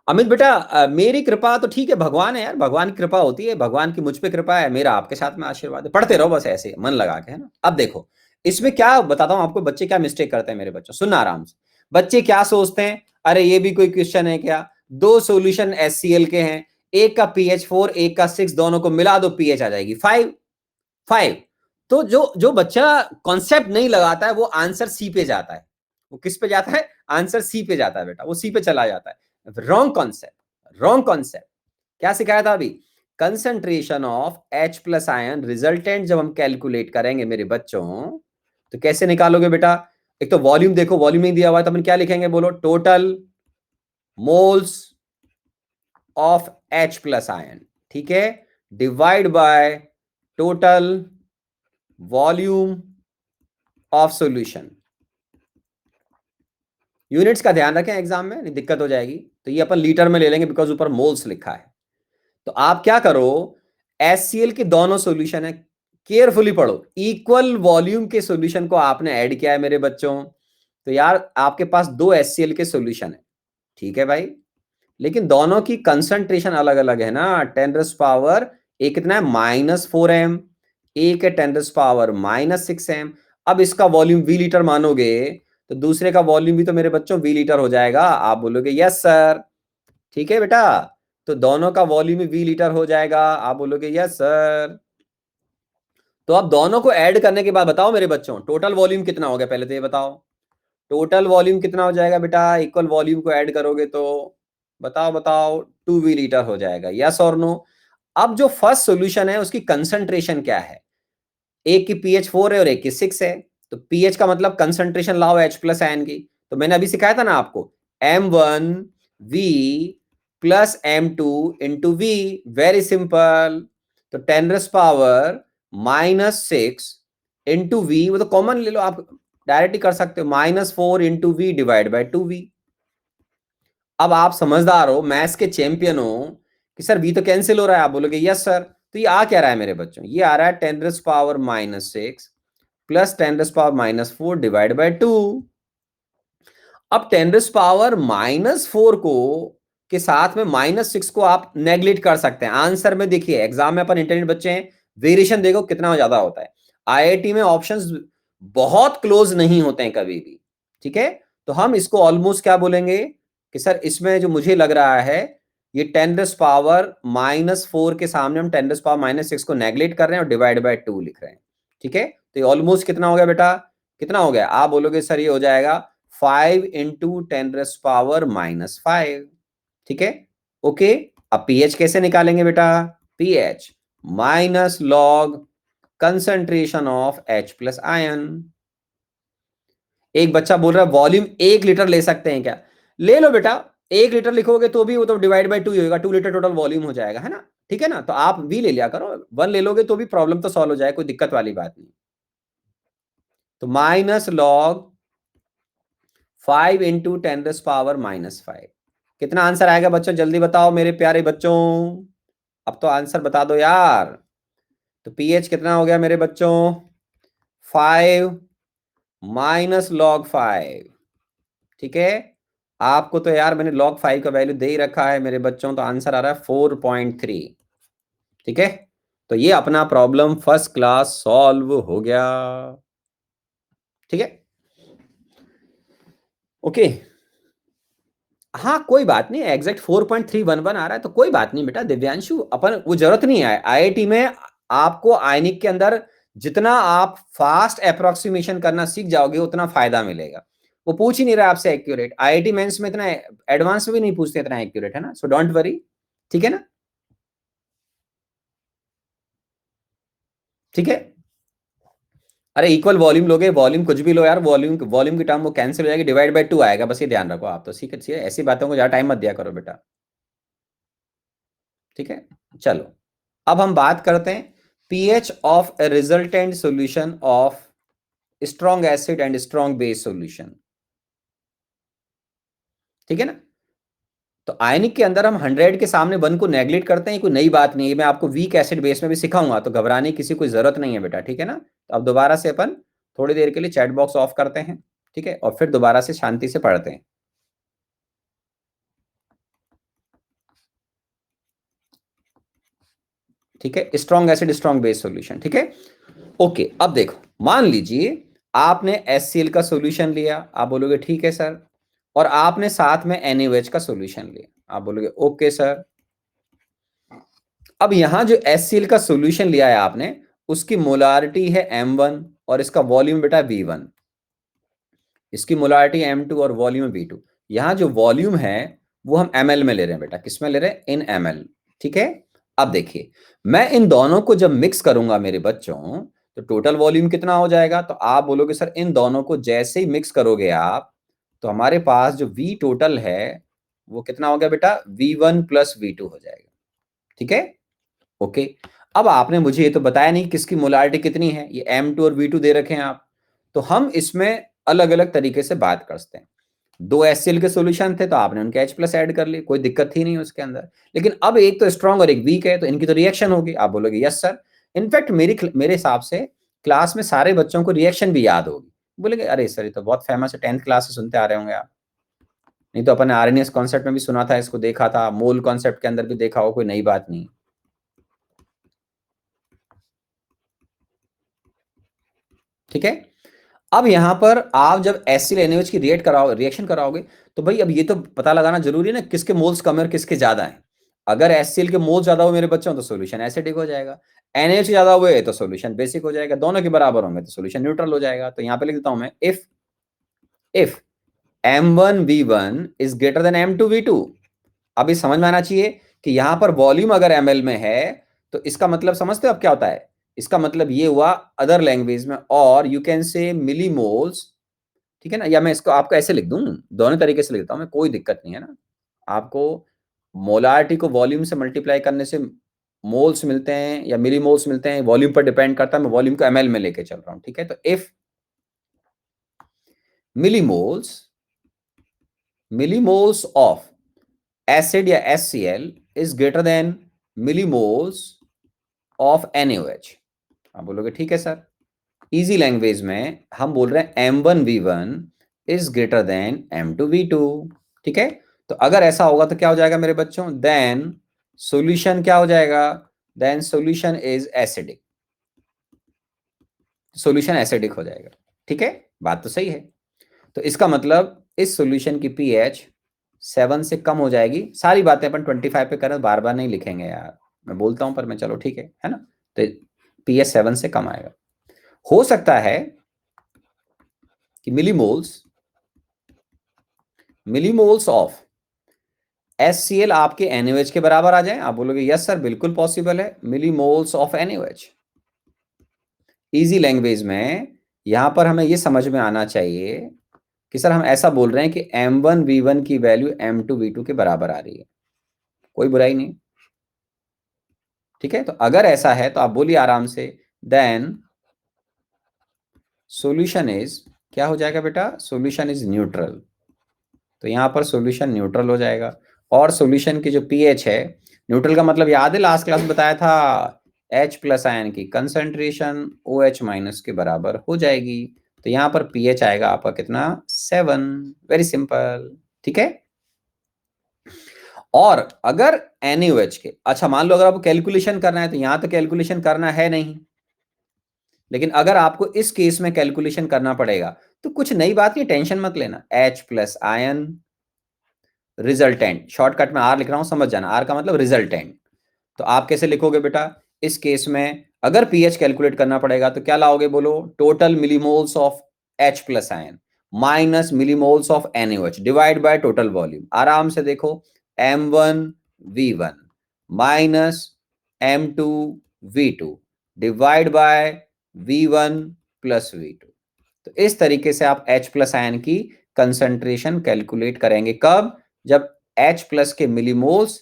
S1: अमित बेटा, मेरी कृपा तो ठीक है, भगवान है यार, भगवान की कृपा होती है, भगवान की मुझ पे कृपा है, मेरा आपके साथ में आशीर्वाद है, पढ़ते रहो बस ऐसे मन लगा के, है ना? अब देखो, इसमें क्या बताता हूं आपको, बच्चे क्या मिस्टेक करते हैं मेरे बच्चों, सुनना आराम से। बच्चे क्या सोचते हैं, अरे ये भी कोई क्वेश्चन है क्या, दो सॉल्यूशन HCl के हैं, एक का pH 4, एक का 6, दोनों को मिला दो pH आ जाएगी 5। तो जो जो बच्चा कॉन्सेप्ट नहीं लगाता है वो आंसर सी पे जाता है। वो किस पे जाता है? आंसर सी पे जाता है बेटा, वो सी पे चला जाता है। Wrong concept, wrong concept. क्या सिखाया था अभी? Concentration of H+ ion resultant जब हम कैलकुलेट करेंगे मेरे बच्चों, तो कैसे निकालोगे बेटा? एक तो वॉल्यूम देखो, वॉल्यूम नहीं दिया हुआ है तो अपन क्या लिखेंगे, बोलो, total moles of H+ ion, ठीक है, divide by total volume of solution. Units का ध्यान रखें एग्जाम में, नहीं दिक्कत हो जाएगी। तो ये अपन लीटर में ले लेंगे बिकॉज ऊपर मोल्स लिखा है। तो आप क्या करो, HCl के दोनों सॉल्यूशन है, केयरफुली पढ़ो, इक्वल वॉल्यूम के सॉल्यूशन को आपने ऐड किया है मेरे बच्चों। तो यार आपके पास दो HCl के सॉल्यूशन है, ठीक है भाई, लेकिन दोनों की कंसंट्रेशन अलग अलग है ना। 10⁻, एक कितना है -4m, एक है 10⁻⁻6m। अब इसका वॉल्यूम v लीटर मानोगे तो दूसरे का वॉल्यूम भी तो मेरे बच्चों v लीटर हो जाएगा। आप बोलोगे यस सर, ठीक है बेटा। तो दोनों का वॉल्यूम v लीटर हो जाएगा, आप बोलोगे यस सर। तो अब दोनों को ऐड करने के बाद बताओ मेरे बच्चों टोटल वॉल्यूम कितना हो गया, पहले तो ये बताओ टोटल वॉल्यूम कितना हो जाएगा बेटा, इक्वल वॉल्यूम को ऐड करोगे तो बताओ बताओ 2v लीटर हो जाएगा, यस और नो। अब जो फर्स्ट सॉल्यूशन है उसकी कंसंट्रेशन क्या है, एक की पीएच 4 है और एक की 6 है। तो पीएच का मतलब कंसंट्रेशन लाओ H प्लस आयन की। तो मैंने अभी सिखाया था ना आपको, M1V plus M2 into v, very simple. तो 10⁻⁻6 इंटू वी, वो तो कॉमन ले लो आप, डायरेक्ट ही कर सकते हो, -4 into we divide by 2v। अब आप समझदार हो, मैथ्स के चैंपियन हो, कि सर वी तो कैंसिल हो रहा है, आप बोलोगे यस सर। तो ये आ क्या रहा है मेरे बच्चों, ये आ रहा है 10⁻⁻6 प्लस 10⁻⁻4 डिवाइड बाई 2। अब 10⁻⁻4 को के साथ में -6 को आप नेग्लेक्ट कर सकते हैं। आंसर में देखिए, एग्जाम में अपन इंटेलिजेंट बच्चे हैं, वेरिएशन देखो कितना ज्यादा होता है। आईआईटी में ऑप्शंस बहुत क्लोज नहीं होते हैं कभी भी, ठीक है। तो हम इसको ऑलमोस्ट क्या बोलेंगे कि सर इसमें जो मुझे लग रहा है, ये 10⁻⁻4 के सामने हम 10⁻⁻6 को नेग्लेक्ट कर रहे हैं और डिवाइड बाय 2 लिख रहे हैं, ठीक है। तो ये ऑलमोस्ट कितना हो गया बेटा, कितना हो गया, आप बोलोगे सर ये हो जाएगा 5 इंटू 10⁻⁻5, ठीक है। ओके, अब पीएच कैसे निकालेंगे बेटा, pH minus log concentration of H plus ion. एक बच्चा बोल रहा है वॉल्यूम 1 लीटर ले सकते हैं क्या, ले लो बेटा, 1 लीटर लिखोगे तो भी वो तो डिवाइड बाई 2 ही होगा, 2 लीटर टोटल वॉल्यूम हो जाएगा, है ना, ठीक है ना। तो आप वी ले लिया करो, 1 ले लोगे तो भी प्रॉब्लम तो सॉल्व हो जाएगा, कोई दिक्कत वाली बात नहीं। तो माइनस लॉग 5 इंटू 10⁻⁻5, कितना आंसर आएगा बच्चों, जल्दी बताओ मेरे प्यारे बच्चों, अब तो आंसर बता दो यार। तो पीएच कितना हो गया मेरे बच्चों, 5 माइनस लॉग 5, ठीक है। आपको तो यार मैंने log 5 का वैल्यू दे ही रखा है मेरे बच्चों, तो आंसर आ रहा है 4.3, ठीक है। तो ये अपना प्रॉब्लम फर्स्ट क्लास सॉल्व हो गया, ठीक है। ओके, हाँ कोई बात नहीं, एग्जैक्ट 4.311 आ रहा है तो कोई बात नहीं बेटा दिव्यांशु, अपन वो जरूरत नहीं है आईआईटी में। आपको आयनिक के अंदर जितना आप फास्ट अप्रोक्सीमेशन करना सीख जाओगे उतना फायदा मिलेगा। वो पूछ ही नहीं रहा आपसे एक्यूरेट, आईआईटी मेंस में इतना एडवांस में भी नहीं पूछते इतना एक्यूरेट, है ना, सो डोंट वरी, ठीक है ना, ठीक है। अरे इक्वल वॉल्यूम लोगे, वॉल्यूम कुछ भी लो यार, वॉल्यूम वॉल्यूम की टर्म वो कैंसिल हो जाएगी, डिवाइड बाय 2 आएगा, बस ये ध्यान रखो आप तो, ठीक है, ऐसी बातों को ज्यादा टाइम मत दिया करो बेटा, ठीक है। चलो अब हम बात करते हैं pH of A resultant solution of strong acid and strong base solution, ठीक है ना। तो आयनिक के अंदर हम 100 के सामने 1 को नेग्लेक्ट करते हैं, कोई नई बात नहीं है, मैं आपको वीक एसिड बेस में भी सिखाऊंगा, तो घबराने की किसी को जरूरत नहीं है बेटा, ठीक है ना। तो अब दोबारा से अपन थोड़ी देर के लिए चैट बॉक्स ऑफ करते हैं, ठीक है, और फिर दोबारा से शांति से पढ़ते हैं, ठीक है। Strong acid strong base solution, ठीक है। ओके, अब देखो, मान लीजिए आपने HCl का सॉल्यूशन लिया, आप बोलोगे ठीक है सर, और आपने साथ में NaOH का सॉल्यूशन लिया, आप बोलोगे ओके सर। अब यहां जो HCl का सॉल्यूशन लिया है आपने, उसकी मोलारिटी है M1 और इसका वॉल्यूम बेटा V1, इसकी मोलारिटी M2 और वॉल्यूम V2। यहां जो वॉल्यूम है वो हम ml में ले रहे हैं बेटा, किस में ले रहे हैं, इन ml, ठीक है। अब देखिए, मैं इन दोनों को जब मिक्स करूंगा मेरे बच्चों, तो टोटल वॉल्यूम कितना हो जाएगा, तो आप बोलोगे सर इन दोनों को जैसे ही मिक्स करोगे आप, तो हमारे पास जो V टोटल है वो कितना हो गया बेटा, V1 प्लस V2 हो जाएगा, ठीक है। ओके, अब आपने मुझे ये तो बताया नहीं किसकी मोलारिटी कितनी है, ये M2 और V2 दे रखे हैं आप, तो हम इसमें अलग अलग तरीके से बात कर सकते हैं। 2 HCl के सॉल्यूशन थे तो आपने उनके H प्लस ऐड कर ली, कोई दिक्कत थी नहीं उसके अंदर। लेकिन अब एक तो स्ट्रॉन्ग और एक वीक है, तो इनकी तो रिएक्शन होगी, आप बोलोगे यस सर। इनफैक्ट मेरे हिसाब से क्लास में सारे बच्चों को रिएक्शन भी याद होगी, बोलेगे अरे सर ये तो बहुत फेमस है, 10th क्लास से सुनते आ रहे होंगे आप, नहीं तो अपन आरएनएस कॉन्सेप्ट में भी सुना था, इसको देखा था, मोल कॉन्सेप्ट के अंदर भी देखा हो, कोई नई बात नहीं। ठीक है। अब यहां पर आप जब एसिड एनएच की रिएक्शन कराओगे, तो भाई अब ये तो पता लगाना जरूरी है ना किसके मोल्स कम है और किसके ज्यादा है। अगर एचसीएल के मोल्स ज्यादा हो मेरे बच्चों तो सॉल्यूशन एसिडिक हो जाएगा, एनएच ज्यादा हुए तो सॉल्यूशन बेसिक हो जाएगा, दोनों के बराबर होंगे तो सॉल्यूशन न्यूट्रल हो जाएगा। तो यहां पे लिख देता हूं मैं, if m1v1 is greater than m2v2। अभी समझ में आना चाहिए कि यहां पर वॉल्यूम अगर ml में है तो इसका मतलब समझते हो अब क्या होता है, इसका मतलब ये हुआ अदर लैंग्वेज में, और यू कैन से मिलीमोल्स। ठीक है ना, या मैं इसको आपको ऐसे लिख दूं, दोनों तरीके से लिख देता हूं मैं, कोई दिक्कत नहीं है ना। आपको मोलारिटी को वॉल्यूम से मल्टीप्लाई करने से मोल्स मिलते हैं या मिलीमोल्स मिलते हैं, वॉल्यूम पर डिपेंड करता है, मैं वॉल्यूम को ml में लेके चल रहा हूं। ठीक है, तो if millimoles millimoles of acid या HCl is greater than millimoles of NaOH। आप बोलोगे ठीक है सर, इजी लैंग्वेज में हम बोल रहे हैं M1v1 is greater than M2v2। ठीक है, तो अगर ऐसा होगा तो क्या हो जाएगा मेरे बच्चों, देन सॉल्यूशन क्या हो जाएगा, then solution is acidic, solution acidic हो जाएगा। ठीक है, बात तो सही है। तो इसका मतलब इस सॉल्यूशन की पीएच 7 से कम हो जाएगी। सारी बातें अपन 25 पे करें, बार बार नहीं लिखेंगे यार, मैं बोलता हूं पर मैं, चलो ठीक है ना। तो पीएच 7 से कम आएगा। हो सकता है कि मिलीमोल्स ऑफ HCl आपके NaOH के बराबर आ जाए। आप बोलोगे यस सर बिल्कुल पॉसिबल है, millimoles of NaOH। Easy language में यहां पर हमें यह समझ में आना चाहिए कि सर हम ऐसा बोल रहे हैं कि M1v1 की वैल्यू M2v2 के बराबर आ रही है, कोई बुराई नहीं। ठीक है, तो अगर ऐसा है तो आप बोलिए आराम से, देन सॉल्यूशन इज, क्या हो जाएगा बेटा, सॉल्यूशन इज न्यूट्रल। तो यहां पर सॉल्यूशन न्यूट्रल हो जाएगा। और सॉल्यूशन की जो पीएच है, न्यूट्रल का मतलब याद है लास्ट क्लास में बताया था, H प्लस आयन की कंसंट्रेशन OH माइनस के बराबर हो जाएगी। तो यहां पर पीएच आएगा आपका कितना, 7। Very simple. ठीक है, और अगर NaOH के, अच्छा मान लो अगर आपको कैलकुलेशन करना है, तो यहां तो कैलकुलेशन करना है नहीं, लेकिन अगर आपको इस केस में कैलकुलेशन करना पड़ेगा तो कुछ नई बात नहीं, टेंशन मत लेना। H plus ion resultant, shortcut में आर लिख रहा हूं, समझ जाना, आर का मतलब रिजल्टेंट। तो आप कैसे लिखोगे बेटा, इस केस में अगर पीएच कैलकुलेट करना पड़ेगा तो क्या लाओगे, बोलो, total millimoles of H plus ion minus millimoles of NaOH divide by total volume. आराम से देखो, M1v1 minus M2v2 divide by V1 plus V2। तो इस तरीके से आप H प्लस आयन की कंसंट्रेशन कैलकुलेट करेंगे। कब, जब H प्लस के मिलीमोल्स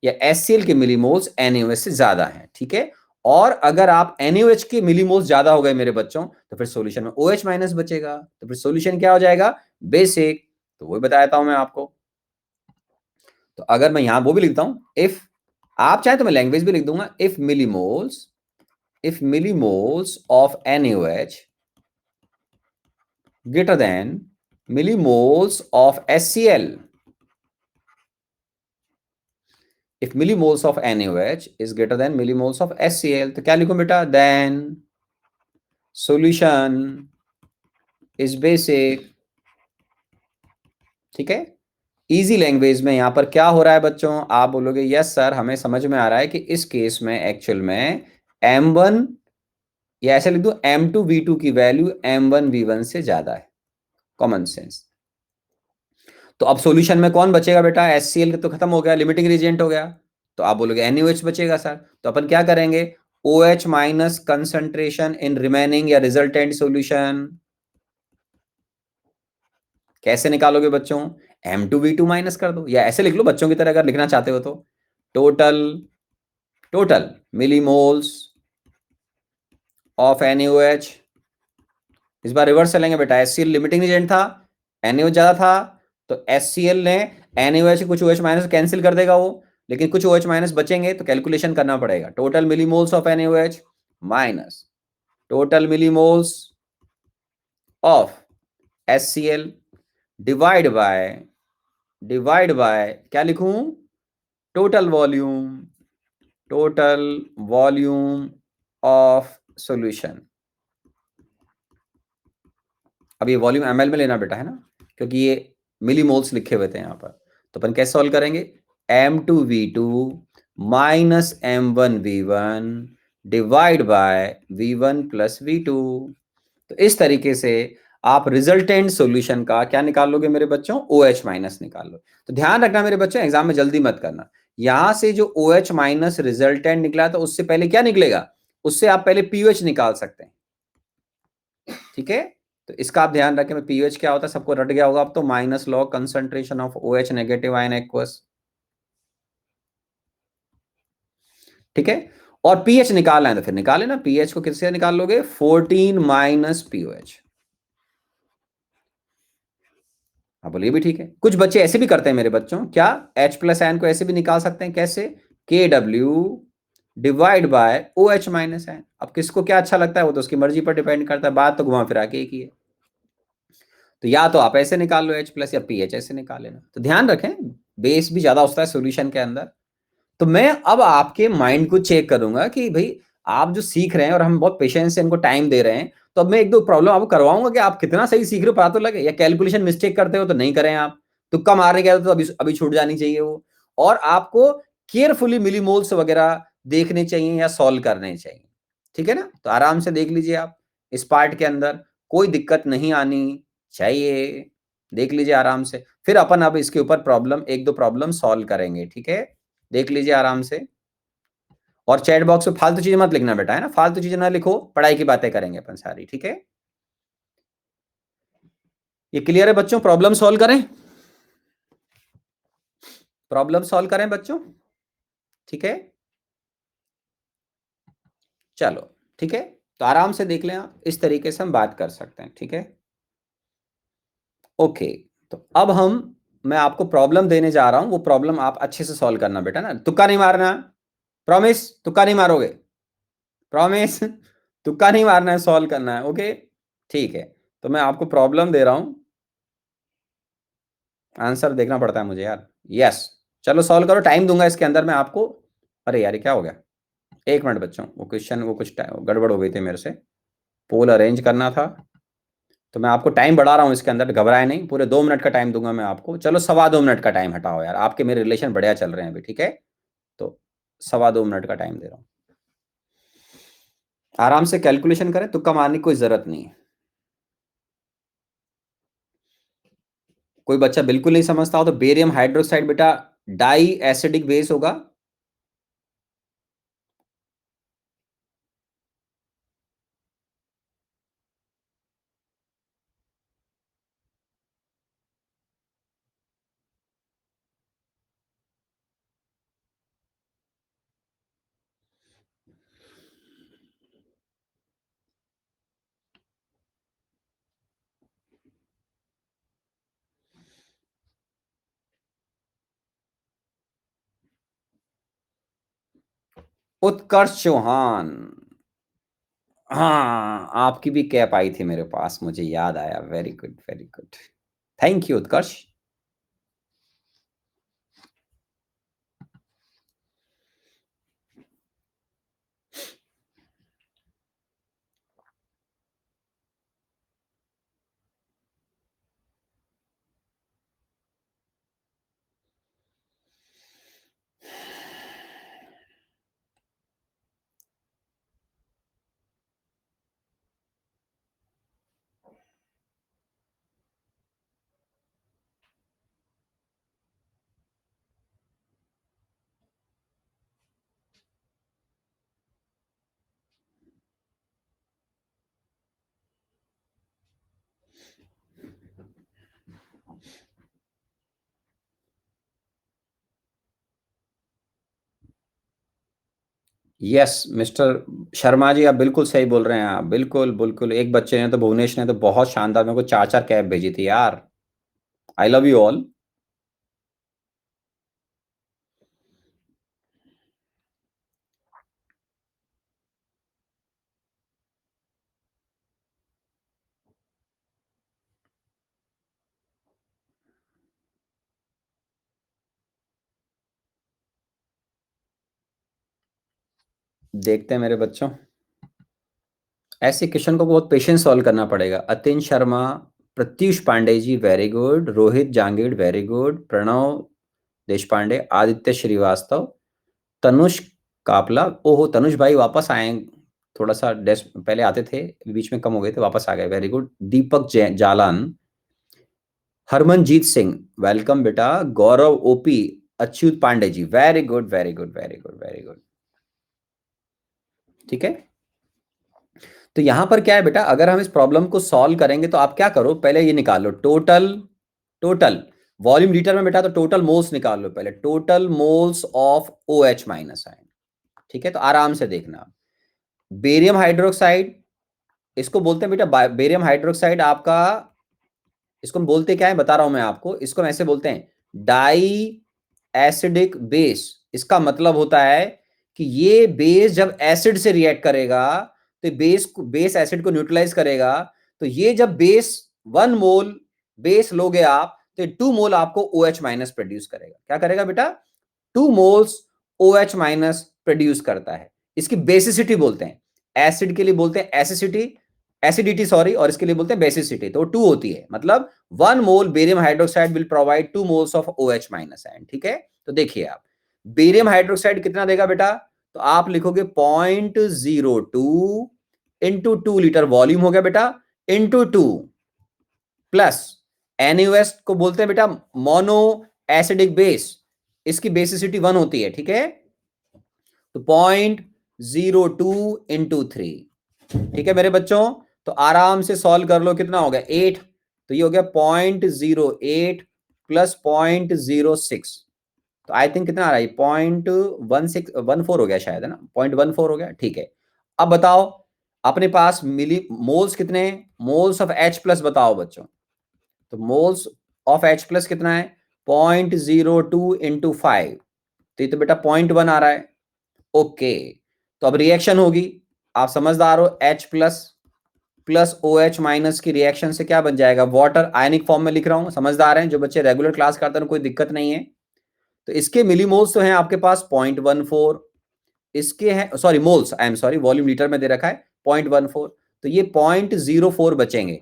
S1: या HCl के मिलीमोल्स NaOH से ज्यादा हैं। ठीक है, और अगर आप NaOH के मिलीमोल्स ज्यादा हो गए मेरे बच्चों, तो फिर सॉल्यूशन में OH माइनस बचेगा, तो फिर सॉल्यूशन क्या हो जाएगा, बेसिक। तो वही बताया हूं मैं आपको। तो अगर मैं यहां वो भी लिखता हूं, इफ, आप चाहे तो मैं लैंग्वेज भी लिख दूंगा, if millimoles of NaOH greater than millimoles of HCl, if millimoles of NaOH is greater than millimoles of HCl, तो क्या लिखूं बेटा, then solution is basic। ठीक है, इजी लैंग्वेज में यहां पर क्या हो रहा है बच्चों, आप बोलोगे यस सर हमें समझ में आ रहा है कि इस केस में एक्चुअल में M1, या ऐसे लिख दो M2v2 की वैल्यू M1v1 से ज्यादा है, कॉमन सेंस। तो अब सॉल्यूशन में कौन बचेगा बेटा, HCl तो खत्म हो गया, लिमिटिंग रिएजेंट हो गया, तो आप बोलोगे NaOH बचेगा सर। तो अपन क्या करेंगे, OH minus concentration in remaining या रिजल्टेंट सॉल्यूशन। कैसे निकालोगे बच्चों, M2v2 माइनस कर दो, या ऐसे लिख लो बच्चों की तरह अगर लिखना चाहते हो तो, total total millimoles of NaOH। इस बार रिवर्स चलेंगे बेटा, HCl लिमिटिंग रिएजेंट था, NaOH ज्यादा था, तो HCl ने NaOH से कुछ OH माइनस कैंसिल कर देगा वो, लेकिन कुछ OH माइनस बचेंगे तो कैलकुलेशन करना पड़ेगा, total millimoles of NaOH minus total millimoles of HCl divide by divide by क्या लिखूं, total volume, total volume of solution. अब ये वॉल्यूम एमएल में लेना बेटा, है ना, क्योंकि ये मिली मोल्स लिखे हुए थे यहाँ पर। तो अपन कैसे सॉल्व करेंगे, M2V2 minus M1V1 divide by V1 plus V2। तो इस तरीके से आप रिजल्टेंट सॉल्यूशन का क्या निकाल लोगे मेरे बच्चों, OH माइनस निकाल लो। तो ध्यान रखना मेरे बच्चों, एग्जाम में जल्दी मत करना। यहां से जो OH माइनस रिजल्टेंट निकला तो उससे पहले क्या निकलेगा, उससे आप पहले पीओएच निकाल सकते हैं। ठीक है, तो इसका आप ध्यान रखें। पीओएच क्या होता है सबको रट गया होगा अब तो, minus log concentration of OH negative ion aqueous. ठीक है, और पीएच निकालना है तो फिर निकाले ना, पीएच को किससे निकाल लोगे, 14 माइनस पीओएच। हाँ बोलिए भी ठीक है। कुछ बच्चे ऐसे भी करते हैं मेरे बच्चों, क्या H प्लस आयन को ऐसे भी निकाल सकते हैं, कैसे, KW divide by OH minus ion. अब किसको क्या अच्छा लगता है वो तो उसकी मर्जी पर डिपेंड करता है, बात तो घुमा फिरा के एक ही है। तो या तो आप ऐसे निकाल लो H प्लस, या पीएच ऐसे निकाल लेना। तो ध्यान रखें बेस भी ज्यादा होता है सॉल्यूशन के अंदर। तो मैं अब आपके माइंड को चेक करूंगा कि भाई आप जो सीख रहे हैं और हम बहुत पेशेंस से इनको टाइम दे रहे हैं, तो अब मैं एक दो प्रॉब्लम आपको करवाऊंगा कि आप कितना सही सीख रहे हो पता तो लगे, या कैलकुलेशन मिस्टेक करते हो तो नहीं करें आप, तुक्का मारने गए तो अभी अभी छूट जानी चाहिए वो। और आपको केयरफुली मिलीमोल्स वगैरह देखने चाहिए या सॉल्व करने चाहिए। ठीक है ना, तो आराम से देख लीजिए आप, इस पार्ट के अंदर कोई दिक्कत नहीं आनी चाहिए। देख लीजिए आराम से, फिर अपन अब इसके ऊपर प्रॉब्लम एक दो प्रॉब्लम सॉल्व करेंगे। ठीक है, देख लीजिए आराम से। और चैट बॉक्स में फालतू चीजें मत लिखना बेटा, है ना, फालतू चीजें ना लिखो, पढ़ाई की बातें करेंगे अपन सारी। ठीक है, ये क्लियर है बच्चों, प्रॉब्लम सॉल्व करें, प्रॉब्लम सॉल्व करें बच्चों। ठीक है, चलो ठीक है, तो आराम से देख लें आप, इस तरीके से हम बात कर सकते हैं। ठीक है, ओके। तो अब मैं आपको प्रॉब्लम देने जा रहा हूं, वो प्रॉब्लम आप अच्छे से सॉल्व करना बेटा ना, तुक्का नहीं मारना, प्रॉमिस, तुक्का नहीं मारोगे, प्रॉमिस, तुक्का नहीं मारना है, सॉल्व करना है। ओके, ठीक है, तो मैं आपको प्रॉब्लम दे रहा हूं, आंसर देखना पड़ता है मुझे यार। यस, चलो सॉल्व करो, टाइम दूंगा इसके अंदर मैं आपको। अरे यार ये क्या हो गया, एक मिनट बच्चों, वो क्वेश्चन वो कुछ गड़बड़ हो गई थी मेरे से, पोल अरेंज करना था। तो मैं आपको टाइम बढ़ा रहा हूँ इसके अंदर, घबराए नहीं, पूरे 2 मिनट का टाइम दूंगा मैं आपको। चलो 2.25 मिनट का टाइम हटाओ यार, आपके मेरे रिलेशन बढ़िया चल रहे हैं अभी। ठीक है, तो 2.25 मिनट का टाइम दे रहा हूँ, आराम से कैलकुलेशन करें, तुक्का मारने की कोई जरूरत नहीं है। कोई बच्चा बिल्कुल नहीं समझता हो तो बेरियम हाइड्रोक्साइड बेटा डाई एसिडिक बेस होगा। उत्कर्ष चौहान, हाँ आपकी भी कैप आई थी मेरे पास, मुझे याद आया, very good very good, thank you Utkarsh. Yes mister Sharma ji, आप बिल्कुल सही बोल रहे हैं, आप बिल्कुल बिल्कुल, एक बच्चे ने तो, भुवनेश ने तो बहुत शानदार मेरे को 4-4 कैप भेजी थी यार। I love you all. देखते हैं मेरे बच्चों, ऐसे क्वेश्चन को बहुत पेशेंस सॉल्व करना पड़ेगा। Atin Sharma, Pratyush Pandey ji very good, Rohit Jangid very good, Pranav Deshpande, Aditya Srivastava, Tanush कापला, ओहो तनुष भाई वापस आए, थोड़ा सा डेस्क पहले आते थे, बीच में कम हो गए थे, वापस आ गए, very good. Deepak Jalan, Harmanjeet Singh welcome बेटा, Gaurav OP, Achyut Pandey ji very good very good very good very good. ठीक है, तो यहां पर क्या है बेटा, अगर हम इस प्रॉब्लम को सॉल्व करेंगे तो आप क्या करो, पहले ये निकाल लो टोटल, टोटल वॉल्यूम लीटर में बेटा, तो टोटल मोल्स निकाल लो पहले, total moles of O H minus ion. ठीक है, तो आराम से देखना, बेरियम हाइड्रोक्साइड, इसको बोलते हैं बेटा बेरियम हाइड्रोक्साइड आपका, इसको हम बोलते क्या है बता रहा हूं मैं आपको, इसको हम ऐसे बोलते हैं डाई एसिडिक बेस। इसका मतलब होता है कि ये बेस जब एसिड से रिएक्ट करेगा तो बेस एसिड को न्यूट्रलाइज करेगा, तो ये जब बेस 1 मोल बेस लोगे आप, तो 2 मोल आपको ओ एच माइनस प्रोड्यूस करेगा। क्या करेगा बेटा, 2 moles O H minus produce करता है। इसकी बेसिसिटी बोलते हैं, एसिड के लिए बोलते हैं एसिसिटी, एसिडिटी सॉरी, और इसके लिए बोलते हैं बेसिसिटी, तो 2 होती है, मतलब 1 mole barium hydroxide will provide 2 moles of O H minus ion. ठीक है, तो देखिए आप बेरियम हाइड्रोक्साइड कितना देगा बेटा, तो आप लिखोगे 0.02 इंटू 2 लीटर वॉल्यूम हो गया बेटा, इंटू 2 प्लस NaOH को बोलते हैं बेटा मोनो एसिडिक बेस, इसकी बेसिसिटी 1 होती है। ठीक है, तो 0.02 इंटू 3। ठीक है मेरे बच्चों, तो आराम से सॉल्व कर लो, कितना हो गया 8, तो ये हो गया 0.08 प्लस 0.06, तो आई थिंक कितना आ रहा है 0.1614 हो गया शायद, है ना, 0.14 हो गया। ठीक है, अब बताओ अपने पास मिली मोल्स कितने, मोल्स ऑफ H प्लस बताओ बच्चों, तो मोल्स ऑफ H प्लस कितना है 0.02 इंटू 5, तो ये तो बेटा 0.1 आ रहा है। ओके, तो अब रिएक्शन होगी, आप समझदार हो, H plus plus O H minus की रिएक्शन से क्या बन जाएगा, वाटर, आयनिक फॉर्म में लिख रहा हूं, समझदार हैं जो बच्चे रेगुलर क्लास करते हैं, कोई दिक्कत नहीं है। तो इसके मिलीमोल्स तो हैं आपके पास 0.14, इसके हैं sorry moles, I am sorry, volume litre में दे रखा है 0.14, तो ये 0.04 बचेंगे,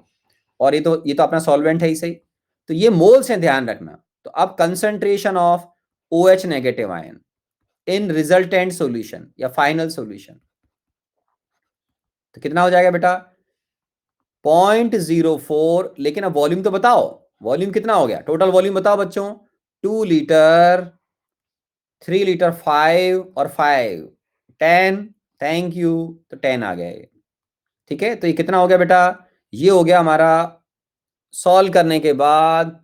S1: और ये तो अपना सॉल्वेंट है ही सही, तो ये मोल्स हैं, ध्यान रखना। तो अब concentration of O H negative ion in resultant solution या फाइनल सॉल्यूशन, तो कितना हो जाएगा बेटा 0.04, लेकिन अब वॉल्यूम तो बताओ, वॉल्यूम कितना हो गया, टोटल वॉल्यूम बताओ बच्चों, 2 लीटर, 3 लीटर, 5 और 5, 10, थैंक यू, तो 10 आ गया ये। ठीक है, तो ये कितना हो गया बेटा, ये हो गया हमारा सॉल्व करने के बाद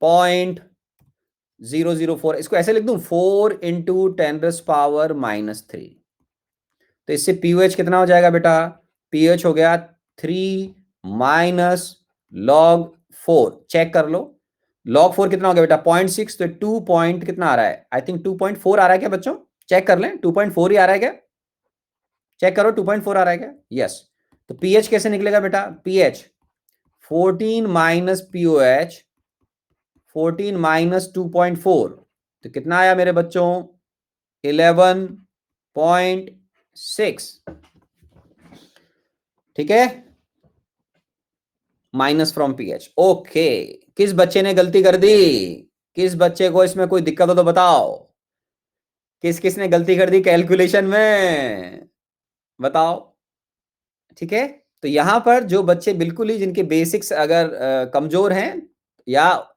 S1: 0.004, इसको ऐसे लिख दूं 4 इंटू 10⁻⁻3, तो इससे पीओएच कितना हो जाएगा बेटा, पीएच हो गया 3 माइनस log 4, चेक कर लो, log 4 कितना हो गया बेटा 0.6, तो 2 पॉइंट कितना आ रहा है, आई थिंक 2.4 आ रहा है क्या बच्चों, चेक कर लें 2.4 ही आ रहा है क्या, चेक करो 2.4 आ रहा है क्या, यस। तो पीएच कैसे निकलेगा बेटा, पीएच 14 माइनस पीओएच 14 माइनस 2.4, तो कितना आया मेरे बच्चों 11.6। ठीक है, माइनस फ्रॉम पीएच। ओके, किस बच्चे ने गलती कर दी, किस बच्चे को इसमें कोई दिक्कत हो तो बताओ, किस किसने गलती कर दी कैलकुलेशन में, बताओ। ठीक है, तो यहां पर जो बच्चे बिल्कुल ही जिनके बेसिक्स अगर कमजोर हैं या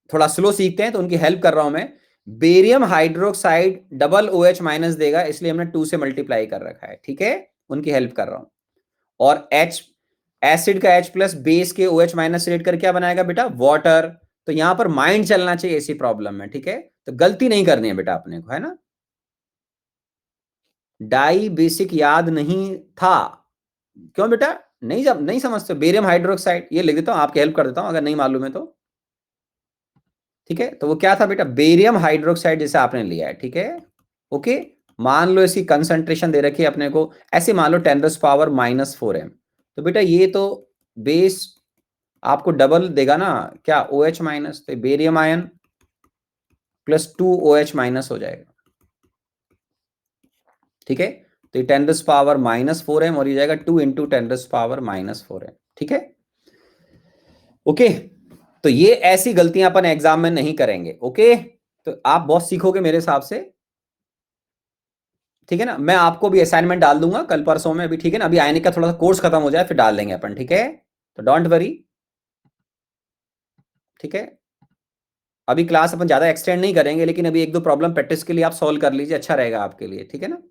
S1: थोड़ा स्लो सीखते हैं, तो उनकी हेल्प कर रहा हूं मैं। Barium hydroxide double O H minus देगा, इसलिए हमने 2 से मल्टीप्लाई कर रखा है। ठीक है, उनकी हेल्प कर रहा हूं। और H एसिड का H प्लस बेस के OH माइनस से रेट कर क्या बनाएगा बेटा वाटर, तो यहां पर माइंड चलना चाहिए इसी प्रॉब्लम में। ठीक है, तो गलती नहीं करनी है बेटा अपने को, है ना, डाई बेसिक याद नहीं था, क्यों बेटा, नहीं जब नहीं समझते, बेरियम हाइड्रोक्साइड ये लिख देता हूं, आपकी हेल्प कर देता हूं अगर नहीं मालूम है तो। ठीक है, तो वो क्या था बेटा बेरियम हाइड्रोक्साइड जैसे आपने लिया है। ठीक है, ओके, मान लो इसकी कंसंट्रेशन दे रखी है अपने को, ऐसे मान लो 10⁻⁻⁴ तो बेटा ये तो बेस आपको डबल देगा ना, क्या ओ एच माइनस, तो barium ion plus 2 OH minus हो जाएगा। ठीक है, तो ये 10⁻⁻⁴m और ये जाएगा 2 इंटू 10⁻⁻⁴m। ठीक है, ओके। तो ये ऐसी गलतियां अपन एग्जाम में नहीं करेंगे। ओके, तो आप बहुत सीखोगे मेरे हिसाब से। ठीक है ना, मैं आपको भी असाइनमेंट डाल दूंगा कल परसों में अभी। ठीक है ना, अभी आने का थोड़ा सा कोर्स खत्म हो जाए फिर डाल देंगे अपन। ठीक है, तो डोंट वरी। ठीक है, अभी क्लास अपन ज्यादा एक्सटेंड नहीं करेंगे, लेकिन अभी एक दो प्रॉब्लम प्रैक्टिस के लिए आप सॉल्व कर लीजिए, अच्छा रहेगा आपके लिए। ठीक है ना,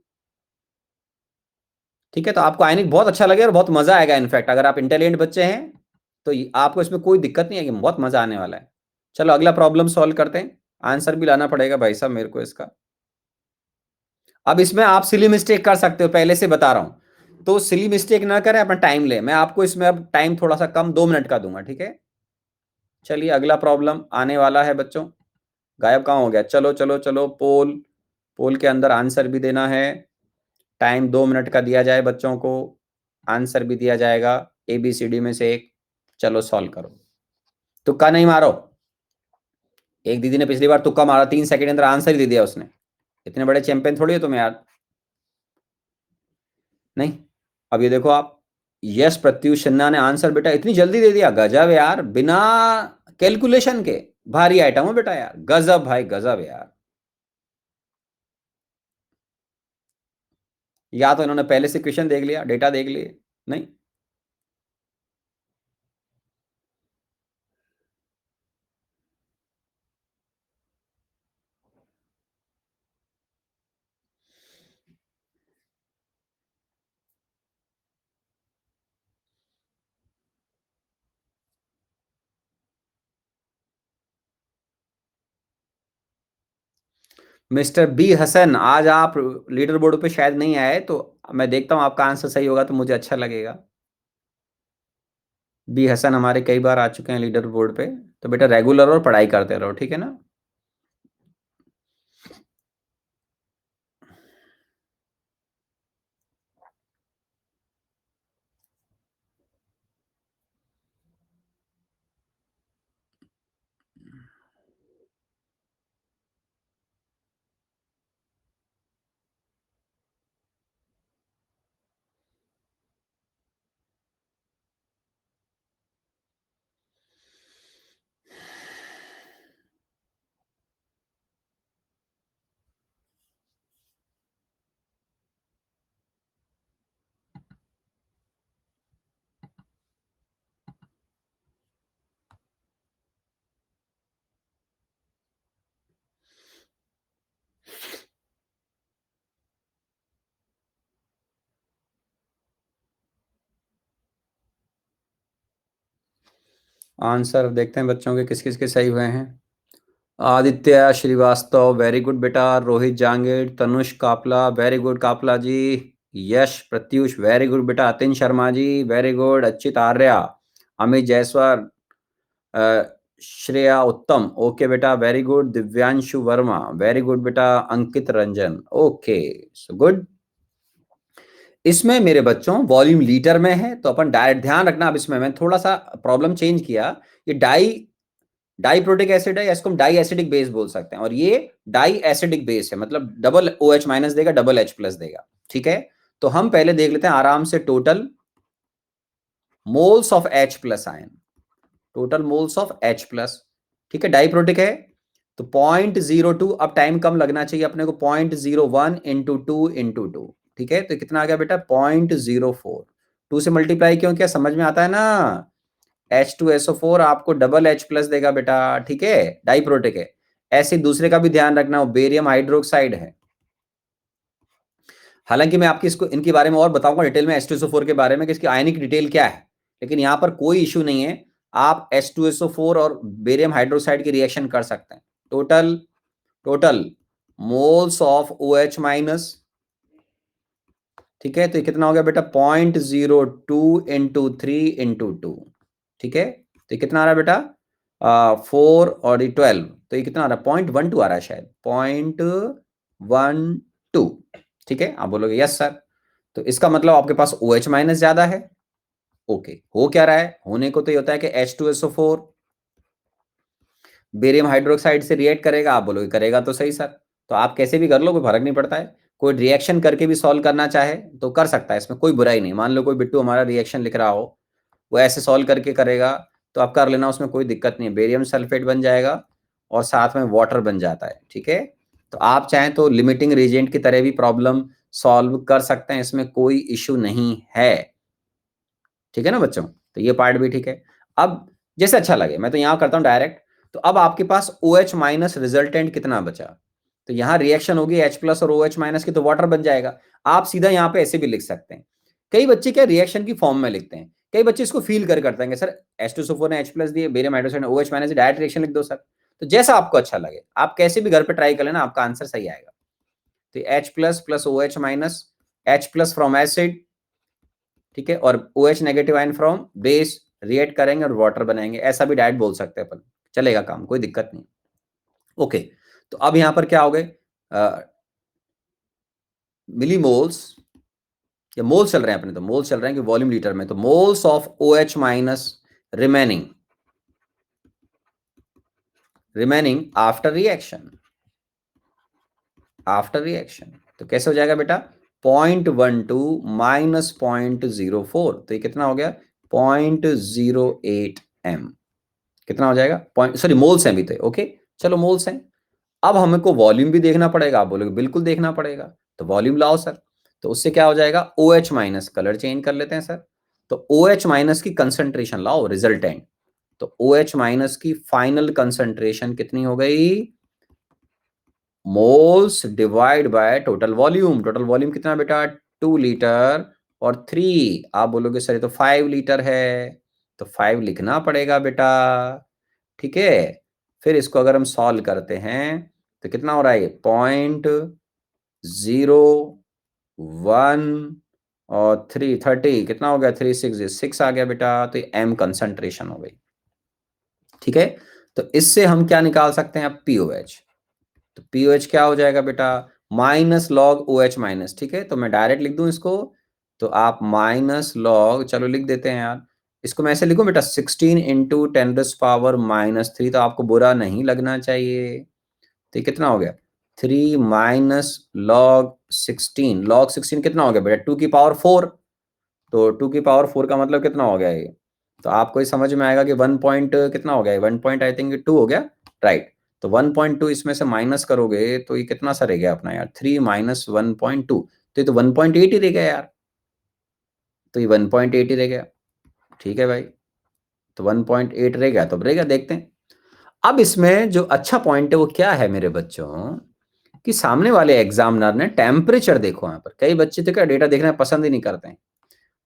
S1: ठीक है, तो आपको आयनिक बहुत अच्छा लगेगा और बहुत मजा आएगा। इनफैक्ट अगर आप इंटेलिजेंट बच्चे हैं तो आपको इसमें कोई दिक्कत नहीं आएगी, बहुत मजा आने वाला है। चलो अगला प्रॉब्लम सॉल्व करते हैं। आंसर भी लाना पड़ेगा भाई साहब मेरे को इसका। अब इसमें आप सिली मिस्टेक कर सकते हो, पहले से बता रहा हूं, तो सिली मिस्टेक ना करें, अपना टाइम ले। मैं आपको इसमें अब टाइम थोड़ा सा कम 2 मिनट का दूंगा। ठीक है, चलिए अगला प्रॉब्लम आने वाला है बच्चों। गायब कहाँ हो गया? चलो चलो चलो, पोल पोल के अंदर आंसर भी देना है। टाइम 2 मिनट का दिया जाए बच्चों को, आंसर भी दिया जाएगा ABCD में से एक। चलो सॉल्व करो, तुक्का नहीं मारो। एक दीदी ने पिछली बार तुक्का मारा, 3 सेकंड के अंदर आंसर ही दे दिया उसने। इतने बड़े चैंपियन थोड़ी हो तुम यार। नहीं, अब ये देखो आप, यश प्रत्युष सिन्हा ने आंसर बेटा इतनी जल्दी दे दिया, गजब यार, बिना कैलकुलेशन के। भारी आइटम हो बेटा यार, गजब भाई गजब यार। या तो इन्होंने पहले से क्वेश्चन देख लिया, डेटा देख लिए। नहीं, मिस्टर बी हसन, आज आप लीडर बोर्ड पे शायद नहीं आए, तो मैं देखता हूँ आपका आंसर सही होगा तो मुझे अच्छा लगेगा। बी हसन हमारे कई बार आ चुके हैं लीडर बोर्ड पे। तो बेटा रेगुलर और पढ़ाई करते रहो, ठीक है ना। आंसर देखते हैं बच्चों के किस किस के सही हुए हैं। आदित्य श्रीवास्तव वेरी गुड बेटा, रोहित जांगेड़, तनुष कापला वेरी गुड कापला जी, यश प्रत्युष वेरी गुड बेटा, अतिन शर्मा जी वेरी गुड, अच्युत आर्या, अमित जायसवाल, अ, श्रेया उत्तम ओके बेटा very good, Divyanshu Verma very good बेटा, अंकित रंजन ओके सो गुड। इसमें मेरे बच्चों वॉल्यूम लीटर में है, तो अपन डायरेक्ट ध्यान रखना। अब इसमें मैं थोड़ा सा प्रॉब्लम चेंज किया। ये डाइप्रोटिक एसिड है, या इसको हम डाई एसिडिक बेस बोल सकते हैं, और ये डाई एसिडिक बेस है, मतलब डबल OH माइनस देगा, डबल H प्लस देगा। ठीक है, तो हम पहले देख लेते हैं आराम से total moles of H plus ion, total moles of H plus. ठीक है, डाइप्रोटिक है तो 0.02, अब टाइम कम लगना चाहिए अपने को, 0.01 इंटू 2 ठीक है, तो कितना आ गया बेटा 0.04। 2 से मल्टीप्लाई क्यों किया, समझ में आता है ना। H2SO4 आपको डबल H प्लस देगा बेटा। ठीक है, डाइप्रोटिक है। ऐसे दूसरे का भी ध्यान रखना, वो बेरियम हाइड्रोक्साइड है। हालांकि मैं आपकी इसको इनके बारे में और बताऊंगा डिटेल में, H2SO4 के बारे में कि इसकी आयनिक डिटेल क्या है, लेकिन यहां पर कोई इशू नहीं है। आप H2SO4 और बेरियम हाइड्रोक्साइड की रिएक्शन कर सकते हैं। Total total moles of OH minus, ठीक है, तो ये कितना हो गया बेटा 0.02 इंटू 3 इंटू 2। ठीक है, तो ये कितना आ रहा है बेटा 4 और ये 12, तो ये कितना आ रहा है 0.12 आ रहा है शायद, 0.12। ठीक है, आप बोलोगे यस सर, तो इसका मतलब आपके पास OH माइनस ज्यादा है। ओके, हो क्या रहा है, होने को तो ये होता है कि H2SO4 बेरियम हाइड्रोक्साइड से रिएक्ट करेगा, आप बोलोगे करेगा तो सही सर, तो आप कैसे भी कर लो कोई फर्क नहीं पड़ता है। कोई रिएक्शन करके भी सॉल्व करना चाहे तो कर सकता है, इसमें कोई बुराई नहीं। मान लो कोई बिट्टू हमारा रिएक्शन लिख रहा हो, वो ऐसे सॉल्व करके करेगा तो आप कर लेना, उसमें कोई दिक्कत नहीं है। बेरियम सल्फेट बन जाएगा और साथ में वाटर बन जाता है, ठीक है। तो आप चाहें तो लिमिटिंग रिएजेंट की तरह भी प्रॉब्लम सॉल्व कर सकते हैं, इसमें कोई इश्यू नहीं है, ठीक है ना बच्चों। तो ये पार्ट भी ठीक है। अब जैसे अच्छा लगे, मैं तो यहाँ करता हूँ डायरेक्ट। तो अब आपके पास OH माइनस रिजल्टेंट कितना बचा, तो यहाँ रिएक्शन होगी H प्लस और OH माइनस की, तो वाटर बन जाएगा। आप सीधा यहाँ पे ऐसे भी लिख सकते हैं। कई बच्चे क्या रिएक्शन की फॉर्म में लिखते हैं, कई बच्चे इसको फील कर करते हैं सर H2SO4 ने H प्लस दिए, बेरियम हाइड्रोक्साइड ने OH माइनस, डायरेक्ट रिएक्शन लिख दो सर। तो जैसा आपको अच्छा लगे, आप कैसे भी घर पे ट्राई कर लेना, आपका आंसर सही आएगा। तो H plus plus OH minus, H plus from acid, ठीक है, और OH negative ion from base, react करेंगे और वाटर बनाएंगे, ऐसा भी डायरेक्ट बोल सकते हैं अपन, चलेगा काम, कोई दिक्कत नहीं। ओके, तो अब यहां पर क्या हो गए, मिलीमोल्स या मोल्स चल रहे हैं अपने, तो मोल्स चल रहे हैं कि वॉल्यूम लीटर में, तो moles of OH minus remaining after reaction, तो कैसे हो जाएगा बेटा, 0.12 माइनस 0.04, तो ये कितना हो गया 0.08 m, कितना हो जाएगा पॉइंट, सॉरी मोल्स हैं भी थे, ओके चलो मोल्स हैं। अब हमको वॉल्यूम भी देखना पड़ेगा, आप बोलोगे बिल्कुल देखना पड़ेगा, तो वॉल्यूम लाओ सर। तो उससे क्या हो जाएगा, OH माइनस, कलर चेंज कर लेते हैं सर, तो OH माइनस की कंसंट्रेशन लाओ रिजल्टेंट, तो OH माइनस की फाइनल कंसंट्रेशन कितनी हो गई, moles divide by total volume, total volume कितना बेटा 2 लीटर और 3, आप बोलोगे सर ये तो 5 लीटर है, तो 5 लिखना पड़ेगा बेटा, ठीक है। फिर इसको अगर हम सॉल्व करते हैं तो कितना हो रहा है, ये 0.01 और 330 कितना हो गया, 366 आ गया बेटा, तो ये M कंसंट्रेशन हो गई, ठीक है। तो इससे हम क्या निकाल सकते हैं अब, POH, तो POH क्या हो जाएगा बेटा, माइनस लॉग OH माइनस, ठीक है। तो मैं डायरेक्ट लिख दूं इसको, तो आप माइनस लॉग, चलो लिख देते हैं यार, इसको मैं ऐसे लिखूं बेटा 16 इंटू 10⁻³ तो आपको बुरा नहीं लगना चाहिए। तो ये कितना हो गया, 3 माइनस लॉग 16 कितना हो गया बेटा 2⁴, तो 2⁴ का मतलब कितना हो गया ये, तो आपको ये समझ में आएगा कि 1 पॉइंट कितना हो गया, 1 पॉइंट आई थिंक 2 हो गया, राइट। तो 1.2 इसमें से माइनस करोगे तो ये कितना सा रह गया अपना यार, 3 माइनस 1.2, तो ये तो 1.8 ही रह गया यार, तो ये 1.8 ही रह गया, ठीक है भाई। तो 1.8 रह गया, तो अब रह गया, देखते हैं। अब इसमें जो अच्छा पॉइंट है वो क्या है मेरे बच्चों, कि सामने वाले एग्जामिनर ने टेम्परेचर, देखो यहाँ पर कई बच्चे तो क्या डेटा देखना पसंद ही नहीं करते हैं,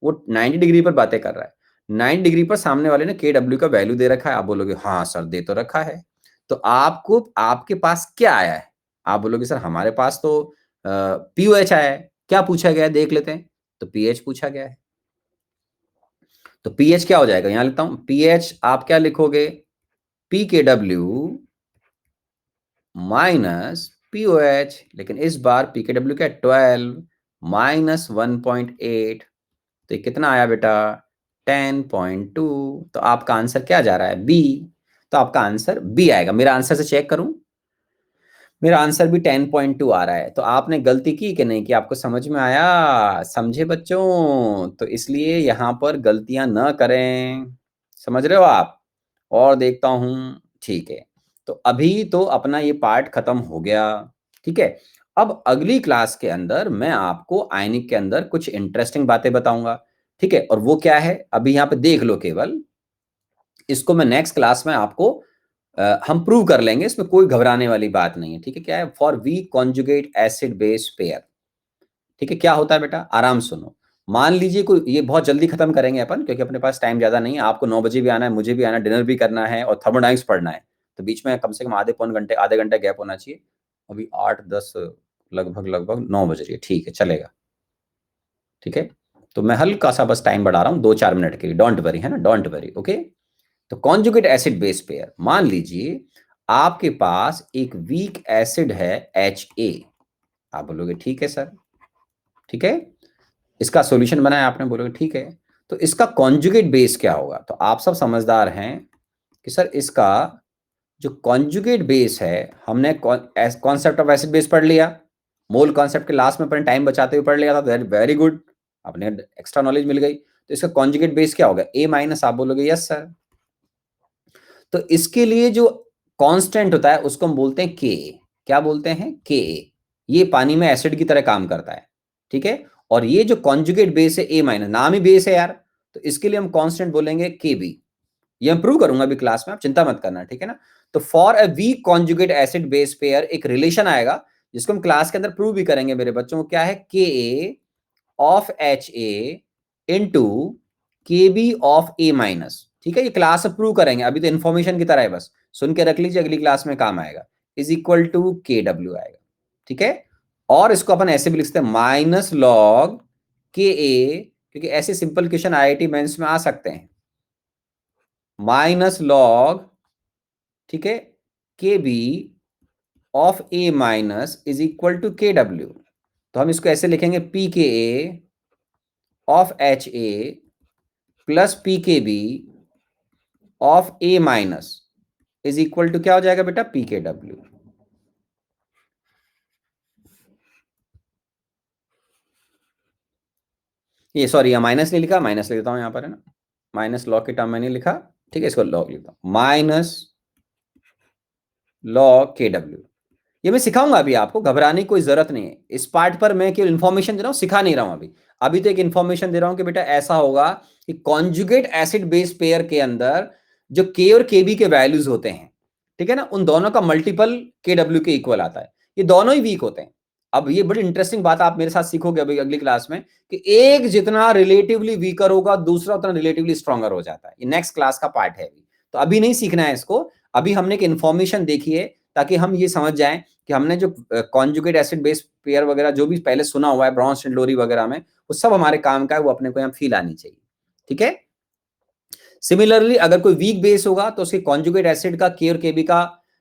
S1: वो 90 डिग्री पर बातें कर रहा है, 90 डिग्री पर सामने वाले ने KW का वैल्यू दे रखा है, आप बोलोगे हाँ सर दे तो रखा है, तो आपको आपके पास क्या आया है, आप बोलोगे सर हमारे पास तो POH आया है, क्या पूछा गया है देख लेते हैं, तो pH पूछा गया है, तो pH क्या हो जाएगा, यहां लिखता हूं pH, आप क्या लिखोगे, pKw माइनस POH, लेकिन इस बार pKw क्या 12 माइनस 1.8, तो ये कितना आया बेटा 10.2, तो आपका आंसर क्या जा रहा है, बी, तो आपका आंसर बी आएगा। मेरा आंसर से चेक करूं, मेरा आंसर भी 10.2 आ रहा है, तो आपने गलती की कि नहीं कि, आपको समझ में आया, समझे बच्चों, तो इसलिए यहां पर गलतियां न करें, समझ रहे हो आप, और देखता हूं, ठीक है। तो अभी तो अपना ये पार्ट खत्म हो गया, ठीक है। अब अगली क्लास के अंदर मैं आपको आयनिक के अंदर कुछ इंटरेस्टिंग बातें बताऊंगा, ठीक है, और वो क्या है अभी यहाँ पे देख लो केवल, इसको मैं नेक्स्ट क्लास में आपको हम प्रूव कर लेंगे, इसमें कोई घबराने वाली बात नहीं है, ठीक है। क्या है, for weak conjugate acid base pair, ठीक है। क्या होता है बेटा, आराम सुनो, मान लीजिए कोई, ये बहुत जल्दी खत्म करेंगे अपन क्योंकि अपने पास टाइम ज्यादा नहीं है, आपको 9 बजे भी आना है, मुझे भी आना है, डिनर भी करना है और थर्मोडाइनमिक्स पढ़ना है, तो बीच में कम से कम आधे पौन घंटे, आधे घंटे गैप होना चाहिए। अभी 8:10 लगभग लगभग 9 बज रही है, ठीक है चलेगा, ठीक है। तो मैं हल्का सा बस टाइम बढ़ा रहा हूँ 2-4 मिनट के लिए, डोंट वरी, है ना, डोंट वरी, ओके। तो कॉन्जुगेट एसिड बेस पेयर, मान लीजिए आपके पास एक वीक एसिड है Ha, आप बोलोगे ठीक है सर, ठीक है, इसका सॉल्यूशन बनाया आपने, बोलोगे ठीक है, तो इसका कॉन्जुगेट बेस क्या होगा, तो आप सब समझदार हैं कि सर इसका जो कॉन्जुगेट बेस है, हमने कॉन्सेप्ट ऑफ एसिड बेस पढ़ लिया, मोल कॉन्सेप्ट के लास्ट में अपन टाइम बचाते हुए पढ़ लिया था, वेरी गुड, आपने एक्स्ट्रा नॉलेज मिल गई। तो इसका कॉन्जुगेट बेस क्या होगा, ए माइनस, आप बोलोगे यस सर। तो इसके लिए जो कांस्टेंट होता है उसको हम बोलते हैं के, क्या बोलते हैं, के। ये पानी में एसिड की तरह काम करता है, ठीक है। और ये जो कॉन्जुगेट बेस है ए माइनस, नाम ही बेस है यार, तो इसके लिए हम कांस्टेंट बोलेंगे के बी। ये मैं प्रूव करूंगा अभी क्लास में, आप चिंता मत करना, ठीक है ना। तो for a weak conjugate acid base pair एक रिलेशन आएगा जिसको हम क्लास के अंदर प्रूव भी करेंगे मेरे बच्चों को, क्या है, के A of H A into के बी ऑफ ए माइनस, ठीक है। ये क्लास में प्रूव करेंगे, अभी तो इन्फॉर्मेशन की तरह है, बस सुन के रख लीजिए, अगली क्लास में काम आएगा। Is equal to K W आएगा, ठीक है। और इसको अपन ऐसे भी लिख सकते हैं, माइनस लॉग के ए, क्योंकि ऐसे सिंपल क्वेश्चन आईआईटी मेंस में आ सकते हैं, माइनस लॉग, ठीक है, K B of A minus is equal to K W. तो हम इसको ऐसे लिखेंगे, P K A of H A plus P K B of A minus is equal to क्या हो जाएगा बेटा, पी के डब्ल्यू। ये सॉरी, यहाँ माइनस नहीं लिखा, माइनस लिख देता हूं यहाँ पर, है ना, माइनस लॉग के टर्म में नहीं लिखा, ठीक है, इसको लॉग लिखता हूं, माइनस लॉग के डब्ल्यू। ये मैं सिखाऊंगा अभी, आपको घबराने की कोई जरूरत नहीं है। इस पार्ट पर मैं केवल इंफॉर्मेशन दे रहा हूं, सिखा नहीं रहा हूं अभी। अभी तो एक इंफॉर्मेशन दे रहा हूं कि बेटा ऐसा होगा कि कॉन्जुगेट एसिड बेस पेयर के अंदर जो के और के बी के वैल्यूज होते हैं, ठीक है ना, उन दोनों का मल्टीपल के डब्ल्यू के इक्वल आता है। ये दोनों ही वीक होते हैं। अब ये बड़ी इंटरेस्टिंग बात आप मेरे साथ सीखोगे अभी अगली क्लास में, कि एक जितना रिलेटिवली वीकर होगा दूसरा उतना रिलेटिवली स्ट्रॉन्गर हो जाता है। ये नेक्स्ट क्लास का पार्ट है, तो अभी नहीं सीखना है इसको। अभी हमने एक इंफॉर्मेशन देखी है ताकि हम ये समझ जाएं कि हमने जो कॉन्जुगेट एसिड बेस पेयर वगैरह जो भी पहले सुना हुआ है ब्रॉन्स एंड लोरी वगैरह में, वो सब हमारे काम का है, वो अपने को यहाँ फील आनी चाहिए, ठीक है। सिमिलरली अगर कोई वीक बेस होगा तो उसके कॉन्जुगेट एसिड का के और केबी का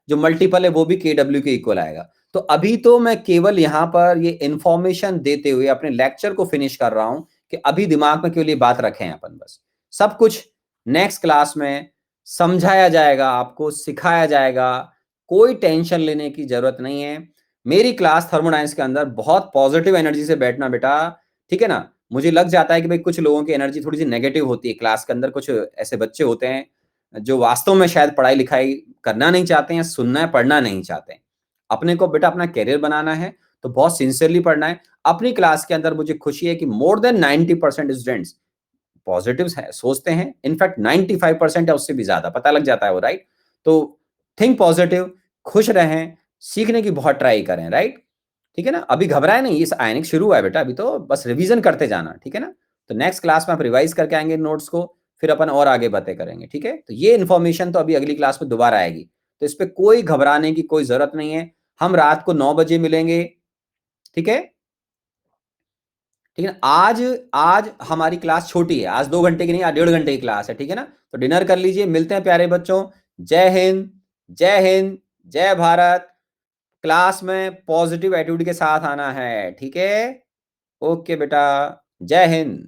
S1: जो मल्टीपल है वो भी के डब्ल्यू के इक्वल आएगा। तो अभी तो मैं केवल यहां पर ये इंफॉर्मेशन देते हुए अपने लेक्चर को फिनिश कर रहा हूं कि अभी दिमाग में केवल ये बात रखें अपन, बस सब कुछ नेक्स्ट क्लास में समझाया जाएगा, आपको सिखाया जाएगा, कोई टेंशन लेने की जरूरत नहीं है। मेरी क्लास थर्मोडाइंस के अंदर बहुत पॉजिटिव एनर्जी से बैठना बेटा, ठीक है ना। मुझे लग जाता है कि भाई कुछ लोगों की एनर्जी थोड़ी सी नेगेटिव होती है क्लास के अंदर, कुछ ऐसे बच्चे होते हैं जो वास्तव में शायद पढ़ाई लिखाई करना नहीं चाहते हैं, सुनना है, पढ़ना नहीं चाहते हैं। अपने को बेटा अपना करियर बनाना है तो बहुत सिंसियरली पढ़ना है। अपनी क्लास के अंदर मुझे खुशी है कि मोर देन 90% स्टूडेंट्स पॉजिटिव है, सोचते हैं, इनफैक्ट 95% है, उससे भी ज्यादा पता लग जाता है वो, राइट। तो थिंक पॉजिटिव, खुश रहें, सीखने की बहुत ट्राई करें, राइट, ठीक है ना। अभी घबराए नहीं, इस आयनिक शुरू हुआ है बेटा, अभी तो बस रिवीजन करते जाना, ठीक है ना। तो नेक्स्ट क्लास में आप रिवाइज करके आएंगे नोट्स को, फिर अपन और आगे बातें करेंगे, ठीक है। तो ये इन्फॉर्मेशन तो अभी अगली क्लास में दोबारा आएगी, तो इस पर कोई घबराने की कोई जरूरत नहीं है। हम रात को 9 बजे मिलेंगे, ठीक है, ठीक है ना। आज आज हमारी क्लास छोटी है, आज 2 घंटे की नहीं, आज 1.5 घंटे की क्लास है, ठीक है ना। तो डिनर कर लीजिए, मिलते हैं प्यारे बच्चों। जय हिंद, जय हिंद, जय भारत। क्लास में पॉजिटिव एटीट्यूड के साथ आना है, ठीक है। ओके बेटा, जय हिंद।